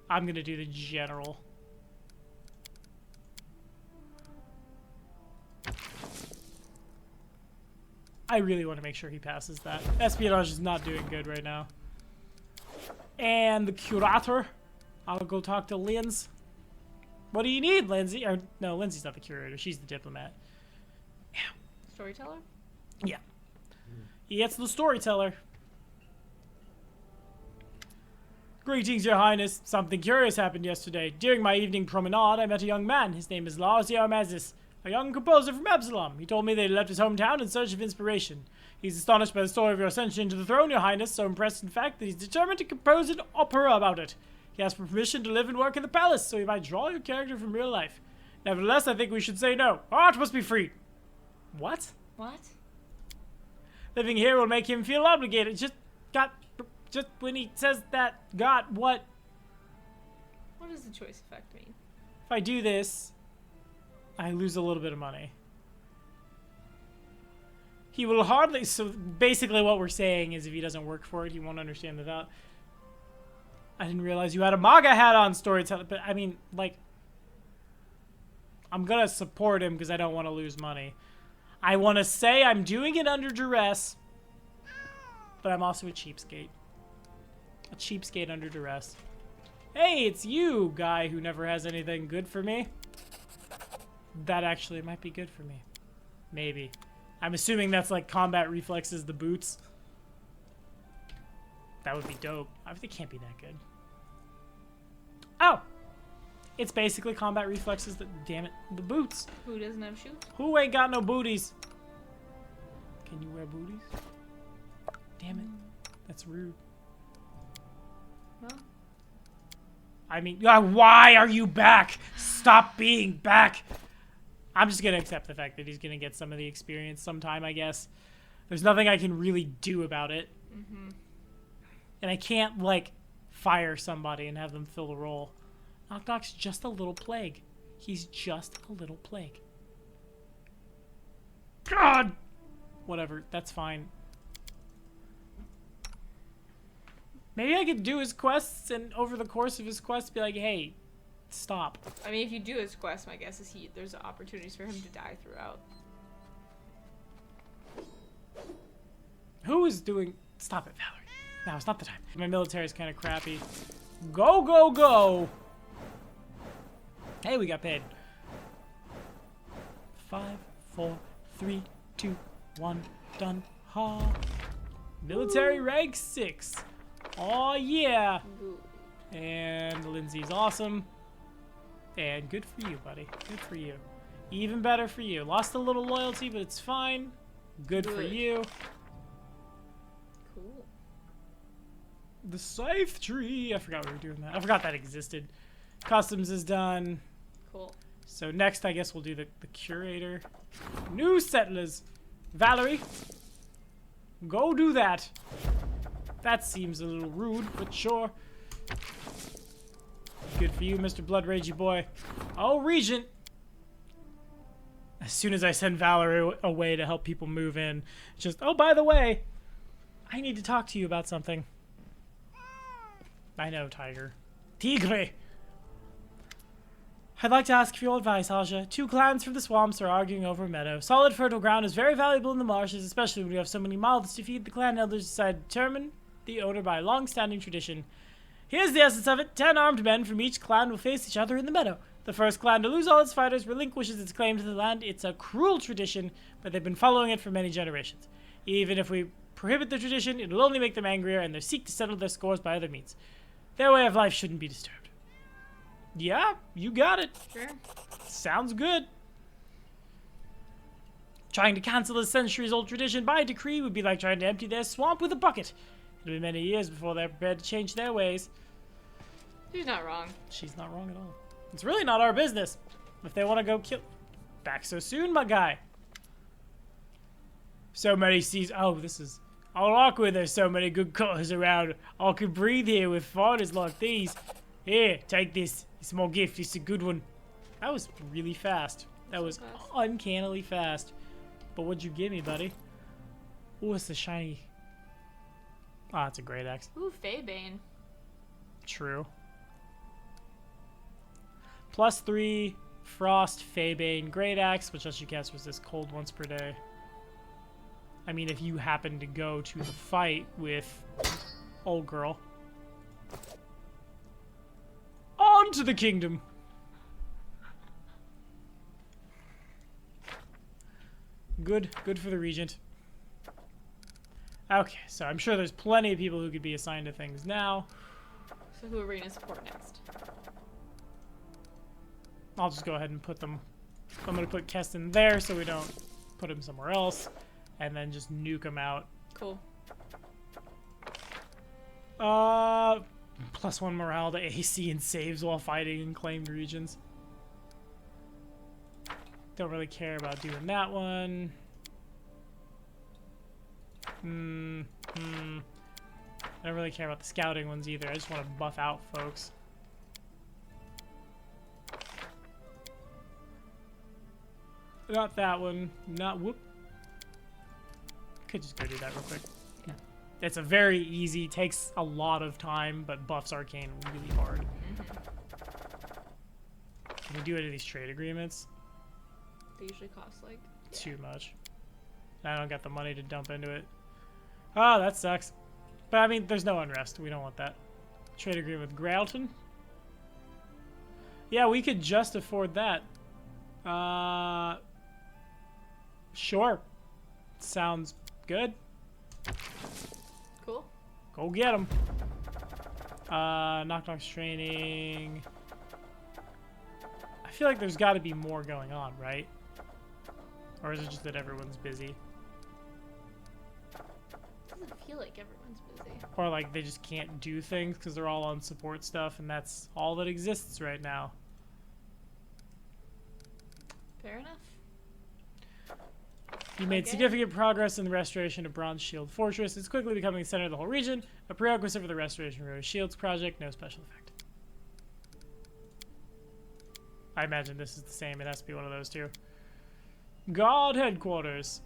I'm gonna do the general. I really want to make sure he passes that. Espionage is not doing good right now. And the curator. I'll go talk to Linz. What do you need, Lindsay? Or, no, Lindsay's not the curator. She's the diplomat. Storyteller? Yeah. He gets the storyteller. Greetings, Your Highness. Something curious happened yesterday. During my evening promenade, I met a young man. His name is Lazio Mazis, a young composer from Absalom. He told me that he left his hometown in search of inspiration. He's astonished by the story of your ascension to the throne, Your Highness, so impressed, in fact, that he's determined to compose an opera about it. He asked for permission to live and work in the palace, so he might draw your character from real life. Nevertheless, I think we should say no. Art must be free. What? What? Living here will make him feel obligated. Just when he says that, what? What does the choice effect mean? If I do this, I lose a little bit of money. He will hardly... So basically what we're saying is if he doesn't work for it, he won't understand the value. I didn't realize you had a MAGA hat on, storyteller. But, I mean, like... I'm gonna support him because I don't want to lose money. I want to say I'm doing it under duress. But I'm also a cheapskate. A cheapskate under duress. Hey, it's you, guy who never has anything good for me. That actually might be good for me. Maybe. I'm assuming that's like combat reflexes, the boots. That would be dope. It can't be that good. Oh! It's basically combat reflexes that, damn it, the boots. Who doesn't have shoes? Who ain't got no booties? Can you wear booties? Damn it. That's rude. Well. I mean, why are you back? Stop being back. I'm just going to accept the fact that he's going to get some of the experience sometime, I guess. There's nothing I can really do about it. Mm-hmm. And I can't, like, fire somebody and have them fill the role. Knock Knock's just a little plague. He's just a little plague. God! Whatever, that's fine. Maybe I could do his quests and over the course of his quests be like, hey, stop. I mean, if you do his quest, my guess is there's opportunities for him to die throughout. Who is doing... Stop it, Valerie. No, it's not the time. My military is kind of crappy. Go, go, go! Hey, we got paid. 5, 4, 3, 2, 1, done. Ha. Military rank 6. Oh yeah! And Lindsay's awesome. And good for you, buddy. Good for you. Even better for you. Lost a little loyalty, but it's fine. Good for you. Cool. The scythe tree. I forgot we were doing that. I forgot that existed. Customs is done. Cool. So next, I guess we'll do the curator. New settlers. Valerie, go do that. That seems a little rude, but sure. Good for you, Mr. Blood Ragey boy. Oh, Regent. As soon as I send Valerie away to help people move in, just, oh, by the way, I need to talk to you about something. I know, Tiger. Tigre. I'd like to ask for your advice, Aja. 2 clans from the swamps are arguing over a meadow. Solid fertile ground is very valuable in the marshes, especially when you have so many mouths to feed. The clan elders decide to determine the owner by long-standing tradition. Here's the essence of it. 10 armed men from each clan will face each other in the meadow. The first clan to lose all its fighters relinquishes its claim to the land. It's a cruel tradition, but they've been following it for many generations. Even if we prohibit the tradition, it'll only make them angrier, and they'll seek to settle their scores by other means. Their way of life shouldn't be disturbed. Yeah, you got it. Sure. Sounds good. Trying to cancel a centuries-old tradition by decree would be like trying to empty their swamp with a bucket. It'll be many years before they're prepared to change their ways. She's not wrong. She's not wrong at all. It's really not our business. If they want to go kill... Back so soon, my guy. So many seas... Oh, this is... all awkward. There's so many good cutters around. I could breathe here with fighters like these. Here, take this. It's a small gift. It's a good one. That was really fast. That was uncannily fast. But what'd you give me, buddy? Oh, it's the shiny... Ah, it's a great axe. Ooh, Faebane. True. +3, Frost, Faebane, Great Axe, which lets you cast resist cold once per day. I mean, if you happen to go to the fight with old girl. On to the kingdom. Good for the regent. Okay, so I'm sure there's plenty of people who could be assigned to things now. So who are we gonna support next? I'll just go ahead and put them. I'm gonna put Keston there so we don't put him somewhere else, and then just nuke him out. Cool. +1 morale to AC and saves while fighting in claimed regions. Don't really care about doing that one. I don't really care about the scouting ones either. I just want to buff out folks. Not that one. Not whoop. Could just go do that real quick. Yeah. It's a very easy, takes a lot of time, but buffs Arcane really hard. Can we do any of these trade agreements? They usually cost like Too much. I don't got the money to dump into it. Oh, that sucks. But I mean, there's no unrest. We don't want that. Trade agreement with Grailton. Yeah, we could just afford that. Sure. Sounds good. Cool. Go get them. Knock's training. I feel like there's got to be more going on, right? Or is it just that everyone's busy? Doesn't feel like everyone's busy. Or like they just can't do things because they're all on support stuff and that's all that exists right now. Fair enough. You made significant progress in the restoration of Bronze Shield Fortress. It's quickly becoming the center of the whole region. A prerequisite for the Restoration of Rose Shields project. No special effect. I imagine this is the same. It has to be one of those two. Guard headquarters.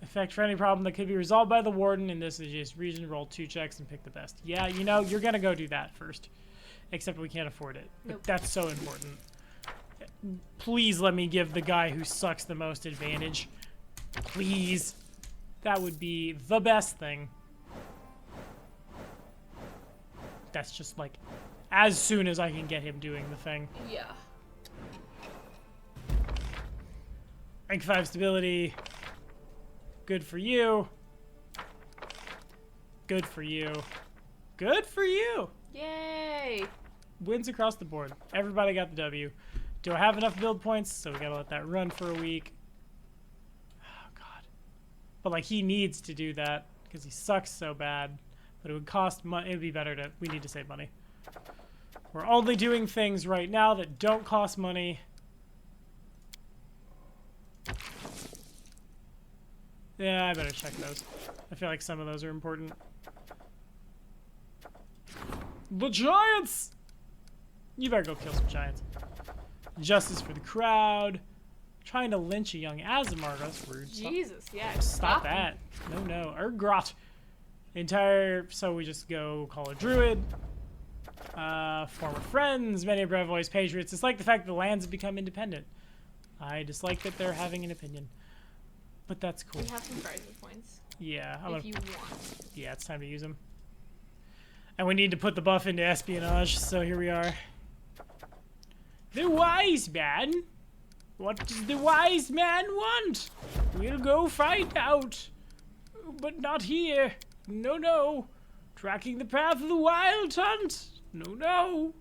Effect for any problem that could be resolved by the warden in this adjacent region. Roll 2 checks and pick the best. Yeah, you know, you're gonna go do that first. Except we can't afford it. Nope. But that's so important. Please let me give the guy who sucks the most advantage. Please. That would be the best thing. That's just like as soon as I can get him doing the thing. Yeah. Rank 5 stability. Good for you. Good for you. Good for you. Yay! Wins across the board. Everybody got the W. Do I have enough build points? So we gotta let that run for a week. Oh, God. But, like, he needs to do that because he sucks so bad. But it would cost money. It would be better to... We need to save money. We're only doing things right now that don't cost money. Yeah, I better check those. I feel like some of those are important. The giants! You better go kill some giants. Justice for the crowd. Trying to lynch a young Azamar. That's rude. Jesus, yeah. Stop that. No. Urgrot. So we just go call a druid. Former friends. Many of our voice patriots. It's like the fact that the lands have become independent. I dislike that they're having an opinion. But that's cool. We have some crisis points. Yeah. If you want. Yeah, it's time to use them. And we need to put the buff into espionage, so here we are. The wise man? What does the wise man want? We'll go find out. But not here. No. Tracking the path of the wild hunt. No.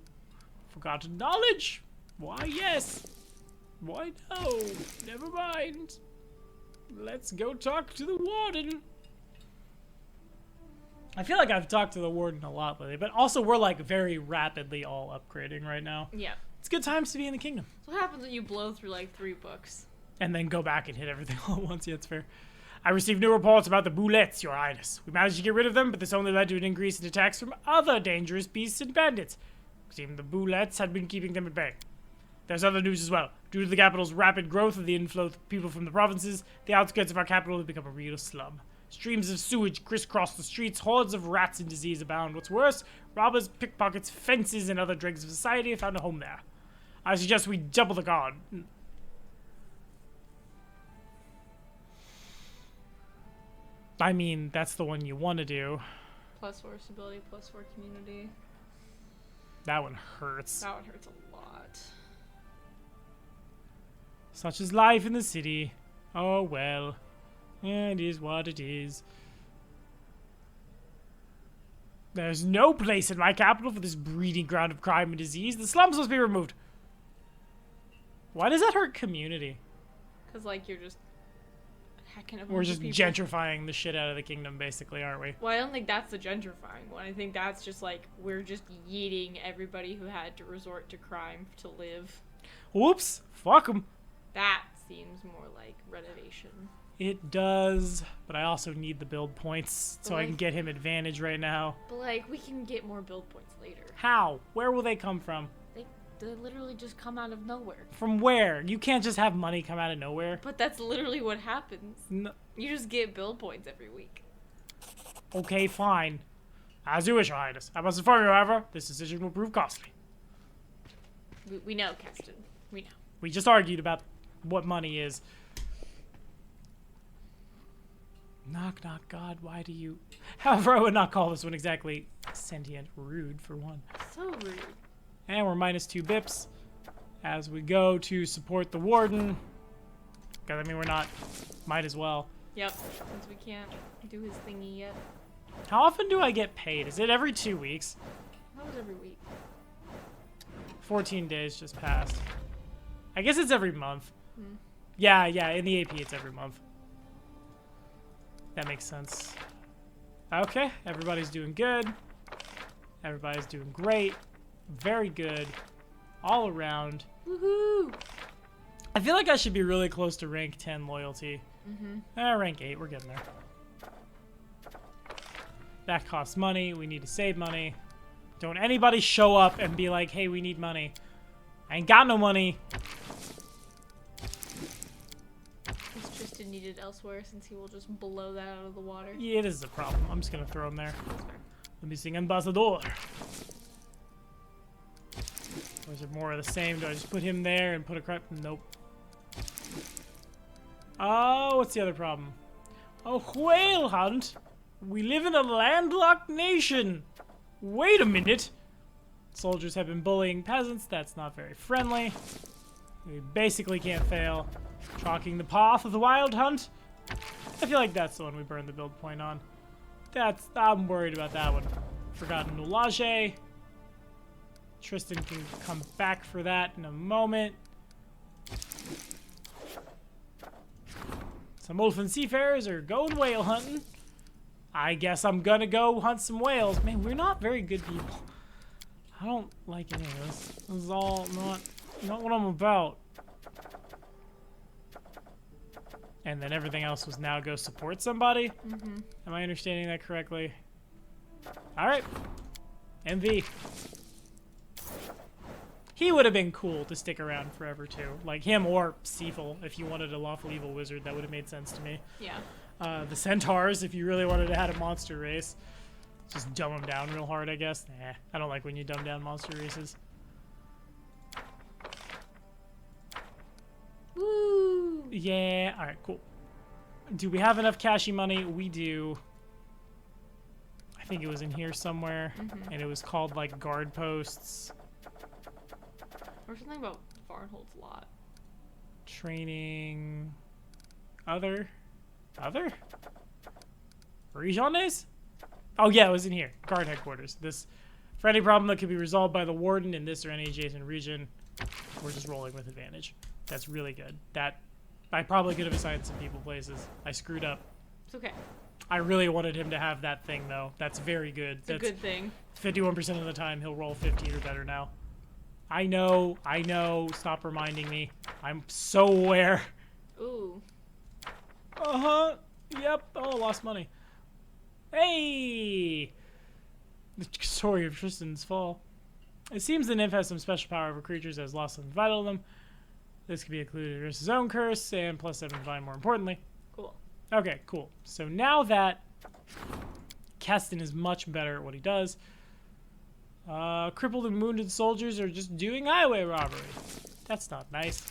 Forgotten knowledge. Why, yes. Why, no. Never mind. Let's go talk to the warden. I feel like I've talked to the warden a lot lately, but also we're like very rapidly all upgrading right now. Yeah. It's good times to be in the kingdom. So what happens when you blow through like 3 books? And then go back and hit everything all at once. Yeah, it's fair. I received new reports about the bullets, Your Highness. We managed to get rid of them, but this only led to an increase in attacks from other dangerous beasts and bandits. It seemed the bullets had been keeping them at bay. There's other news as well. Due to the capital's rapid growth of the inflow of people from the provinces, the outskirts of our capital have become a real slum. Streams of sewage crisscross the streets, hordes of rats and disease abound. What's worse, robbers, pickpockets, fences, and other dregs of society have found a home there. I suggest we double the guard. I mean, that's the one you want to do. +4 stability, +4 community. That one hurts. That one hurts a lot. Such is life in the city. Oh well. It is what it is. There's no place in my capital for this breeding ground of crime and disease. The slums must be removed. Why does that hurt community? Because, like, you're just hacking a bunch We're of just people. gentrifying the shit out of the kingdom, basically, aren't we? Well, I don't think that's the gentrifying one. I think that's just, like, we're just yeeting everybody who had to resort to crime to live. Whoops. Fuck them. That seems more like renovation. It does, but I also need the build points so I can get him advantage right now. But, like, we can get more build points later. How? Where will they come from? They literally just come out of nowhere. From where? You can't just have money come out of nowhere. But that's literally what happens. No. You just get build points every week. Okay, fine. As you wish, Your Highness. I must inform you, however, this decision will prove costly. We know, Keston. We know. We just argued about what money is. Knock, knock, God, why do you... However, I would not call this one exactly sentient rude, for one. So rude. And we're -2 bips as we go to support the warden. Because, I mean, we're not... Might as well. Yep, since we can't do his thingy yet. How often do I get paid? Is it every 2 weeks? That was every week. 14 days just passed. I guess it's every month. Yeah, in the AP it's every month. That makes sense. Okay, everybody's doing good. Everybody's doing great. Very good. All around. Woohoo! I feel like I should be really close to rank 10 loyalty. Rank 8, we're getting there. That costs money. We need to save money. Don't anybody show up and be like, hey, we need money. I ain't got no money. Is Tristan needed elsewhere since he will just blow that out of the water? Yeah, this is a problem. I'm just gonna throw him there. Let me sing Ambassador. Or is it more of the same? Do I just put him there and put a crap? Nope. Oh, what's the other problem? A whale hunt? We live in a landlocked nation. Wait a minute. Soldiers have been bullying peasants. That's not very friendly. We basically can't fail. Chalking the path of the wild hunt. I feel like that's the one we burned the build point on. I'm worried about that one. Forgotten Nulage. Tristan can come back for that in a moment. Some Ulfin seafarers are going whale hunting. I guess I'm gonna go hunt some whales. Man, we're not very good people. I don't like any of this. This is all not what I'm about. And then everything else was now go support somebody? Am I understanding that correctly? Alright. MV. He would have been cool to stick around forever too. Like him or Seafel, if you wanted a lawful evil wizard, that would have made sense to me. Yeah. The centaurs, if you really wanted to have a monster race. Just dumb them down real hard, I guess. Nah, I don't like when you dumb down monster races. Woo! Yeah, alright, cool. Do we have enough cashy money? We do. I think it was in here somewhere. And it was called, like, guard posts. Or something about Farnhold's lot. Training. Other? Regiones? Oh yeah, it was in here. Guard headquarters. This, for any problem that could be resolved by the warden in this or any adjacent region, we're just rolling with advantage. That's really good. That, I probably could have assigned some people places. I screwed up. It's okay. I really wanted him to have that thing though. That's very good. It's a good thing. 51% of the time he'll roll 50 or better now. I know. Stop reminding me. I'm so aware. Ooh. Uh-huh. Yep. Oh, lost money. Hey! The story of Tristan's fall. It seems the nymph has some special power over creatures that has lost something vital to them. This could be included in his own curse and +7 divine, more importantly. Cool. Okay, cool. So now that Keston is much better at what he does, crippled and wounded soldiers are just doing highway robbery. That's not nice.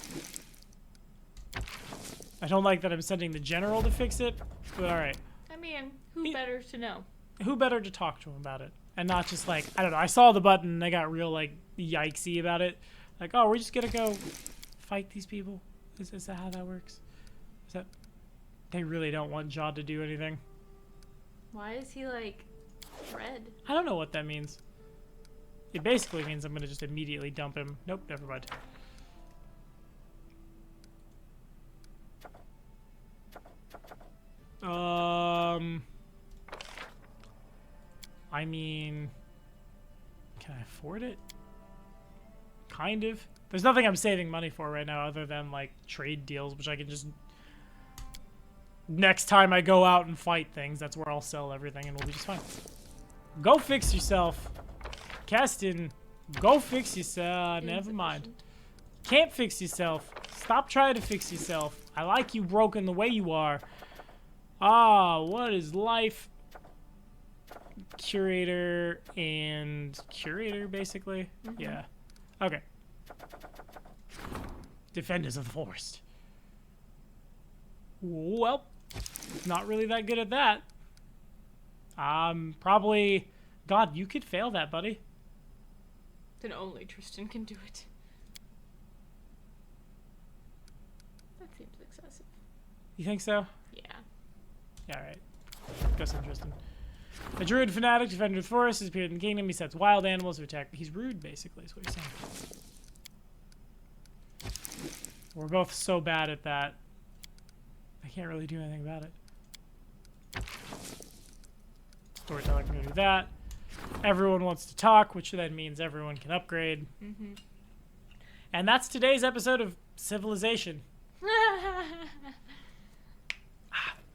I don't like that I'm sending the general to fix it, but alright. I mean, who better to know? Who better to talk to him about it? And not just like, I don't know, I saw the button and I got real, like, yikesy about it. Like, oh, we're just gonna go fight these people? Is that how that works? Is that... They really don't want Jod to do anything. Why is he, like, red? I don't know what that means. It basically means I'm gonna just immediately dump him. Nope, never mind. I mean, can I afford it? Kind of. There's nothing I'm saving money for right now other than, like, trade deals, which I can just... Next time I go out and fight things, that's where I'll sell everything and we'll be just fine. Go fix yourself. Keston, go fix yourself. Never mind. Can't fix yourself. Stop trying to fix yourself. I like you broken the way you are. Ah, what is life? Curator and curator, basically. Yeah. Okay. Defenders of the forest. Well, not really that good at that. Probably... God, you could fail that, buddy. Then only Tristan can do it. That seems excessive. You think so? Yeah. Yeah, alright. Go send Tristan. A druid fanatic, defender of the forest, has appeared in the kingdom. He sets wild animals to attack. He's rude, basically, is what he's saying. We're both so bad at that. I can't really do anything about it. Storyteller can go do that. Everyone wants to talk, which then means everyone can upgrade. And that's today's episode of Civilization.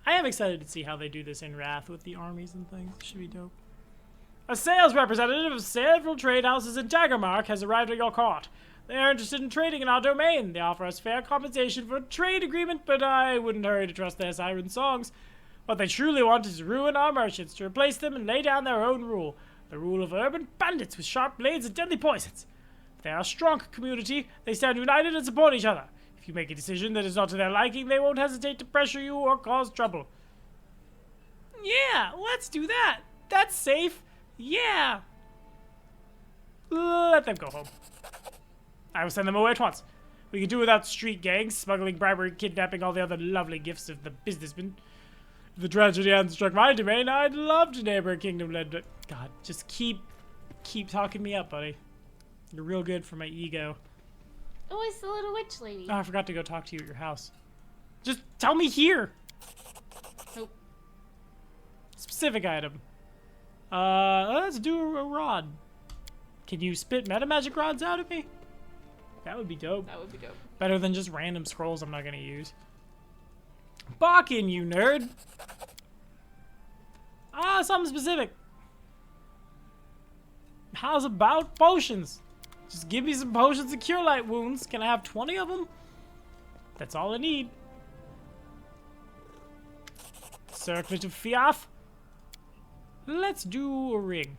I am excited to see how they do this in Wrath with the armies and things. It should be dope. A sales representative of several trade houses in Daggermark has arrived at your court. They are interested in trading in our domain. They offer us fair compensation for a trade agreement, but I wouldn't hurry to trust their siren songs. What they truly want is to ruin our merchants, to replace them and lay down their own rule. The rule of urban bandits with sharp blades and deadly poisons. If they are a strong community, they stand united and support each other. If you make a decision that is not to their liking, they won't hesitate to pressure you or cause trouble. Yeah, let's do that. That's safe. Yeah. Let them go home. I will send them away at once. We can do without street gangs, smuggling, bribery, kidnapping, all the other lovely gifts of the businessmen. If the tragedy hadn't struck my domain, I'd love to neighbor a kingdom led by... God, just keep talking me up, buddy. You're real good for my ego. Oh, it's the little witch lady. Oh, I forgot to go talk to you at your house. Just tell me here. Nope. Specific item. Let's do a rod. Can you spit meta magic rods out at me? That would be dope. That would be dope. Better than just random scrolls I'm not gonna use. Barkin, you nerd! Ah, something specific. How's about potions? Just give me some potions of cure light wounds. Can I have 20 of them? That's all I need. Circlet of Fiaf. Let's do a ring.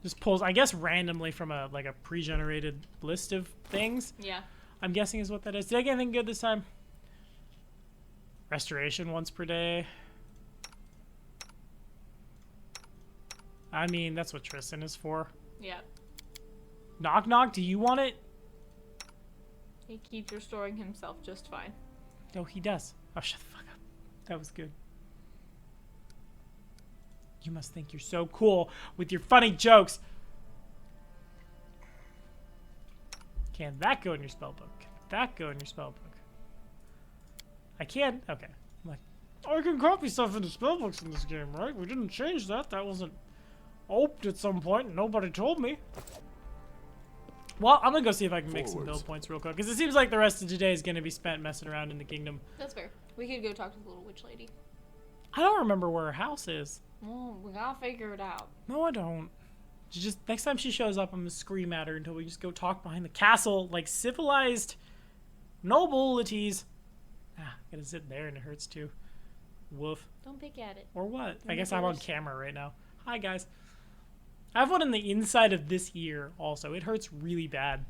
Just pulls, I guess, randomly from a pre-generated list of things. Yeah. I'm guessing is what that is. Did I get anything good this time? Restoration once per day. I mean, that's what Tristan is for. Yeah. Knock knock, do you want it? He keeps restoring himself just fine. No, he does. Oh, shut the fuck up. That was good. You must think you're so cool with your funny jokes. Can that go in your spellbook? Can that go in your spellbook? I can? Okay. I'm like, I can copy stuff into spellbooks in this game, right? We didn't change that. That wasn't oped at some point and nobody told me. Well, I'm gonna go see if I can make some build points real quick, because it seems like the rest of today is gonna be spent messing around in the kingdom. That's fair. We could go talk to the little witch lady. I don't remember where her house is. Well, we gotta figure it out. No, I don't. Just next time she shows up, I'm gonna scream at her until we just go talk behind the castle like civilized nobilities. Ah, gotta sit there and it hurts too. Woof. Don't pick at it. Or what? Don't I guess make it I'm on worse. camera right now. Hi, guys. I have one in the inside of this ear also. It hurts really bad.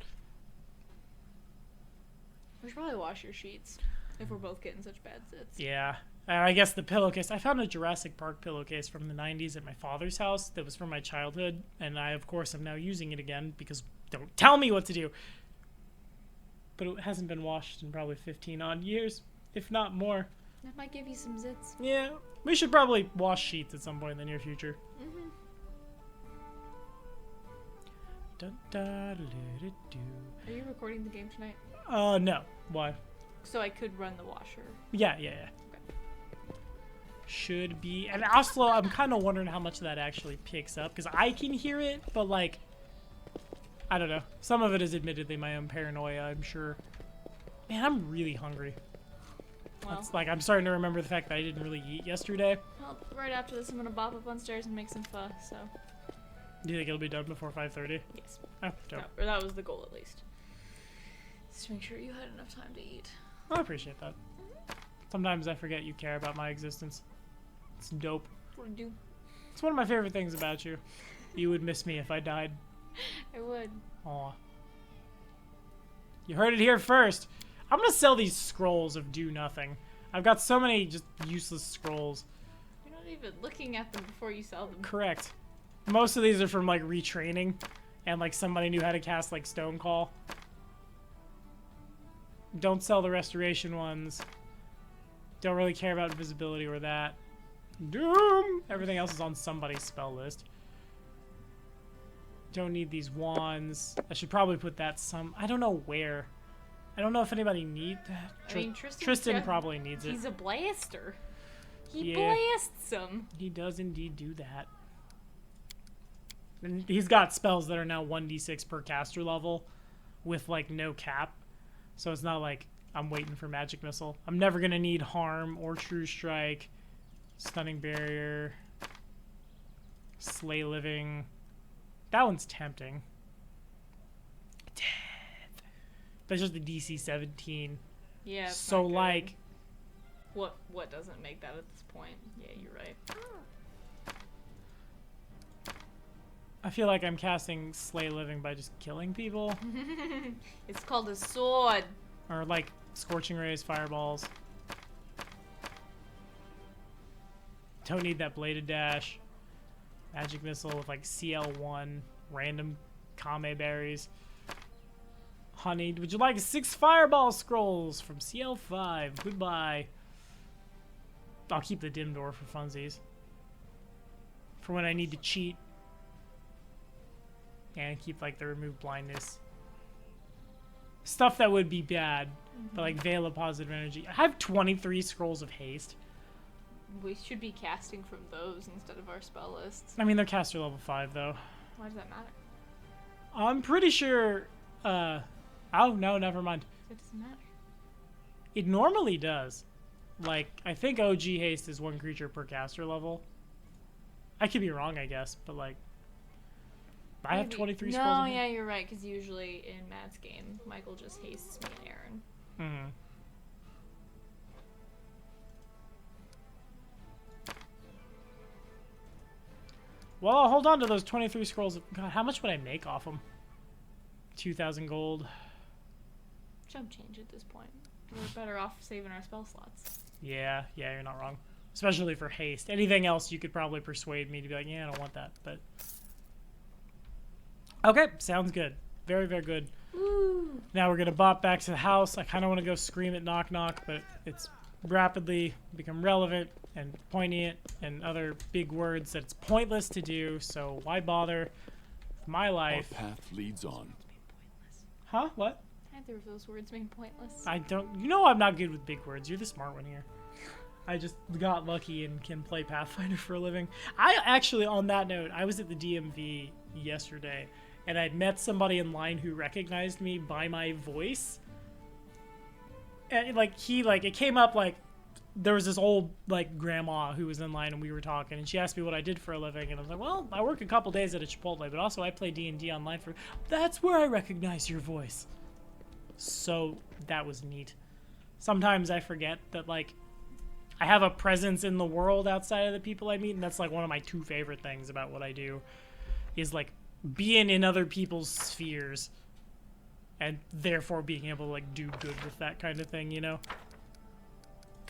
We should probably wash your sheets if we're both getting such bad sits. Yeah. I guess the pillowcase. I found a Jurassic Park pillowcase from the 90s at my father's house that was from my childhood, and I, of course, am now using it again because don't tell me what to do. But it hasn't been washed in probably 15 odd years, if not more. That might give you some zits. Yeah, we should probably wash sheets at some point in the near future. Mm-hmm. Are you recording the game tonight? No. Why? So I could run the washer. Yeah. Should be. And also, I'm kind of wondering how much that actually picks up, because I can hear it, but, like, I don't know. Some of it is admittedly my own paranoia, I'm sure. Man, I'm really hungry. Well, It's like, I'm starting to remember the fact that I didn't really eat yesterday. well, right after this, I'm gonna bop up on stairs and make some pho, so. Do you think it'll be done before 5:30? Yes. Oh, dope. Or that was the goal, at least. Just to make sure you had enough time to eat. I appreciate that. Sometimes I forget you care about my existence. It's dope. What do you do? It's one of my favorite things about you. You would miss me if I died. I would. Aw. You heard it here first. I'm gonna sell these scrolls of do nothing. I've got so many just useless scrolls. You're not even looking at them before you sell them. Correct. Most of these are from, like, retraining. And, like, somebody knew how to cast, like, Stone Call. Don't sell the restoration ones. Don't really care about invisibility or that. Doom! Everything else is on somebody's spell list. Don't need these wands. I should probably put that I don't know where. I don't know if anybody needs that. I mean, Tristan probably needs it. He's a blaster. He Yeah. blasts them. He does indeed do that. And he's got spells that are now 1d6 per caster level with, like, no cap. So it's not like I'm waiting for Magic Missile. I'm never going to need Harm or True Strike, Stunning Barrier, Slay Living. That one's tempting. Death. That's just the DC 17. Yeah. it's So, not good. like, What doesn't make that at this point? Yeah, you're right. I feel like I'm casting Slay Living by just killing people. It's called a sword. Or, like, Scorching Rays, Fireballs. Don't need that Bladed Dash. Magic Missile with, like, CL1. Random Kame Berries. Honey, would you like 6 Fireball Scrolls from CL5? Goodbye. I'll keep the Dim Door for funsies. For when I need to cheat. And keep, like, the Remove Blindness. Stuff that would be bad. But, like, Veil of Positive Energy. I have 23 Scrolls of Haste. We should be casting from those instead of our spell lists. I mean, they're caster level 5, though. Why does that matter? I'm pretty sure, oh, no, never mind. It doesn't matter. It normally does. Like, I think OG Haste is 1 creature per caster level. I could be wrong, I guess, but, like, I have Maybe. 23 scrolls. No, yeah, you're right, because usually in Matt's game, Michael just hastes me and Aaron. Mm-hmm. Well, I'll hold on to those 23 scrolls. God, how much would I make off them? 2,000 gold. Jump change at this point. We're better off saving our spell slots. Yeah, you're not wrong. Especially for haste. Anything else, you could probably persuade me to be like, yeah, I don't want that. But okay, sounds good. Very, very good. Woo! Now we're gonna bop back to the house. I kind of want to go scream at Knock Knock, but it's rapidly become relevant and poignant and other big words that it's pointless to do. So why bother? My Our life. path leads on. Huh? What? Neither of those words mean pointless. I don't. You know I'm not good with big words. You're the smart one here. I just got lucky and can play Pathfinder for a living. I actually, on that note, I was at the DMV yesterday, and I'd met somebody in line who recognized me by my voice. And it came up like there was this old like grandma who was in line, and we were talking, and she asked me what I did for a living, and I was like, well, I work a couple days at a Chipotle, but also I play D&D online for. That's where I recognize your voice. So that was neat. Sometimes I forget that like I have a presence in the world outside of the people I meet, and that's like one of my 2 favorite things about what I do is like being in other people's spheres and therefore being able to like do good with that kind of thing, you know?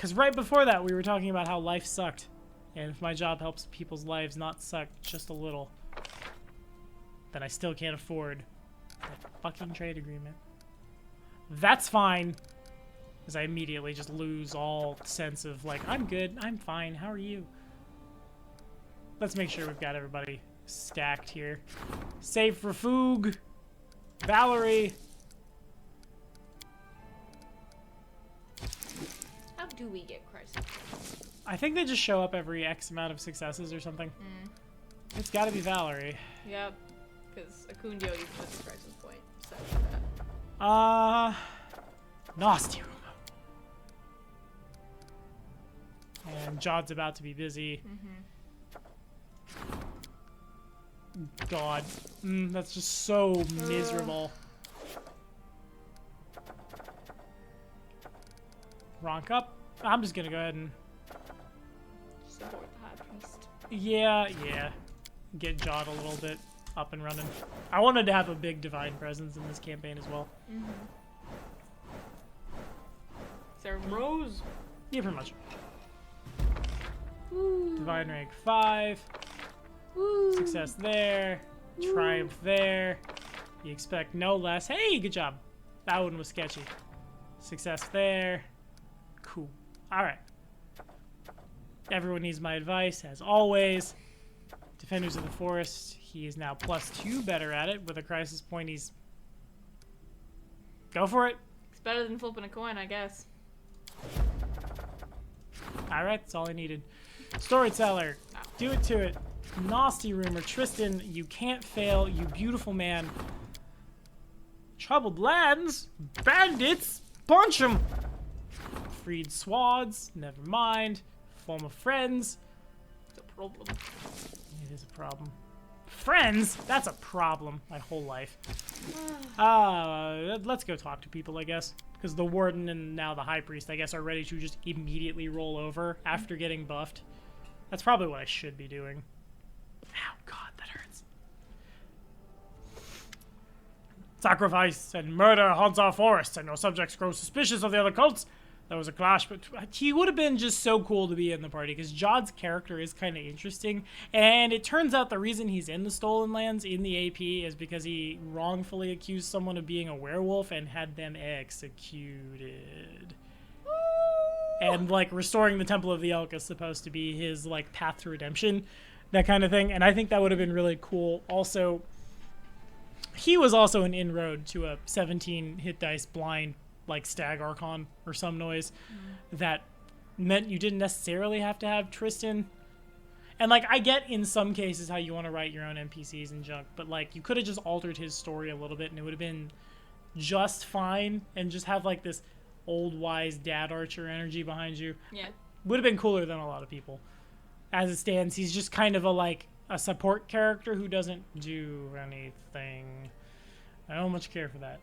Because right before that, we were talking about how life sucked. And if my job helps people's lives not suck just a little, then I still can't afford that fucking trade agreement. That's fine. Because I immediately just lose all sense of, like, I'm good, I'm fine, how are you? Let's make sure we've got everybody stacked here. Save for Foog. Valerie. How do we get crisis? I think they just show up every X amount of successes or something. It's gotta be Valerie. Yep. Because Acundio even puts a crisis point. So Nasty room. And Jod's about to be busy. God. That's just so miserable. Rank up. I'm just gonna go ahead and... support the High Priest. Yeah. Get Jod a little bit up and running. I wanted to have a big divine presence in this campaign as well. Sarah Rose. Yeah, pretty much. Divine rank 5. Success there. Triumph there. You expect no less. Hey, good job. That one was sketchy. Success there. Cool. Alright. Everyone needs my advice, as always. Defenders of the Forest. He is now +2 better at it. With a crisis point, he's... Go for it. It's better than flipping a coin, I guess. Alright, that's all I needed. Storyteller. Do it to it. Nasty rumor. Tristan, you can't fail, you beautiful man. Troubled lands? Bandits? Punch 'em! Freed swads? Never mind. Former friends? It's a problem. It is a problem. Friends? That's a problem. My whole life. Let's go talk to people, I guess. Because the Warden and now the High Priest, I guess, are ready to just immediately roll over after getting buffed. That's probably what I should be doing. Ow, God, that hurts. Sacrifice and murder haunts our forests, and your subjects grow suspicious of the other cults. There was a clash, but he would have been just so cool to be in the party, because Jod's character is kind of interesting, and it turns out the reason he's in the Stolen Lands in the AP is because he wrongfully accused someone of being a werewolf and had them executed. And, like, restoring the Temple of the Elk is supposed to be his, like, path to redemption, that kind of thing, and I think that would have been really cool. Also, he was also an inroad to a 17 hit dice blind, like, Stag Archon or some noise that meant you didn't necessarily have to have Tristan. And, like, I get in some cases how you want to write your own NPCs and junk, but, like, you could have just altered his story a little bit and it would have been just fine, and just have, like, this old wise dad archer energy behind you. Yeah. Would have been cooler than a lot of people. As it stands, he's just kind of a support character who doesn't do anything. I don't much care for that.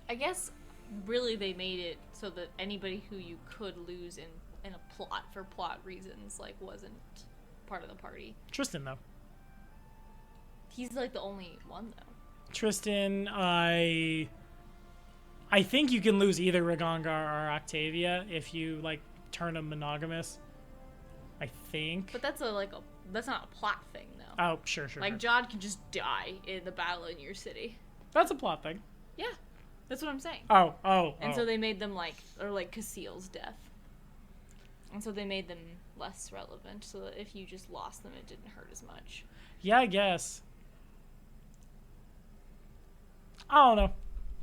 I guess really they made it so that anybody who you could lose in a plot for plot reasons, like, wasn't part of the party. Tristan, though. He's like the only one, though. Tristan, I think you can lose either Ragongar or Octavia if you, like, turn him monogamous. I think. But that's that's not a plot thing, though. Oh, sure. Like, Jod can just die in the battle in your city. That's a plot thing. Yeah, that's what I'm saying. Oh. And so they made them like Cassiel's death. And so they made them less relevant, so that if you just lost them, it didn't hurt as much. Yeah, I guess. I don't know.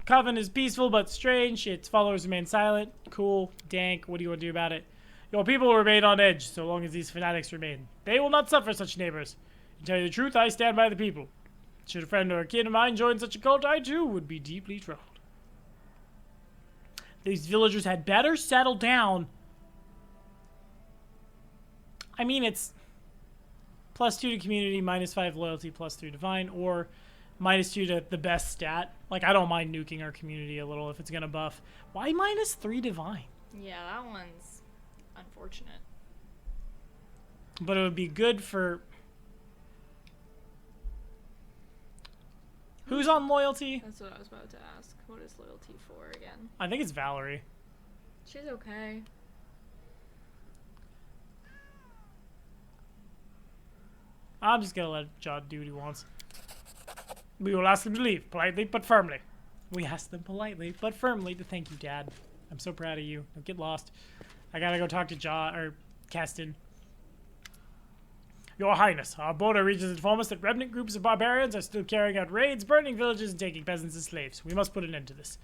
Coven is peaceful but strange. Its followers remain silent. Cool. Dank. What do you want to do about it? Your people will remain on edge so long as these fanatics remain. They will not suffer such neighbors. To tell you the truth, I stand by the people. Should a friend or a kin of mine join such a cult, I too would be deeply troubled. These villagers had better settle down. I mean, it's +2 to community, -5 loyalty, +3 divine, or -2 to the best stat. Like, I don't mind nuking our community a little if it's gonna buff. Why -3 divine? Yeah, that one's unfortunate. But it would be good for... Who's on loyalty? That's what I was about to ask. What is loyalty for again? I think it's Valerie. She's okay. I'm just gonna let John do what he wants. We will ask him to leave, politely but firmly. We ask them politely but firmly to thank you, Dad. I'm so proud of you. Don't get lost. I gotta go talk to John, or Keston. Your Highness, our border regions inform us that remnant groups of barbarians are still carrying out raids, burning villages, and taking peasants as slaves. We must put an end to this.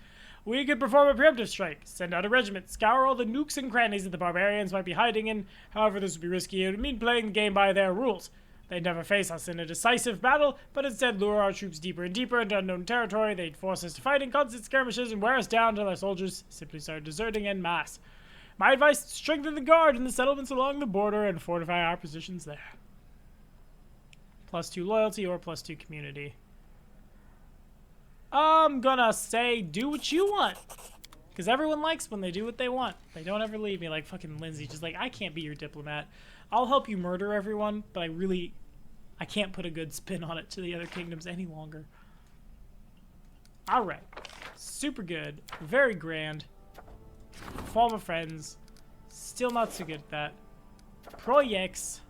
We could perform a preemptive strike, send out a regiment, scour all the nooks and crannies that the barbarians might be hiding in. However, this would be risky. It would mean playing the game by their rules. They'd never face us in a decisive battle, but instead lure our troops deeper and deeper into unknown territory. They'd force us to fight in constant skirmishes and wear us down until our soldiers simply started deserting en masse. My advice, strengthen the guard in the settlements along the border and fortify our positions there. +2 loyalty or +2 community. I'm gonna say do what you want. Because everyone likes when they do what they want. They don't ever leave me like fucking Lindsay. Just like, I can't be your diplomat. I'll help you murder everyone, but I can't put a good spin on it to the other kingdoms any longer. Alright. Super good. Very grand. Former friends. Still not so good at that. Projects.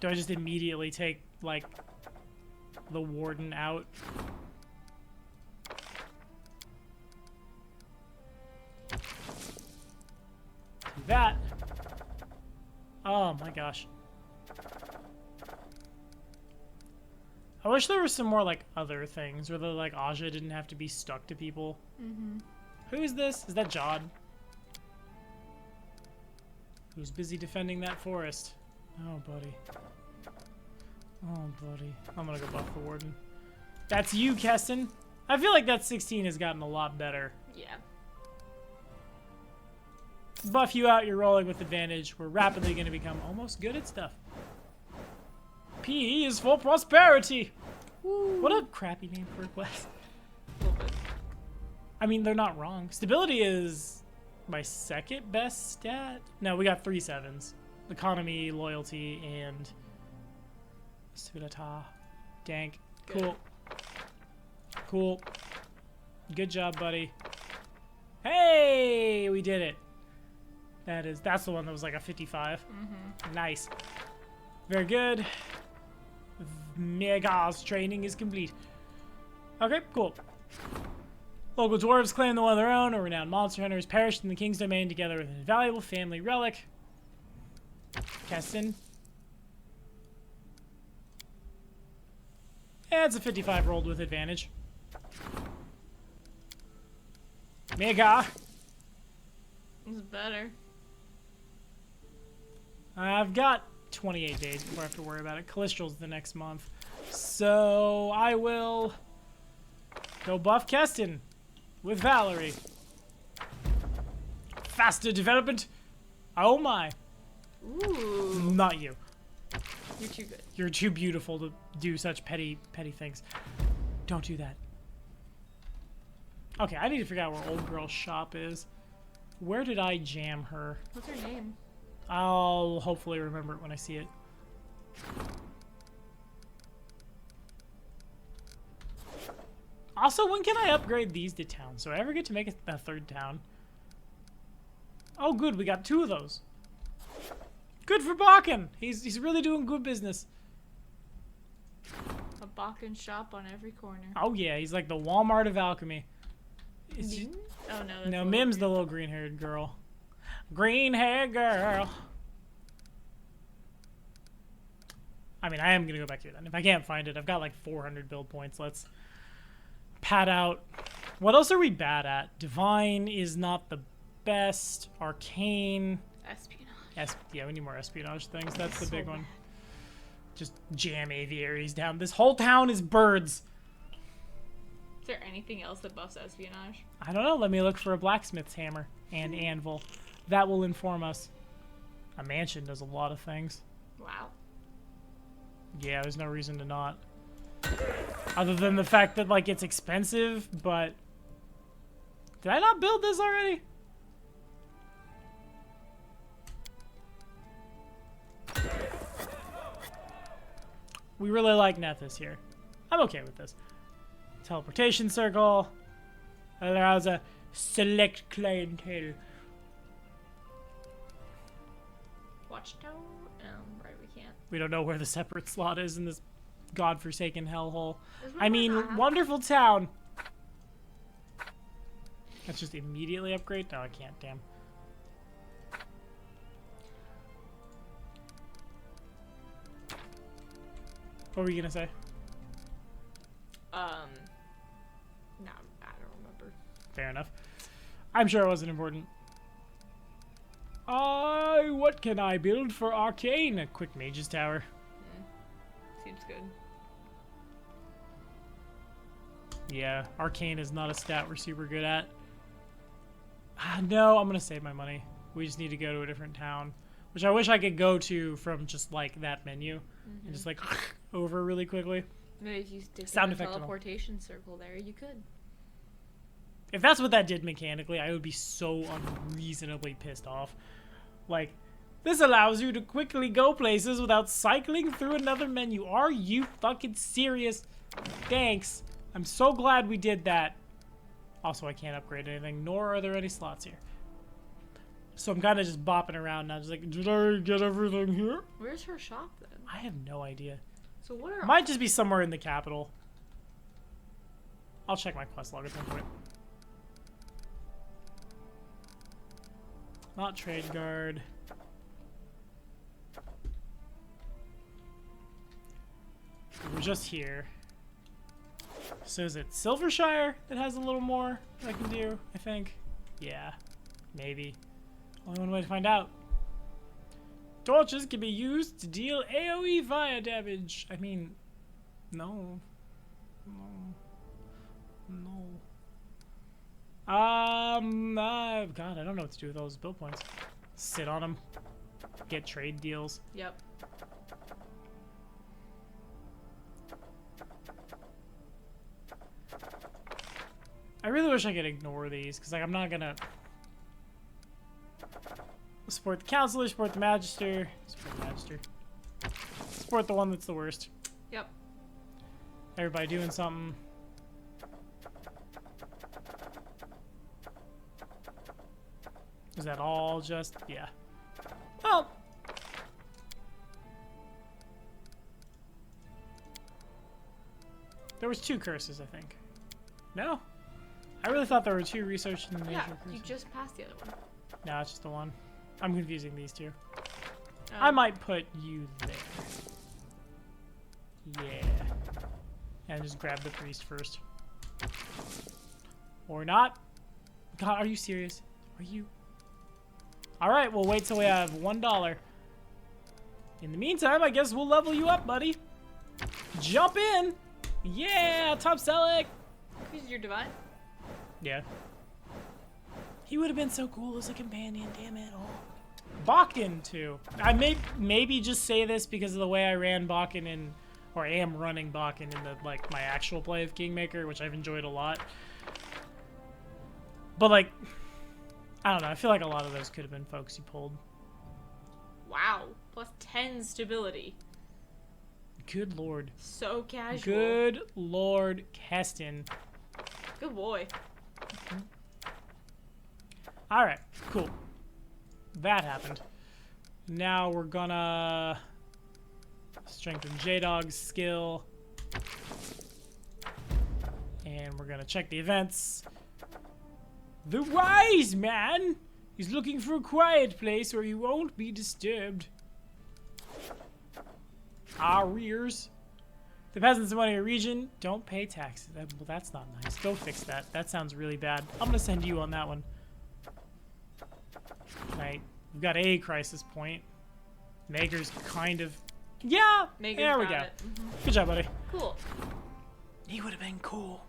Do I just immediately take, like, the warden out? Do that. Oh my gosh. I wish there were some more, like, other things where the, like, Aja didn't have to be stuck to people. Who is this? Is that Jod? Who's busy defending that forest? Oh, buddy. Oh, buddy. I'm gonna go buff the warden. That's you, Keston. I feel like that 16 has gotten a lot better. Yeah. Buff you out, you're rolling with advantage. We're rapidly going to become almost good at stuff. P is for prosperity. Woo. What a crappy name for a quest. I mean, they're not wrong. Stability is my second best stat. No, we got 3 7s. Economy, loyalty, and Sudata. Dank. Cool. Cool. Good job, buddy. Hey, we did it. That's the one that was like a 55. Nice. Very good. Mega's training is complete. Okay, cool. Local dwarves claim the one of their own, or renowned monster hunters perished in the king's domain together with an invaluable family relic. Keston. Yeah, it's a 55 rolled with advantage. Mega. It's better. I've got 28 days before I have to worry about it. Callistral's the next month. So I will go buff Keston with Valerie. Faster development. Oh my. Ooh. Not you. You're too good. You're too beautiful to do such petty things. Don't do that. Okay, I need to figure out where old girl's shop is. Where did I jam her? What's her name? I'll hopefully remember it when I see it. Also, when can I upgrade these to towns? So I ever get to make a 3rd town? Oh, good. We got 2 of those. Good for Bakken. He's really doing good business. A Bakken shop on every corner. Oh, yeah. He's like the Walmart of alchemy. Mim? Oh, no. That's No, Mim's the little green-haired girl. Green-haired girl. I mean, I am going to go back here then. If I can't find it, I've got like 400 build points. Let's pad out. What else are we bad at? Divine is not the best. Arcane. Espionage. Yeah, we need more espionage things. That's the big one. Just jam aviaries down. This whole town is birds. Is there anything else that buffs espionage? I don't know. Let me look for a blacksmith's hammer and anvil. That will inform us. A mansion does a lot of things. Wow. Yeah, there's no reason to not. Other than the fact that, like, it's expensive, but... Did I not build this already? We really like Nethys here. I'm okay with this. Teleportation circle allows a select clientele. Watchtower? Right, we can't. We don't know where the separate slot is in this godforsaken hellhole. Is I mean, Ramona- wonderful town. Let's just immediately upgrade. No, I can't. Damn. What were you gonna say? No, I don't remember. Fair enough. I'm sure it wasn't important. What can I build for Arcane? A quick mage's tower. Seems good. Yeah, Arcane is not a stat we're super good at. No, I'm gonna save my money. We just need to go to a different town, which I wish I could go to from just like that menu and just like over really quickly. Maybe if you stick Sound a effect and all. teleportation circle there, you could. If that's what that did mechanically, I would be so unreasonably pissed off. Like, this allows you to quickly go places without cycling through another menu. Are you fucking serious? Thanks. I'm so glad we did that. Also, I can't upgrade anything, nor are there any slots here. So I'm kind of just bopping around now, just like, did I get everything here? Where's her shop then? I have no idea. So what are Might just be somewhere in the capital. I'll check my quest log at some point. Not trade guard. We're just here. So is it Silvershire that has a little more I can do, I think? Yeah, maybe. Only one way to find out. Torches can be used to deal AoE fire damage. I mean, no. God, I don't know what to do with those build points. Sit on them. Get trade deals. Yep. I really wish I could ignore these, because like I'm not gonna support the counselor, support the magister, support the one that's the worst. Yep. Everybody doing something. Is that all just, yeah. Well. There was 2 curses, I think. No? I really thought there were 2 research in the nature Yeah, curses. you just passed the other one. No, it's just the one. I'm confusing these 2. Oh. I might put you there. Yeah. And just grab the priest first. Or not. God, are you serious? Are you? Alright, we'll wait till we have $1. In the meantime, I guess we'll level you up, buddy. Jump in! Yeah, top select! Who's your divine? Yeah. He would have been so cool as a companion, damn it. Oh. Bakken, too. I may maybe just say this because of the way I ran Bakken in, or am running Bakken in the, like, my actual play of Kingmaker, which I've enjoyed a lot. But, like, I don't know. I feel like a lot of those could have been folks you pulled. Wow. Plus 10 stability. Good lord. So casual. Good lord, Keston. Good boy. Alright, cool. That happened. Now we're gonna strengthen J-Dog's skill. And we're gonna check the events. The wise man is looking for a quiet place where he won't be disturbed. Arrears. The peasants in one of your region don't pay taxes. Well, that's not nice. Go fix that. That sounds really bad. I'm gonna send you on that one. Right. We've got a crisis point. Maker's kind of... Yeah! Maker's there we got go. it. Good job, buddy. Cool. He would have been cool.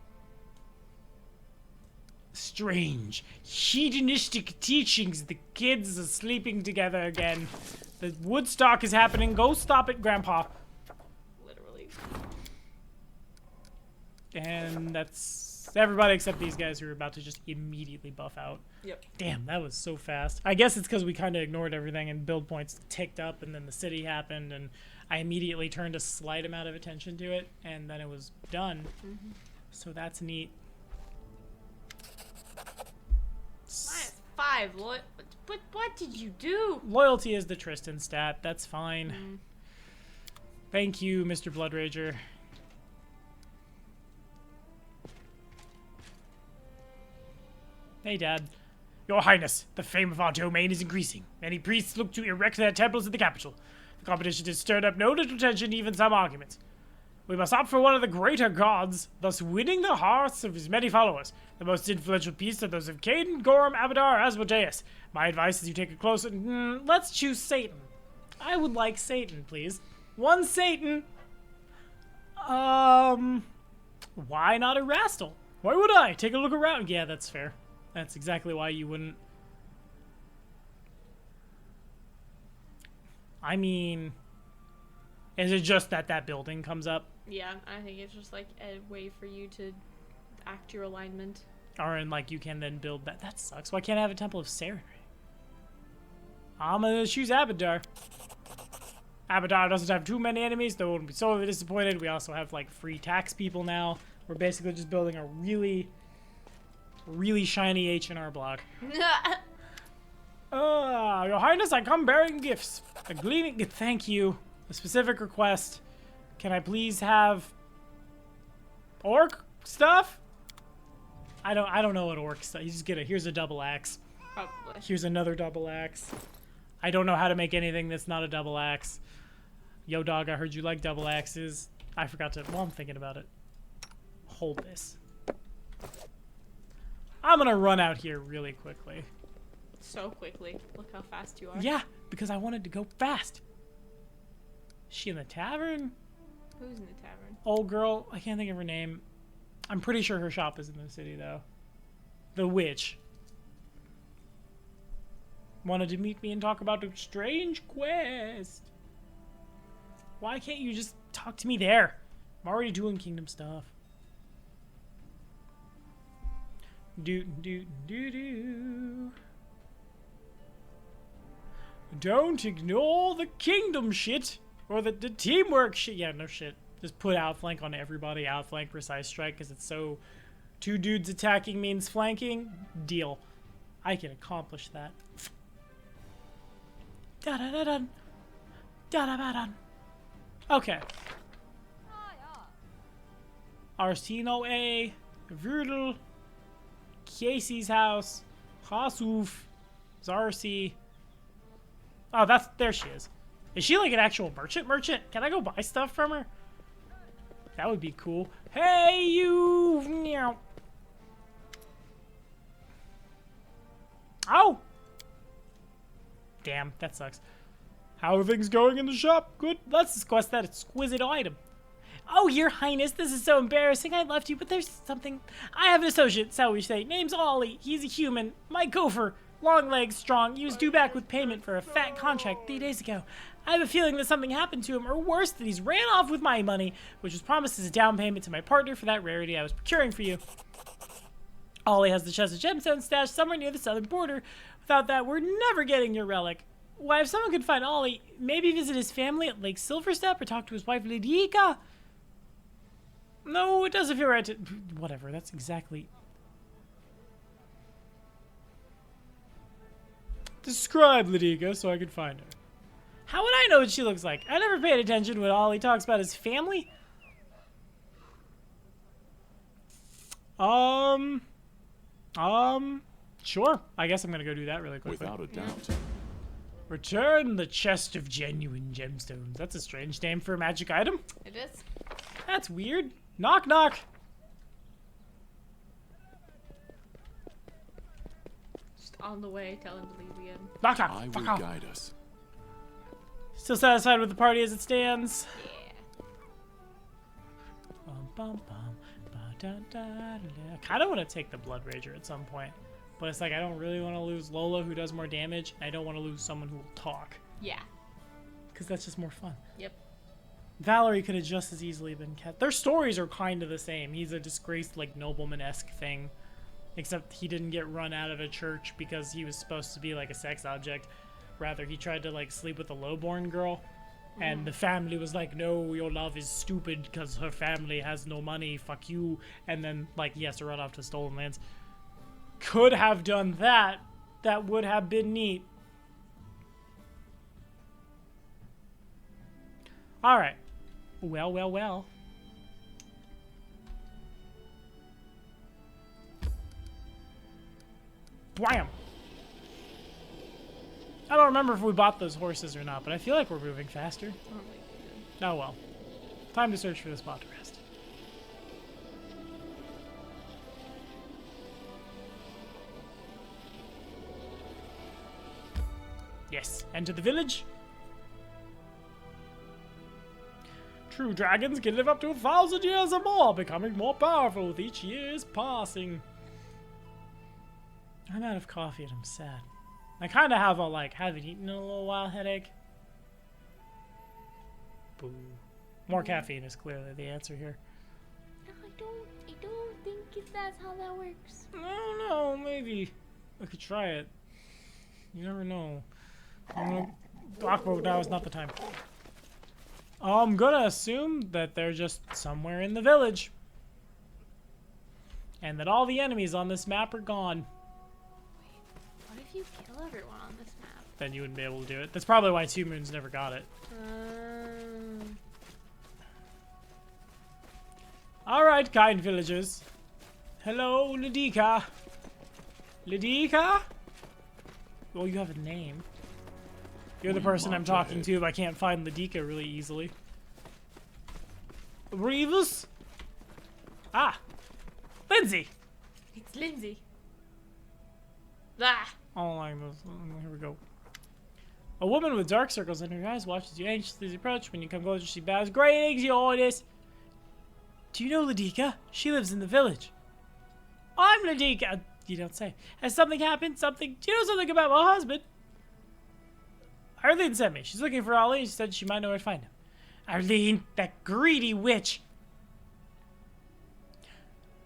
Strange, hedonistic teachings. The kids are sleeping together again. The Woodstock is happening. Go stop it, Grandpa. Literally. And that's everybody except these guys who are about to just immediately buff out. Yep. Damn, that was so fast. I guess it's because we kind of ignored everything and build points ticked up and then the city happened and I immediately turned a slight amount of attention to it and then it was done. So that's neat. 5. What did you do? Loyalty is the Tristan stat. That's fine. Thank you, Mr. Blood Rager. Hey, Dad. Your Highness, the fame of our domain is increasing. Many priests look to erect their temples in the capital. The competition has stirred up no little tension, even some arguments. We must opt for one of the greater gods, thus winning the hearts of his many followers. The most influential priests are those of Cain, Gorm, Abadar, Asmodeus. My advice is you take a closer... let's choose Satan. I would like Satan, please. One Satan. Why not Erastil? Why would I? Take a look around. Yeah, that's fair. That's exactly why you wouldn't. I mean, is it just that that building comes up? Yeah, I think it's just like a way for you to act your alignment. Or and like you can then build that. That sucks. Why can't I have a Temple of Serenity? I'm gonna choose Abadar. Abadar doesn't have too many enemies, though. Wouldn't be so disappointed. We also have like free tax people now. We're basically just building a really shiny H&R block. Your Highness, I come bearing gifts. A gleaming... Thank you. A specific request. Can I please have... orc stuff? I don't know what orc stuff... You just get it. Here's a double axe. Probably. Here's another double axe. I don't know how to make anything that's not a double axe. Yo, dog, I heard you like double axes. I forgot to... Well, I'm thinking about it. Hold this. I'm gonna run out here really quickly. So quickly. Look how fast you are. Yeah, because I wanted to go fast. Is she in the tavern? Who's in the tavern? Old girl. I can't think of her name. I'm pretty sure her shop is in the city, though. The witch. Wanted to meet me and talk about a strange quest. Why can't you just talk to me there? I'm already doing kingdom stuff. Do. Don't ignore the kingdom shit or the teamwork shit. Yeah, no shit. Just put outflank on everybody. Outflank precise strike because it's so. 2 dudes attacking means flanking. Deal. I can accomplish that. Da da da dun. Da da da dun. Okay. Arsino A. Vurdel. Casey's house, Hasuf, Zarsi. Oh, there she is. Is she like an actual merchant? Can I go buy stuff from her? That would be cool. Hey, you! Meow. Oh! Damn, that sucks. How are things going in the shop? Good. Let's discuss that exquisite item. Oh, Your Highness, this is so embarrassing. I left you, but there's something. I have an associate, shall we say. Name's Ollie. He's a human. My gopher. Long legs, strong. He was due back with payment for a fat contract 3 days ago. I have a feeling that something happened to him, or worse, that he's ran off with my money, which was promised as a down payment to my partner for that rarity I was procuring for you. Ollie has the chest of gemstones stashed somewhere near the southern border. Without that, we're never getting your relic. Why, if someone could find Ollie, maybe visit his family at Lake Silverstep or talk to his wife, Lydica. No, it doesn't feel right to... Whatever, that's exactly... Describe Lydica so I can find her. How would I know what she looks like? I never paid attention when Ollie talks about his family. Sure. I guess I'm gonna go do that really quickly. Without a doubt. Return the chest of genuine gemstones. That's a strange name for a magic item. It is. That's weird. Knock, knock. Just on the way, tell him to leave again. Knock, knock. I Fuck will off. guide us. Still satisfied with the party as it stands? Yeah. Bum, bum, bum, ba, da, da, da, da. I kind of want to take the Blood Rager at some point. But it's like I don't really want to lose Lola, who does more damage. And I don't want to lose someone who will talk. Yeah. Because that's just more fun. Yep. Valerie could have just as easily been kept. Their stories are kind of the same. He's a disgraced, like, nobleman-esque thing. Except he didn't get run out of a church because he was supposed to be, like, a sex object. Rather, he tried to, like, sleep with a lowborn girl. And the family was like, no, your love is stupid because her family has no money. Fuck you. And then, like, he has to run off to stolen lands. Could have done that, That would have been neat. Alright. Well, well, well. Blam! I don't remember if we bought those horses or not, but I feel like we're moving faster. Oh well. Time to search for the spot to rest. Yes, enter the village. True dragons can live up to 1,000 years or more, becoming more powerful with each year's passing. I'm out of coffee and I'm sad. I kind of have a, like, haven't eaten in a little while headache. Boo. More caffeine is clearly the answer here. I don't think if that's how that works. I don't know, maybe I could try it. You never know. Now is not the time. I'm gonna assume that they're just somewhere in the village. And that all the enemies on this map are gone. What if you kill everyone on this map? Then you wouldn't be able to do it. That's probably why Two Moons never got it. Alright, kind villagers. Hello, Ladika. Ladika? Oh, you have a name. You're the person I'm talking to, but I can't find Ladika really easily. Reeves? Ah! Lindsay! It's Lindsay. Ah! Oh, like this. Here we go. A woman with dark circles in her eyes watches you anxiously approach. When you come closer, she bows. Greetings, your highness. Do you know Ladika? She lives in the village. I'm Ladika. You don't say. Has something happened? Something? Do you know something about my husband? Arlene sent me. She's looking for Ollie. She said she might know where to find him. Arlene, that greedy witch.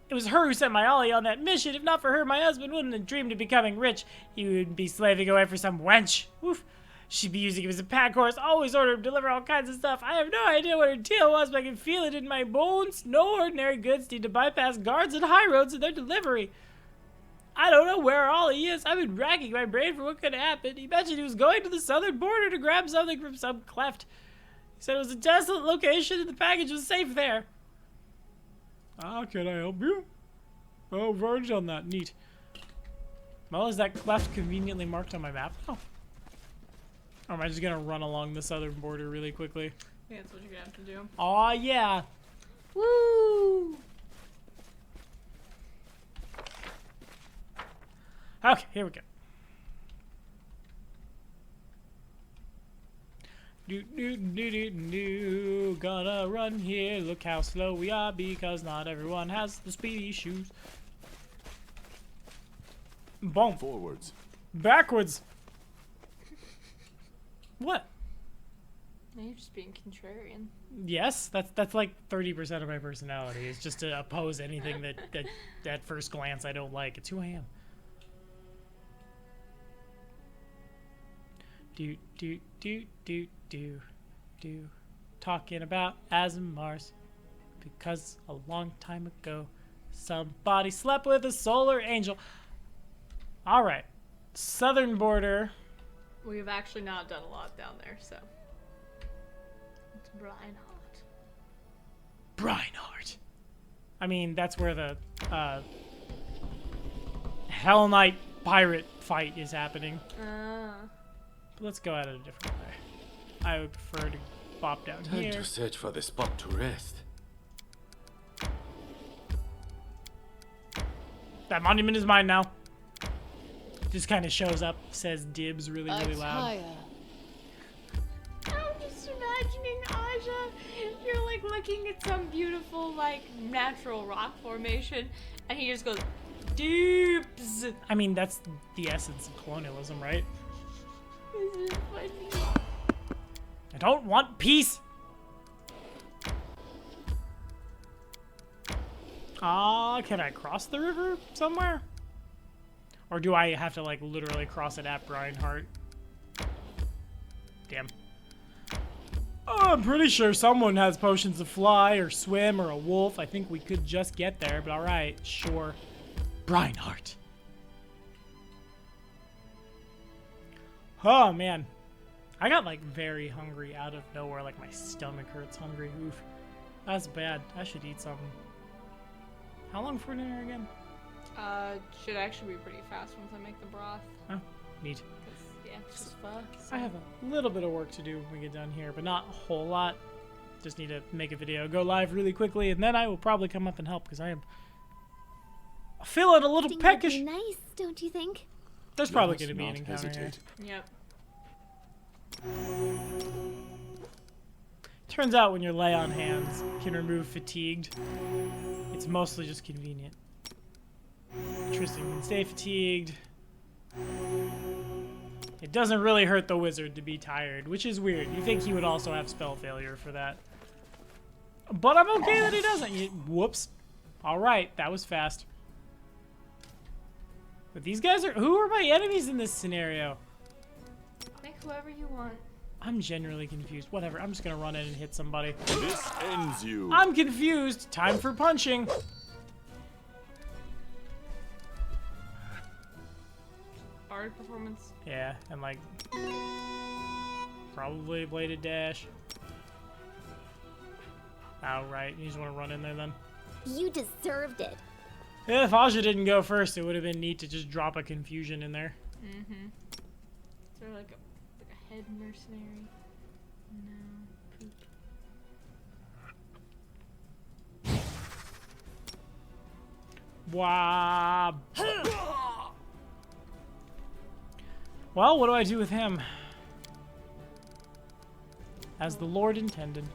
It was her who sent my Ollie on that mission. If not for her, my husband wouldn't have dreamed of becoming rich. He would be slaving away for some wench. Oof. She'd be using him as a pack horse. Always order him to deliver all kinds of stuff. I have no idea what her deal was, but I can feel it in my bones. No ordinary goods need to bypass guards and high roads in their delivery. I don't know where Ollie is. I've been racking my brain for what could happen. He mentioned he was going to the southern border to grab something from some cleft. He said it was a desolate location and the package was safe there. Ah, can I help you? Oh, I've already done that. Neat. Well, is that cleft conveniently marked on my map? Oh. Or am I just gonna run along the southern border really quickly? Yeah, that's what you're gonna have to do. Aw, yeah. Woo! Okay, here we go. Do. Gonna run here. Look how slow we are because not everyone has the speedy shoes. Boom. Forwards. Backwards. What? You're just being contrarian. Yes, that's like 30% of my personality. Is just to oppose anything that at first glance I don't like. It's who I am. Do. Talking about Mars. Because a long time ago, somebody slept with a solar angel. Alright. Southern border. We've actually not done a lot down there, so. It's Breinhardt. Breinhardt. I mean, that's where the Hell Knight pirate fight is happening. But let's go at it a different way. I would prefer to bop down Time here. to search for the spot to rest. That monument is mine now. Just kind of shows up, says dibs really, really loud. I'm just imagining Aja. You're like looking at some beautiful, like, natural rock formation, and he just goes, dibs. I mean, that's the essence of colonialism, right? This is funny. I don't want peace. Can I cross the river somewhere? Or do I have to, like, literally cross it at Breinhardt? Damn. Oh, I'm pretty sure someone has potions to fly or swim or a wolf. I think we could just get there, but alright, sure. Breinhardt. Oh man, I got like very hungry out of nowhere. Like my stomach hurts hungry. Oof, that's bad. I should eat something. How long for dinner again? Should actually be pretty fast once I make the broth. Oh, neat. 'Cause, yeah, it's just pho. I have a little bit of work to do when we get done here, but not a whole lot. Just need to make a video, go live really quickly, and then I will probably come up and help because I am feeling a little Think that'd peckish. be nice, don't you think? There's probably Let us going to be an not encounter here. hesitate. Yep. Turns out when your lay on hands can remove fatigued, it's mostly just convenient. Tristan can stay fatigued. It doesn't really hurt the wizard to be tired, which is weird. You think he would also have spell failure for that. But I'm okay that he doesn't. Whoops. Alright, that was fast. But these guys are... Who are my enemies in this scenario? Pick whoever you want. I'm genuinely confused. Whatever, I'm just gonna run in and hit somebody. This ends you. I'm confused. Time for punching. Bard performance. Yeah, and like... Probably a bladed dash. Oh, right. You just want to run in there then? You deserved it. If Aja didn't go first, it would have been neat to just drop a confusion in there. Mm-hmm. Is there like a head mercenary? No. Poop. Wow. Well, what do I do with him? As the Lord intended.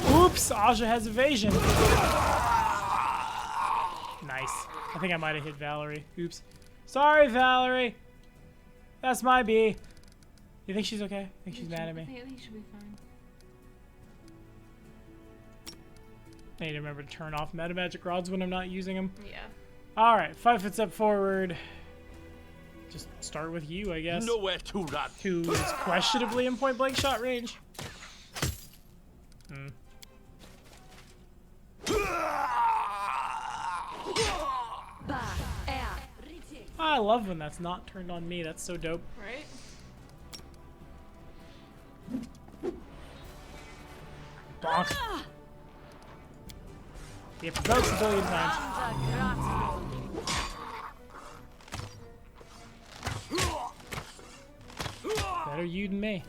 Oops, Aja has evasion. Nice. I think I might have hit Valerie. Oops. Sorry, Valerie. That's my bee. You think she's okay? I think she's mad at me. I think she'll be fine. I need to remember to turn off meta magic rods when I'm not using them. Yeah. Alright, 5 foot step forward. Just start with you, I guess. Nowhere to run. Who is questionably in point blank shot range. I love when that's not turned on me. That's so dope. Right? Bonk. You provoked a billion times. Better you than me.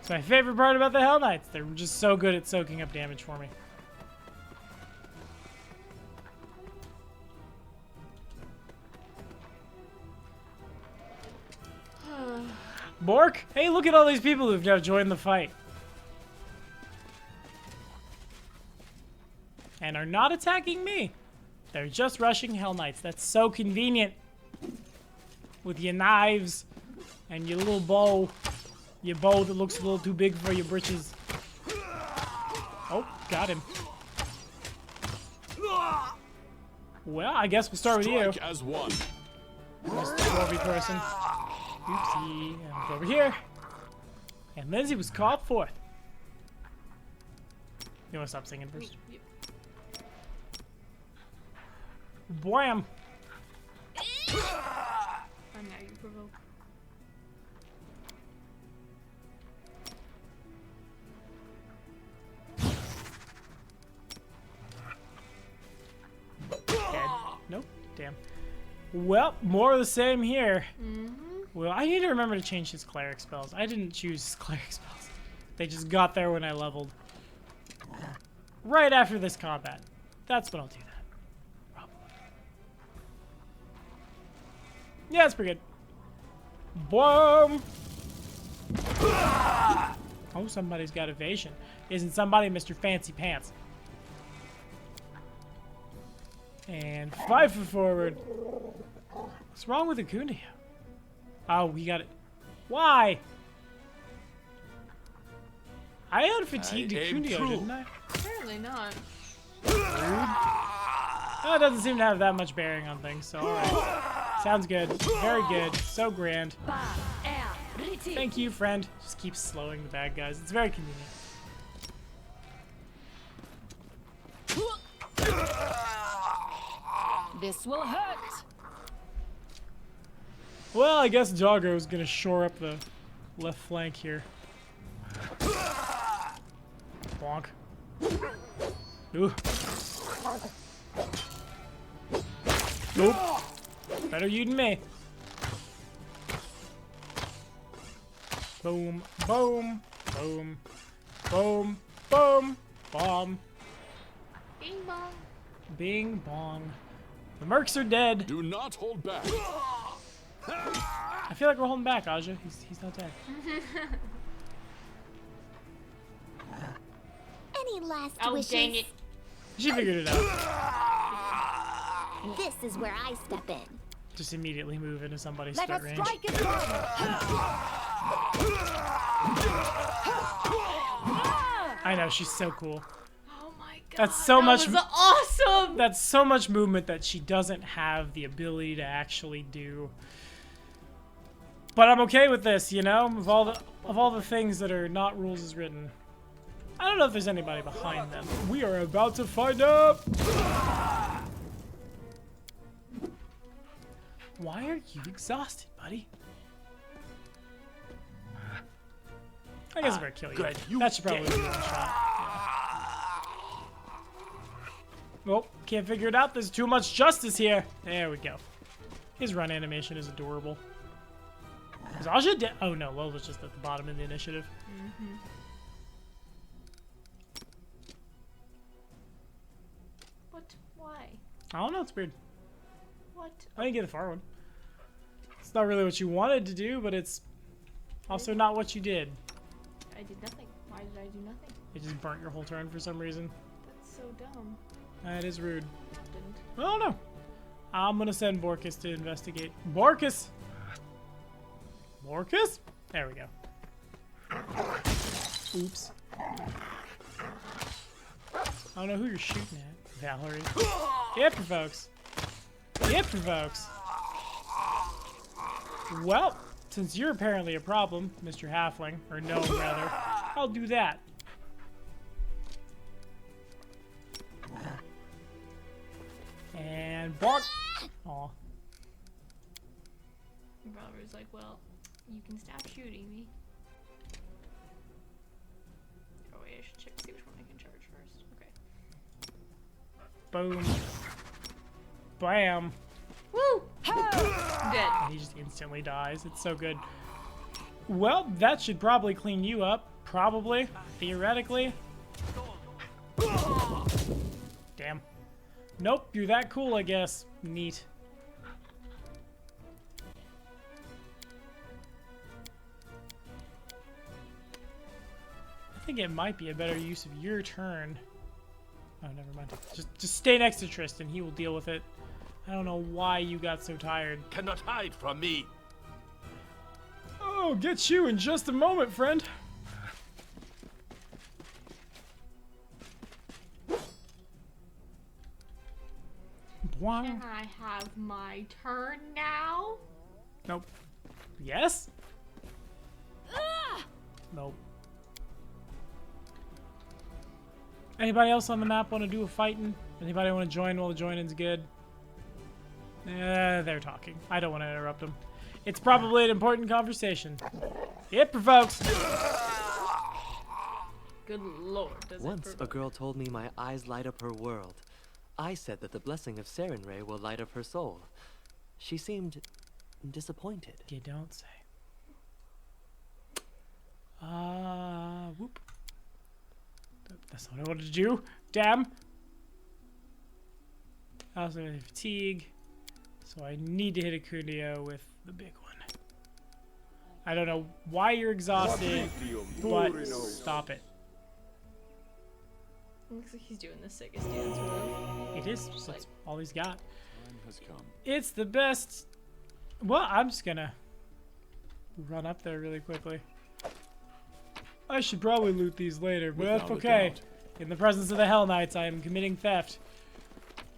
It's my favorite part about the Hell Knights. They're just so good at soaking up damage for me. Bork? Hey, look at all these people who've now joined the fight. And are not attacking me. They're just rushing Hell Knights. That's so convenient. With your knives and your little bow. Your bow that looks a little too big for your britches. Oh, got him. Well, I guess we'll start with you. Strike as one. Mr. Dwarvy person. Oopsie. And look over here. And Lindsay was called forth. You want to stop singing first? Yep. Blam! And now you provoke. Dead. Nope. Damn. Well, more of the same here. Well, I need to remember to change his cleric spells. I didn't choose his cleric spells. They just got there when I leveled. Right after this combat. That's when I'll do that. Probably. Yeah, it's pretty good. Boom! Oh, somebody's got evasion. Isn't somebody Mr. Fancy Pants? And 5 foot forward. What's wrong with Acundia? Oh, we got it. Why? I had fatigued I aim Acundia, true. didn't I? Apparently not. Oh, it doesn't seem to have that much bearing on things, so alright. Sounds good. Very good. So grand. Thank you, friend. Just keep slowing the bad guys. It's very convenient. This will hurt. Well, I guess Doggo's gonna shore up the left flank here. Bonk. Ooh. Nope. Better you than me. Boom, boom, boom, boom, boom, bomb. Bing bong. Bing bong. The mercs are dead. Do not hold back. I feel like we're holding back, Aja. He's not dead. Any last Oh, wishes? dang it. She figured it out. This is where I step in. Just immediately move into somebody's Let spit us range. strike it down. I know, she's so cool. Oh my god. That's so much. That was awesome. That's so much movement that she doesn't have the ability to actually do. But I'm okay with this, you know? Of all the things that are not rules as written. I don't know if there's anybody behind them. We are about to find out. Why are you exhausted, buddy? I guess if I kill you, good. that should probably be one shot. Well, can't figure it out. There's too much justice here. There we go. His run animation is adorable. Is Aja dead? Oh no, Lola's just at the bottom of the initiative. What? Why? I don't know, it's weird. What? I didn't get the far one. It's not really what you wanted to do, but it's also not what you did. I did nothing. Why did I do nothing? It just burnt your whole turn for some reason. That's so dumb. That is rude. Didn't. I don't know. I'm gonna send Borkus to investigate. Borkus! Borkus? There we go. Oops. I don't know who you're shooting at, Valerie. It provokes. It provokes. Well, since you're apparently a problem, Mr. Halfling, or no, rather, I'll do that. And bonk. Aw. Your brother was like, well, you can stop shooting me. Oh wait, I should check see which one I can charge first. Okay. Boom. Bam. Woo! Dead. And he just instantly dies. It's so good. Well, that should probably clean you up. Probably. Theoretically. Damn. Nope, you're that cool, I guess. Neat. I think it might be a better use of your turn. Oh, never mind. Just stay next to Tristan. He will deal with it. I don't know why you got so tired. Cannot hide from me. Oh, get you in just a moment, friend. Wow. Can I have my turn now? Nope. Yes? Nope. Anybody else on the map want to do a fighting? Anybody want to join while the joining's good? They're talking. I don't want to interrupt them. It's probably an important conversation. It provokes. Good lord, does Once it a girl told me my eyes light up her world. I said that the blessing of Sarenrae will light up her soul. She seemed disappointed. You don't say. Whoop. That's not what I wanted to do. Damn. I also have fatigue. So I need to hit a Kundio with the big one. I don't know why you're exhausted, but stop it. Looks like he's doing the sickest dance move. It is. That's all he's got. Time has come. It's the best. Well, I'm just gonna run up there really quickly. I should probably loot these later, but that's Without a okay. doubt. In the presence of the Hell Knights, I am committing theft.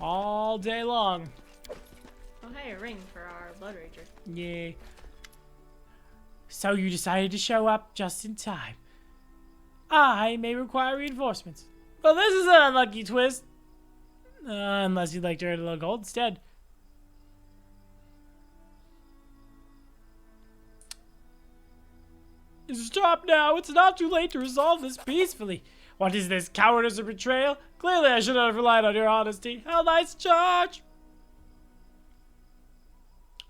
All day long. Oh hey, a ring for our Blood Rager. Yay. So you decided to show up just in time. I may require reinforcements. Well, this is an unlucky twist. Unless you'd like to earn a little gold instead. Stop now. It's not too late to resolve this peacefully. What is this, cowardice or betrayal? Clearly I should not have relied on your honesty. How nice charge!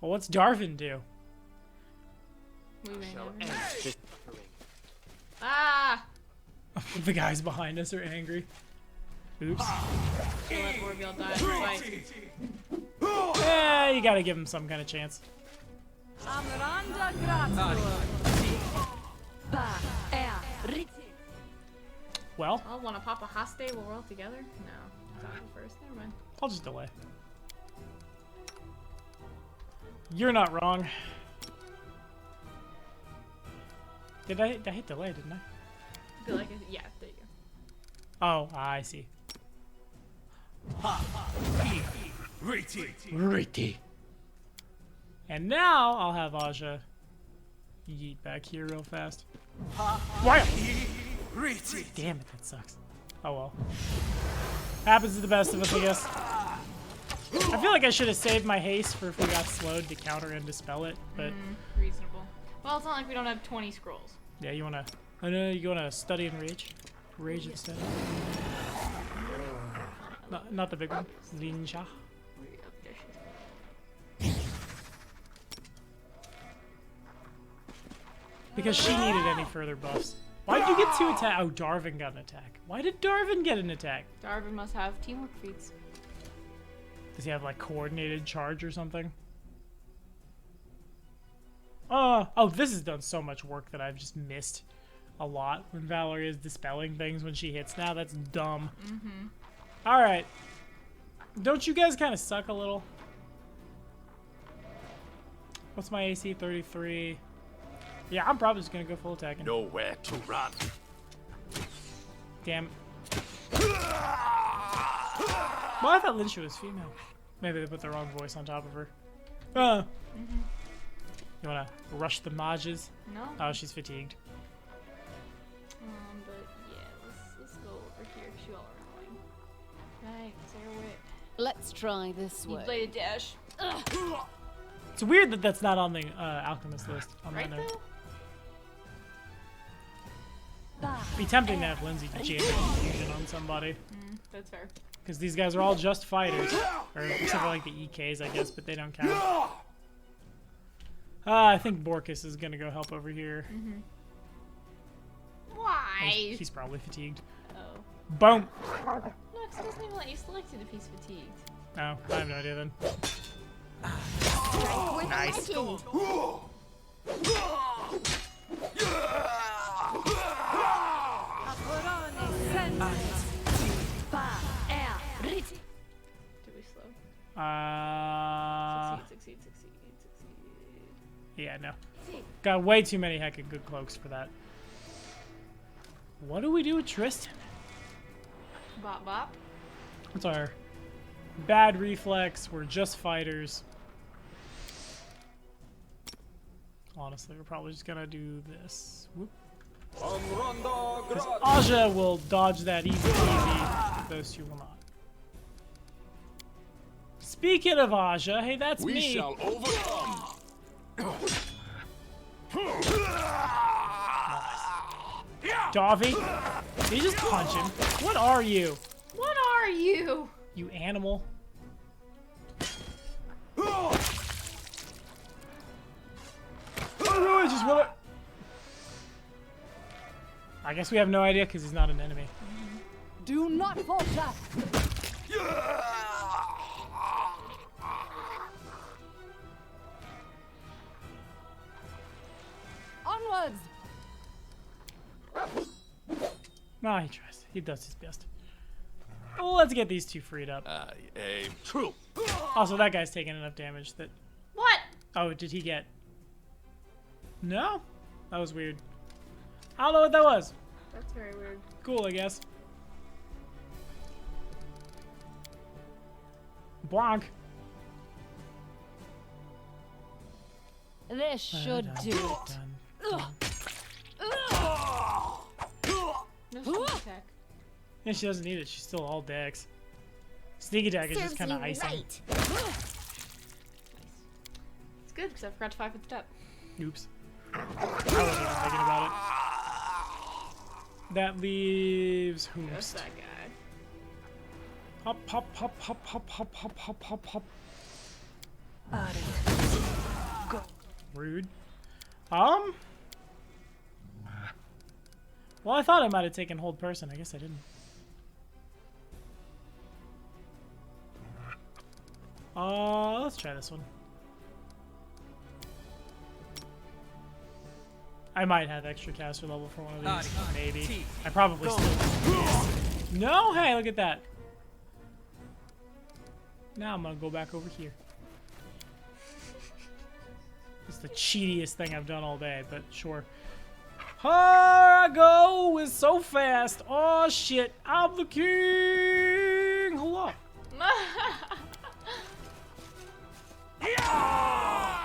Well, what's Darvin do? We may Shall never end know. this. Ah! The guys behind us are angry. Oops. We'll let Orville die. Fight. Yeah, you gotta give him some kind of chance. Amranda Grator. Well, Oh, wanna pop a Haste while we're all together? No. Talk first. Never mind. I'll just delay. You're not wrong. Did I hit delay, didn't I? I feel like yeah, there you go. Oh, I see. Righty. And now I'll have Aja yeet back here real fast. Why? Damn it, that sucks. Oh well. Happens to the best of us, I guess. I feel like I should have saved my haste for if we got slowed to counter and dispel it, but Reasonable. Well, it's not like we don't have 20 scrolls. yeah, you wanna. I know you wanna study and rage. Rage instead. Not the big one. Linsha. Because she needed any further buffs. Why did you get 2 attack? Oh, Darvin got an attack. Why did Darvin get an attack? Darvin must have teamwork feats. Does he have like coordinated charge or something? Oh, this has done so much work that I've just missed a lot when Valerie is dispelling things when she hits now. That's dumb. Alright. Don't you guys kind of suck a little? What's my AC? 33. Yeah, I'm probably just going to go full attacking. Nowhere to run. Damn. Well, I thought Linsha was female. Maybe they put the wrong voice on top of her. You want to rush the Mages? No? Oh, she's fatigued. But yeah, let's go over here because you all are annoying. Right, Sarah Wit. Let's try this You way. play a dash. It's weird that that's not on the Alchemist list. On Right that note. though? It'd be tempting to have Lindsay jam confusion on somebody. That's fair. Because these guys are all just fighters. Or except for like the EKs, I guess, but they don't count. I think Borkus is going to go help over here. Why? He's probably fatigued. Oh. Boom! No, it doesn't even let you select it if he's fatigued. Oh, I have no idea then. Nice. Did we slow? Succeed. Yeah, no. Got way too many heckin' good cloaks for that. What do we do with Tristan? Bop bop. What's our bad reflex? We're just fighters. Honestly, we're probably just gonna do this. Whoop. 'Cause Aja will dodge that easy peasy. Those two will not. Speaking of Aja, hey, that's We me. shall overcome. Davi, did you just punch him? What are you? What are you? You animal. I just wanna... I guess we have no idea because he's not an enemy. Do not falter. Onwards. Nah, he tries. He does his best. Well, let's get these two freed up. I aim true. Also, that guy's taking enough damage that... What? Oh, did he get... No? That was weird. I don't know what that was. That's very weird. Cool, I guess. Blanc. This should do it. No sneak attack. Yeah, she doesn't need it. She's still all dex. Sneak attack is just kind of icing. Nice. It's good because I forgot to 5-foot step. Oops. I wasn't even thinking about it. That leaves That's Hoomst. that guy. Hop, hop, hop, hop, hop, hop, hop, hop, hop, hop. Rude. Well, I thought I might have taken hold person. I guess I didn't. Let's try this one. I might have extra caster level for one of these. Maybe. I probably still do. No? Hey, look at that. Now I'm gonna go back over here. It's the cheatiest thing I've done all day, but sure. Here I go! It's so fast! Oh shit! I'm the king! Hello!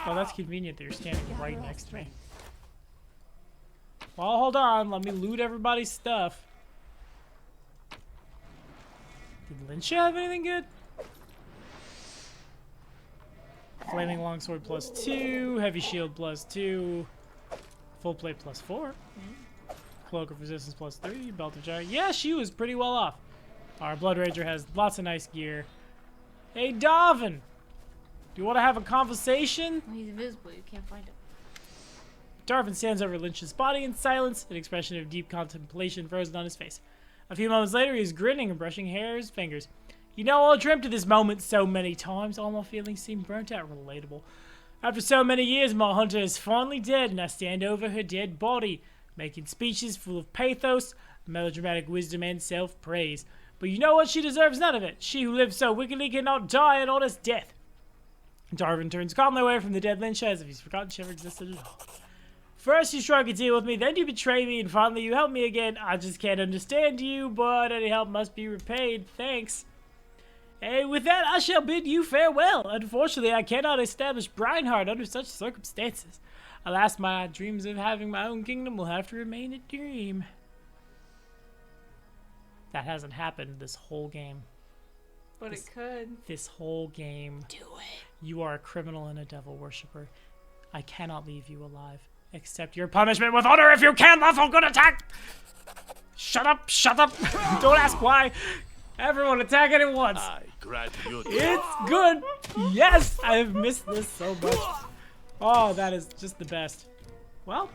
Oh, that's convenient that you're standing right next to me. Well, hold on. Let me loot everybody's stuff. Did Lynch have anything good? Flaming longsword +2, heavy shield +2, full plate +4, cloak of resistance +3, belt of giant. Yeah, she was pretty well off. Our Blood Ranger has lots of nice gear. Hey, Darvin! Do you want to have a conversation? Well, he's invisible. You can't find him. Darvin stands over Lynch's body in silence, an expression of deep contemplation frozen on his face. A few moments later, he is grinning and brushing hair his fingers. You know, I dreamt of this moment so many times, all my feelings seem burnt out relatable. After so many years, my hunter is finally dead, and I stand over her dead body, making speeches full of pathos, melodramatic wisdom, and self-praise. But you know what? She deserves none of it. She who lives so wickedly cannot die an honest death. Darvin turns calmly away from the dead Lynch as if he's forgotten she ever existed at all. First you strike a deal with me, then you betray me, and finally you help me again. I just can't understand you, but any help must be repaid. Thanks. Hey, with that, I shall bid you farewell. Unfortunately, I cannot establish Breinhardt under such circumstances. Alas, my dreams of having my own kingdom will have to remain a dream. That hasn't happened this whole game. But it could. This whole game. Do it. You are a criminal and a devil worshipper. I cannot leave you alive. Accept your punishment with honor if you can, lawful good attack! Shut up, shut up! Don't ask why. Everyone attack it at once. I grant you. It's good. Yes, I have missed this so much. Oh, that is just the best. Well,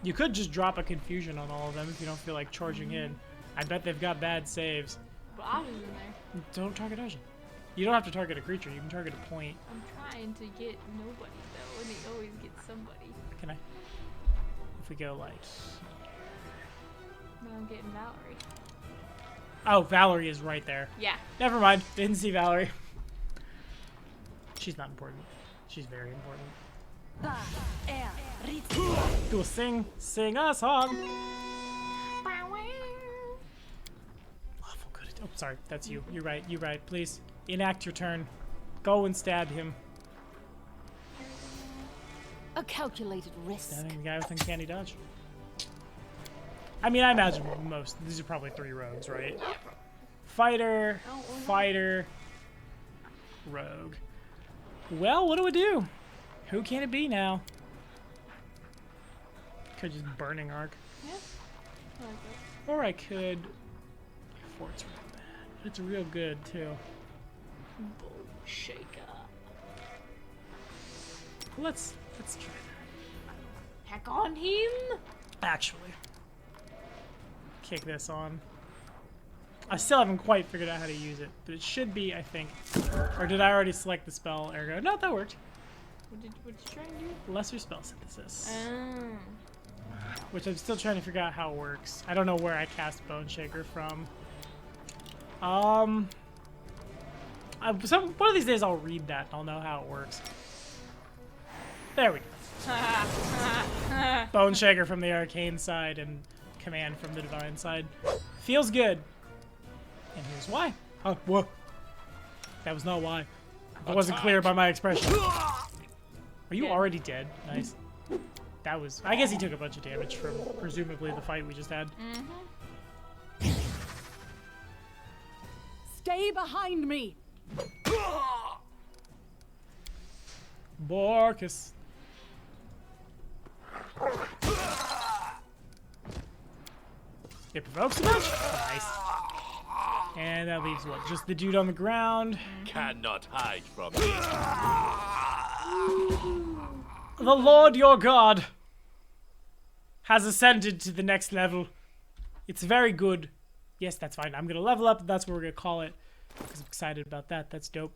you could just drop a confusion on all of them if you don't feel like charging in. I bet they've got bad saves. But I was in there. Don't target Arjun. You don't have to target a creature. You can target a point. I'm trying to get nobody though, and they always get somebody. Can I? If we go like... No, I'm getting Valerie. Oh, Valerie is right there. Yeah. Never mind. Didn't see Valerie. She's not important. She's very important. Do a sing a song. Lawful good. Oh, sorry. That's you. You're right. You're right. Please enact your turn. Go and stab him. A calculated risk. Stabbing the guy with uncanny dodge. I mean, I imagine most. These are probably 3 rogues, right? Fighter, fighter, rogue. Well, what do we do? Who can it be now? Could just burning arc. Yeah. I like it. Or I could. Fort's real bad, but it's real good too. Bull shaker. Let's try that. Heck on him. Actually, kick this on. I still haven't quite figured out how to use it, but it should be, I think. Or did I already select the spell? Ergo, no, that worked. What did you try and do? Lesser spell synthesis, Oh. which I'm still trying to figure out how it works. I don't know where I cast Bone Shaker from. One of these days I'll read that and I'll know how it works. There we go. Bone Shaker from the arcane side and command from the divine side. Feels good. And here's why. Oh, whoa. That was not why. It wasn't clear by my expression. Are you already dead? Nice. That was... I guess he took a bunch of damage from presumably the fight we just had. Stay behind me. Barkus. It provokes a bunch? Nice. And that leaves what? Just the dude on the ground. Cannot hide from me. The Lord your God has ascended to the next level. It's very good. Yes, that's fine. I'm gonna level up. That's what we're gonna call it. Because I'm excited about that. That's dope.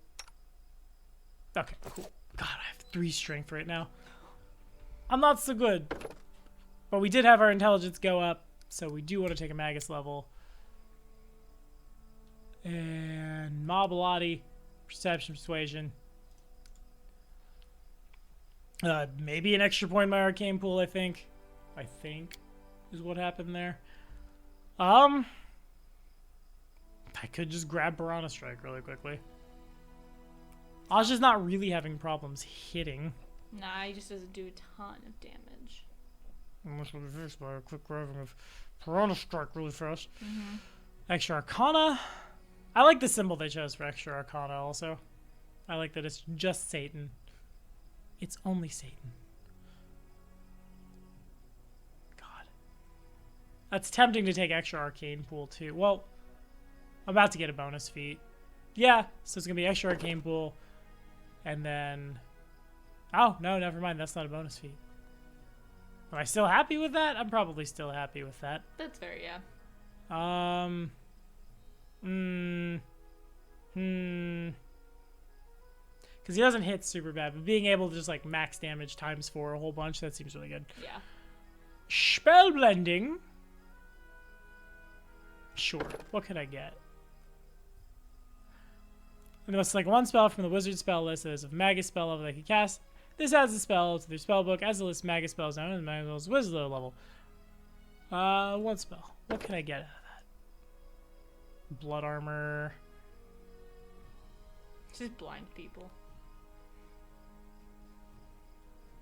Okay, cool. God, I have 3 strength right now. I'm not so good. But we did have our intelligence go up. So we do want to take a Magus level. And Mobility, Perception, Persuasion. Maybe an extra point in my arcane pool, I think. I think is what happened there. I could just grab Piranha Strike really quickly. Ash is not really having problems hitting. Nah, he just doesn't do a ton of damage. Unless we'll be fixed by a quick grabbing of Piranha Strike really fast. Extra Arcana. I like the symbol they chose for Extra Arcana also. I like that it's just Satan. It's only Satan. God. That's tempting to take Extra Arcane Pool too. Well, I'm about to get a bonus feat. Yeah, so it's going to be Extra Arcane Pool. And then... Oh, no, never mind. That's not a bonus feat. Am I still happy with that? I'm probably still happy with that. That's fair, yeah. Because he doesn't hit super bad, but being able to just like max damage times 4 a whole bunch, that seems really good. Yeah. Spell blending. Sure. What could I get? And must select 1 spell from the wizard spell list that is of Magus spell level they can cast. This adds a spell to their spell book as the list Magus spells known as Magus wizard level. 1 spell. What can I get out of that? Blood armor. Just blind people.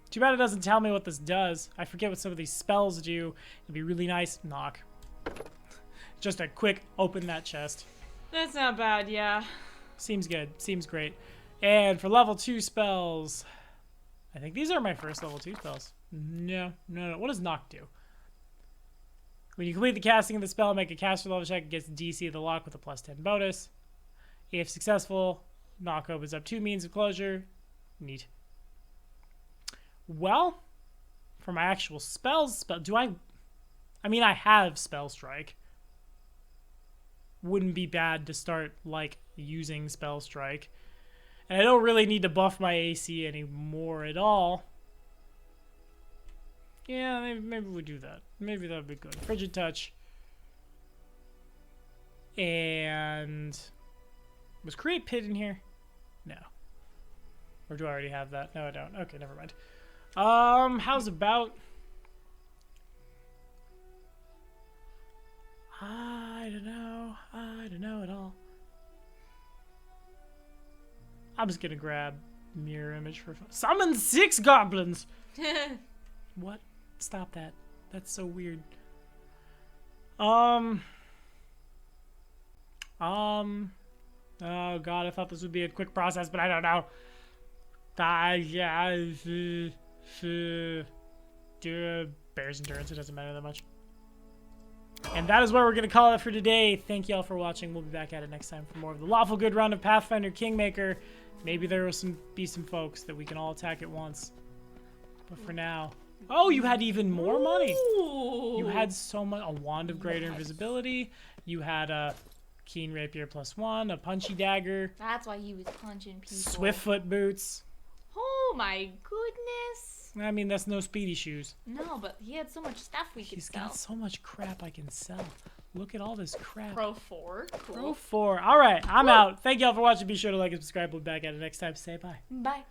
Too bad it doesn't tell me what this does. I forget what some of these spells do. It'd be really nice. Knock. Just a quick open that chest. That's not bad, yeah. Seems good. Seems great. And for level 2 spells, I think these are my first level 2 spells. No. What does knock do? When you complete the casting of the spell, make a caster level check against the DC of the lock with a +10 bonus. If successful, knock opens up 2 means of closure. Neat. Well, for my actual spells, I mean, I have Spell Strike. Wouldn't be bad to start, like, using Spell Strike. And I don't really need to buff my AC anymore at all. Yeah, maybe we do that. Maybe that would be good. Frigid Touch. And... was Create Pit in here? No. Or do I already have that? No, I don't. Okay, never mind. How's about... I don't know. I don't know at all. I'm just gonna grab Mirror Image for fun. Summon 6 goblins! What? Stop that. That's so weird. Oh god, I thought this would be a quick process, but I don't know. Bear's Endurance, it doesn't matter that much. And that is where we're going to call it for today. Thank you all for watching. We'll be back at it next time for more of the Lawful Good round of Pathfinder Kingmaker. Maybe there will be some folks that we can all attack at once. But for now... Oh, you had even more money. Ooh. You had so much. A Wand of Greater Invisibility. You had a Keen Rapier +1, a Punchy Dagger. That's why he was punching people. Swiftfoot Boots. Oh my goodness. I mean, that's no Speedy Shoes. No, but he had so much stuff we could He's sell. got so much crap I can sell. Look at all this crap. Pro 4. Cool. Pro 4. All right, I'm out. Thank y'all for watching. Be sure to like and subscribe. We'll be back at it next time. Say bye. Bye.